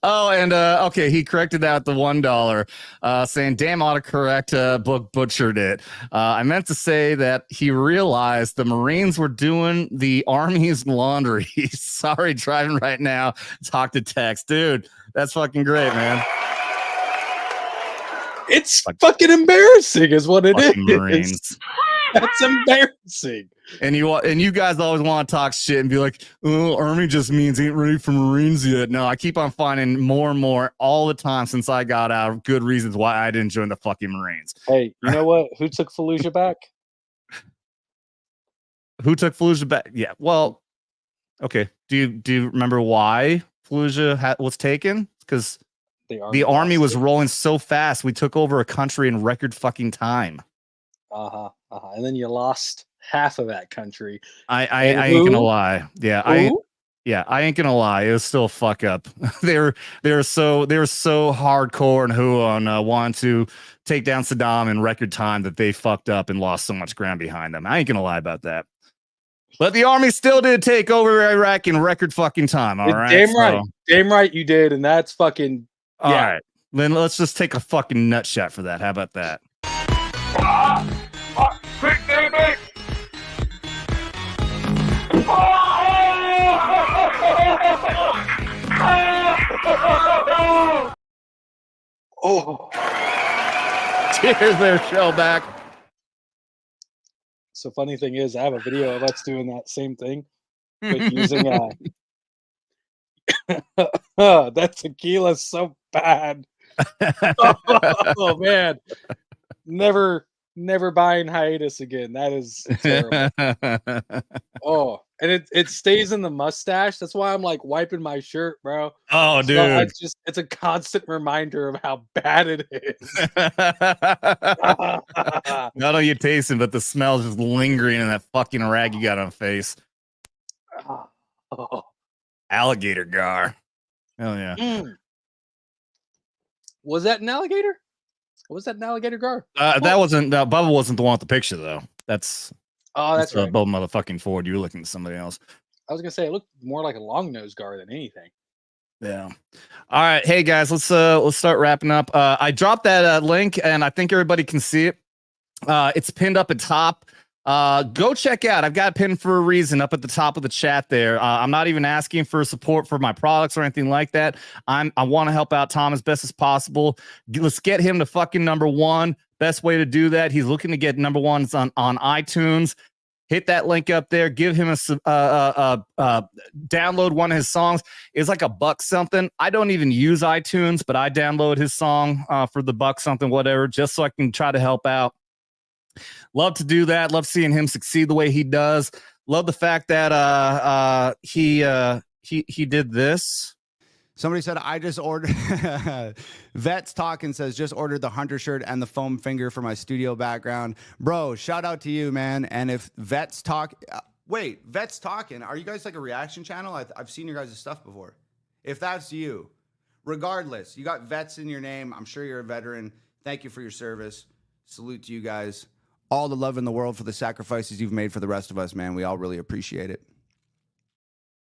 Oh, and okay, he corrected that the $1, saying damn autocorrect book butchered it. I meant to say that he realized the Marines were doing the Army's laundry. Sorry, driving right now. Talk to text, dude. That's fucking great, man. It's fucking embarrassing, is what it is. Marines. That's embarrassing. And you guys always want to talk shit and be like, oh, Army just means ain't ready for Marines yet. No, I keep on finding more and more all the time since I got out good reasons why I didn't join the fucking Marines. Hey, you know what? Who took Fallujah back? Who took Fallujah back? Yeah, well, okay. Do you remember why Fallujah was taken? Because the Army was rolling so fast, we took over a country in record fucking time. And then you lost half of that country. I ain't gonna lie. Yeah, I ain't gonna lie. It was still a fuck up. they were so hardcore and who on wanting to take down Saddam in record time that they fucked up and lost so much ground behind them. I ain't gonna lie about that. But the Army still did take over Iraq in record fucking time. All right, damn right you did, and that's fucking all right. Then let's just take a fucking nut shot for that. How about that? Quick, baby! Oh, cheers there, Shellback. So funny thing is, I have a video of us doing that same thing, but using that tequila's so bad. Oh man, never buying hiatus again. That is terrible. Oh, and it stays in the mustache. That's why I'm like wiping my shirt, bro. Oh, dude, it's a constant reminder of how bad it is. Not only you tasting, but the smell's just lingering in that fucking rag you got on face. Oh. Alligator gar. Hell yeah. Was that an alligator? Was that an alligator gar? That wasn't. Bubba wasn't the one with the picture though. That's right. Bubba motherfucking Ford. You were looking at somebody else. I was gonna say it looked more like a long nose gar than anything. Yeah. All right. Hey guys, let's start wrapping up. I dropped that link and I think everybody can see it. It's pinned up at top. Go check out. I've got it pinned for a reason up at the top of the chat there. I'm not even asking for support for my products or anything like that. I want to help out Tom as best as possible. Let's get him to fucking #1. Best way to do that. He's looking to get #1s on iTunes. Hit that link up there. Give him a download one of his songs. It's like $1 something. I don't even use iTunes, but I download his song for the $1 something, whatever, just so I can try to help out. Love to do that. Love seeing him succeed the way he does. Love the fact that he did this. Somebody said, I just ordered, Vets Talking says, just ordered the Hunter shirt and the foam finger for my studio background. Bro, shout out to you, man. And if Vets Talk, wait, Vets Talking, are you guys like a reaction channel? I've seen your guys' stuff before. If that's you, regardless, you got Vets in your name. I'm sure you're a veteran. Thank you for your service. Salute to you guys. All the love in the world for the sacrifices you've made for the rest of us, man. We all really appreciate it.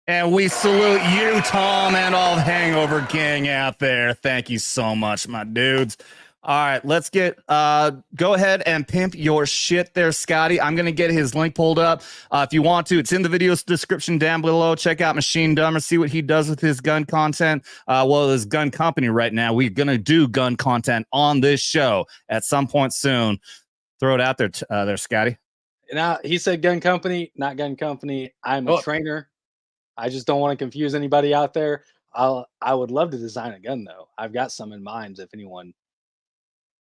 And we salute you, Tom, and all the Hangover gang out there. Thank you so much, my dudes. All right, let's get go ahead and pimp your shit there, Scotty. I'm going to get his link pulled up. If you want to, it's in the video description down below. Check out MachineDumber, see what he does with his gun content. Well, his gun company right now. We're going to do gun content on this show at some point soon. Throw it out there, there, Scotty. Now, he said gun company, not gun company. I'm a trainer. I just don't want to confuse anybody out there. I would love to design a gun, though. I've got some in mind if anyone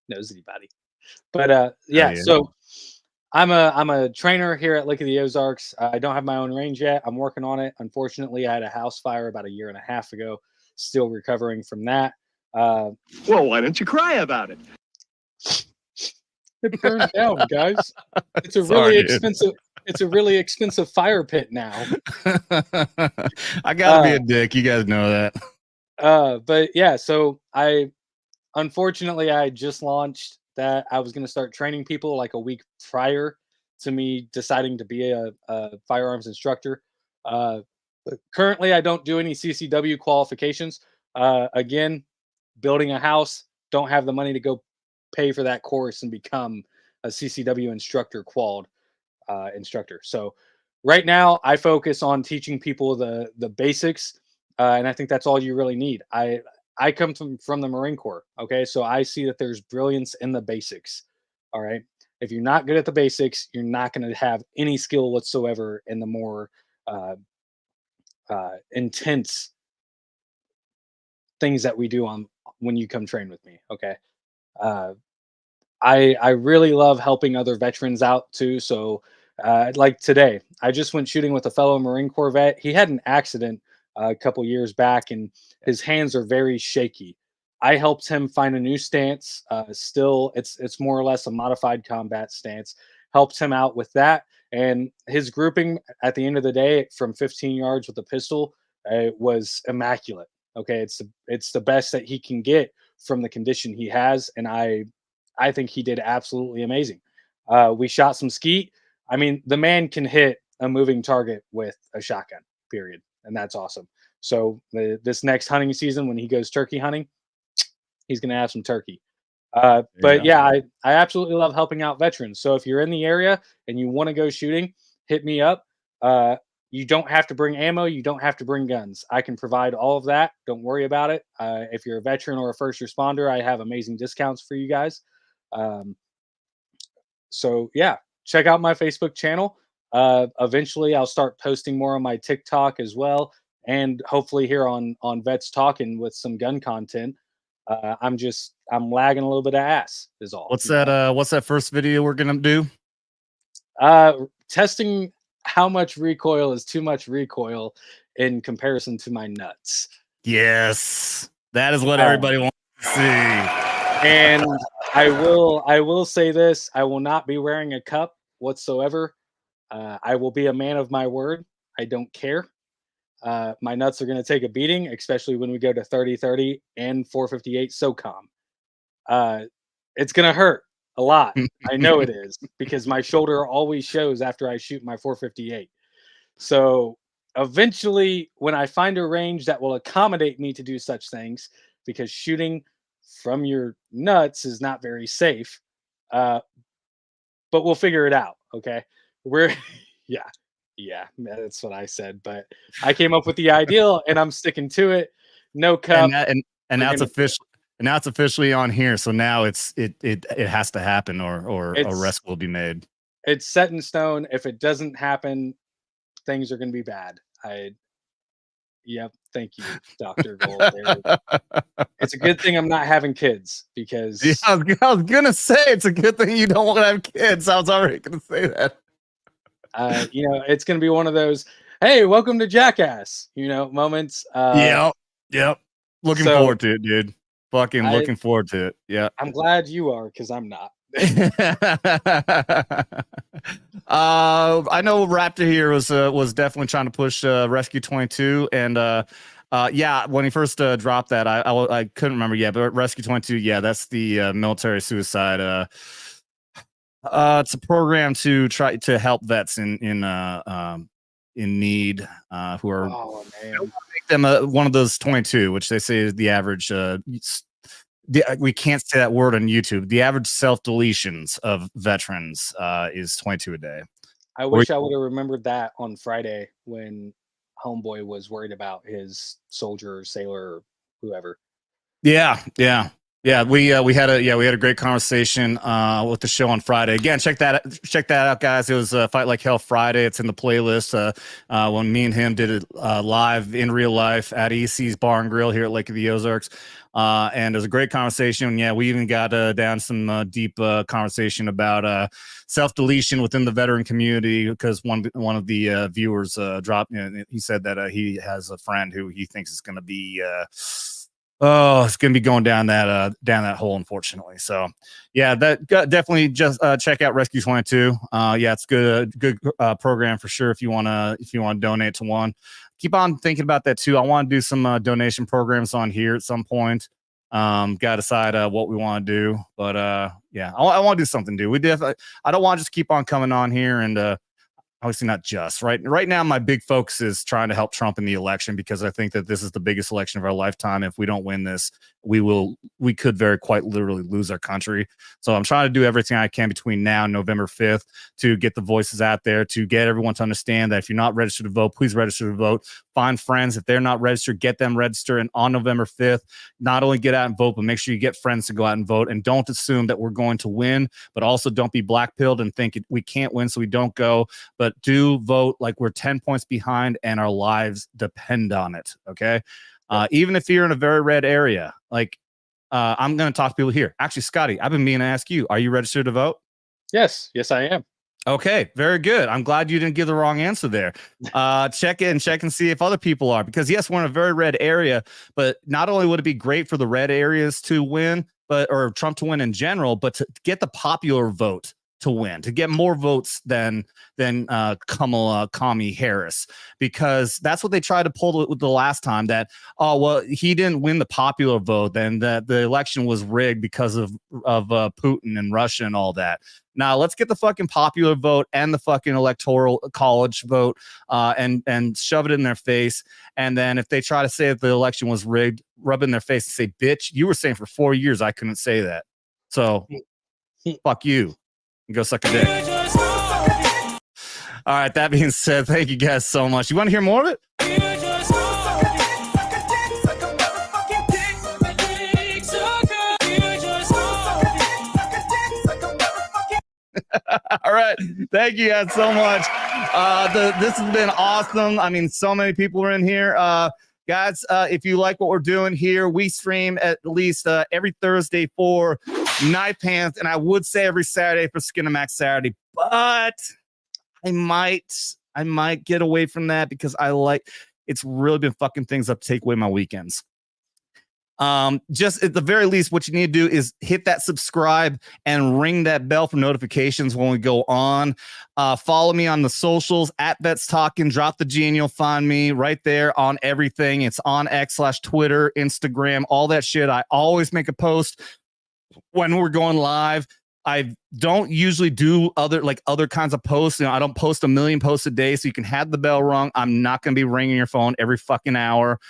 knows anybody. But yeah, so I'm a trainer here at Lake of the Ozarks. I don't have my own range yet. I'm working on it. Unfortunately, I had a house fire about 1.5 years ago, still recovering from that. Well, why don't you cry about it? It burned down, guys. It's a Sorry, really dude. expensive. It's a really expensive fire pit now. I gotta be a dick. You guys know that. But yeah, so unfortunately I just launched that. I was going to start training people like a week prior to me deciding to be a firearms instructor. But currently I don't do any CCW qualifications. Again, building a house, don't have the money to go pay for that course and become a CCW instructor qualified instructor. So right now I focus on teaching people the basics, and I think that's all you really need. I come from the Marine Corps, okay, so I see that there's brilliance in the basics. All right, if you're not good at the basics, you're not going to have any skill whatsoever in the more uh, intense things that we do on when you come train with me. Okay, uh, I really love helping other veterans out too. So, like today, I just went shooting with a fellow Marine Corps vet. He had an accident a couple years back, and his hands are very shaky. I helped him find a new stance. Still, it's more or less a modified combat stance. Helped him out with that, and his grouping at the end of the day from 15 yards with a pistol was immaculate. Okay, it's the best that he can get from the condition he has, and I think he did absolutely amazing. We shot some skeet. I mean, the man can hit a moving target with a shotgun, period. And that's awesome. So this next hunting season, when he goes turkey hunting, he's going to have some turkey. But yeah, I absolutely love helping out veterans. So if you're in the area and you want to go shooting, hit me up. You don't have to bring ammo. You don't have to bring guns. I can provide all of that. Don't worry about it. If you're a veteran or a first responder, I have amazing discounts for you guys. Um, so yeah, check out my Facebook channel. Eventually, I'll start posting more on my TikTok as well, and hopefully here on Vets Talking with some gun content. I'm lagging a little bit of ass is all. What's that? What's that first video we're gonna do? Testing how much recoil is too much recoil in comparison to my nuts. Yes, that is what everybody wants to see. And I will say this: I will not be wearing a cup whatsoever. I will be a man of my word. I don't care. My nuts are going to take a beating, especially when we go to 30-30 and 458 SOCOM. It's going to hurt a lot. I know it is because my shoulder always shows after I shoot my 458. So eventually, when I find a range that will accommodate me to do such things, because shooting from your nuts is not very safe, but we'll figure it out. Okay, we're yeah, that's what I said. But I came up with the ideal, and I'm sticking to it. No cup, and now it's official. And now it's officially on here. So now it has to happen, or a rest will be made. It's set in stone. If it doesn't happen, things are going to be bad. Yep. Thank you, Dr. Gold. It's a good thing I'm not having kids because I was gonna say it's a good thing you don't want to have kids. I was already gonna say that. It's gonna be one of those, hey, welcome to Jackass, moments. Yep. Looking forward to it, dude. Fucking looking forward to it. Yeah. I'm glad you are, because I'm not. I know Raptor here was definitely trying to push Rescue 22, and yeah, when he first dropped that, I couldn't remember yet, but Rescue 22, yeah, that's the military suicide. It's a program to try to help vets in need who are make them one of those 22, which they say is the average. We can't say that word on YouTube. The average self-deletions of veterans is 22 a day. I wish I would have remembered that on Friday when Homeboy was worried about his soldier or sailor or whoever. Yeah. Yeah, we had a great conversation with the show on Friday. Again, check that out, guys. It was Fight Like Hell Friday. It's in the playlist. When me and him did it live in real life at EC's Bar and Grill here at Lake of the Ozarks. And it was a great conversation. Yeah, we even got down some deep conversation about self-deletion within the veteran community, because one of the viewers dropped. He said that he has a friend who he thinks is going to be. It's going to be going down that hole, unfortunately. So, yeah, that definitely just check out Rescue 22. Yeah, it's good program for sure. If you want to donate to one, keep on thinking about that too. I want to do some donation programs on here at some point. Got to decide what we want to do, but yeah, I want to do something. I don't want to just keep on coming on here and. Obviously not just right now. My big focus is trying to help Trump in the election, because I think that this is the biggest election of our lifetime. If we don't win this, we could very quite literally lose our country. So I'm trying to do everything I can between now and November 5th to get the voices out there, to get everyone to understand that if you're not registered to vote, please register to vote. Find friends. If they're not registered, get them registered. And on November 5th, not only get out and vote, but make sure you get friends to go out and vote. And don't assume that we're going to win, but also don't be black-pilled and think we can't win, so we don't go. But do vote like we're 10 points behind and our lives depend on it. Okay. Even if you're in a very red area, like I'm going to talk to people here. Actually, Scotty, I've been meaning to ask you, are you registered to vote? Yes, I am. Okay, very good. I'm glad you didn't give the wrong answer there. Check and see if other people are, because yes, we're in a very red area, but not only would it be great for the red areas to win, or Trump to win in general, but to get the popular vote to win, to get more votes than Kamala Harris, because that's what they tried to pull the last time, that, oh, well, he didn't win the popular vote, then that the election was rigged because of Putin and Russia and all that. Now let's get the fucking popular vote and the fucking electoral college vote and shove it in their face. And then if they try to say that the election was rigged, rub it in their face and say, bitch, you were saying for 4 years I couldn't say that. So fuck you. Go suck a dick. All right, that being said, thank you guys so much. You want to hear more of it? All right. Thank you guys so much. This has been awesome. I mean, so many people are in here. Guys, if you like what we're doing here, we stream at least every Thursday for Knife Hands, and I would say every Saturday for Skin and Max Saturday, but I might get away from that because it's really been fucking things up to take away my weekends. Just at the very least, what you need to do is hit that subscribe and ring that bell for notifications when we go on. Follow me on the socials at Vets Talking. Drop the G and you'll find me right there on everything. It's on X/Twitter, Instagram, all that shit. I always make a post when we're going live. I don't usually do other kinds of posts. I don't post a million posts a day, so you can have the bell rung. I'm not going to be ringing your phone every fucking hour.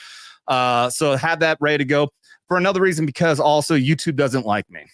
So have that ready to go. For another reason, because also YouTube doesn't like me.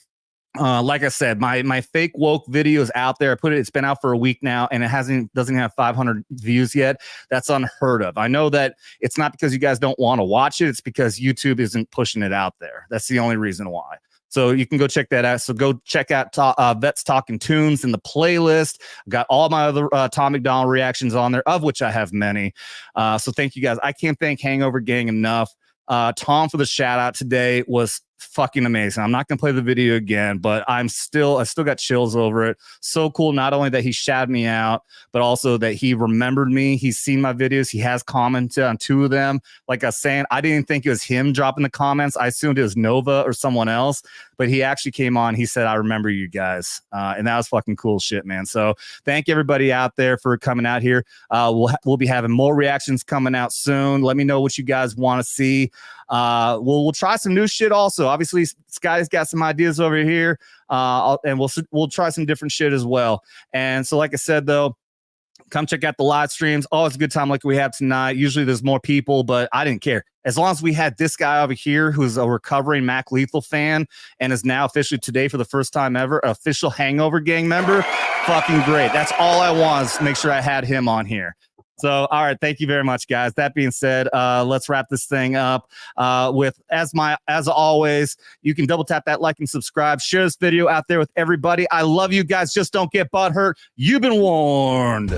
Like I said, my fake woke video is out there. It's been out for a week now, and it doesn't have 500 views yet. That's unheard of. I know that it's not because you guys don't want to watch it. It's because YouTube isn't pushing it out there. That's the only reason why. So you can go check that out. So go check out Vets Talking Tunes in the playlist. I've got all my other Tom MacDonald reactions on there, of which I have many. So thank you guys. I can't thank Hangover Gang enough. Tom, for the shout out today was fucking amazing. I'm not gonna play the video again, but I still got chills over it. So cool. Not only that he shouted me out, but also that he remembered me. He's seen my videos. He has commented on 2 of them. Like I was saying, I didn't think it was him dropping the comments. I assumed it was Nova or someone else, but he actually came on. He said, I remember you guys. And that was fucking cool shit, man. So thank everybody out there for coming out here. We'll be having more reactions coming out soon. Let me know what you guys want to see. We'll try some new shit also. Obviously, Scotty's got some ideas over here, and we'll try some different shit as well. And so, like I said, though, come check out the live streams. Always a good time like we have tonight. Usually there's more people, but I didn't care. As long as we had this guy over here who's a recovering Mac Lethal fan and is now officially today for the first time ever, official Hangover Gang member, fucking great. That's all I want, is make sure I had him on here. So, all right, thank you very much, guys. That being said, let's wrap this thing up with as always, you can double tap that like and subscribe. Share this video out there with everybody. I love you guys. Just don't get butthurt. You've been warned.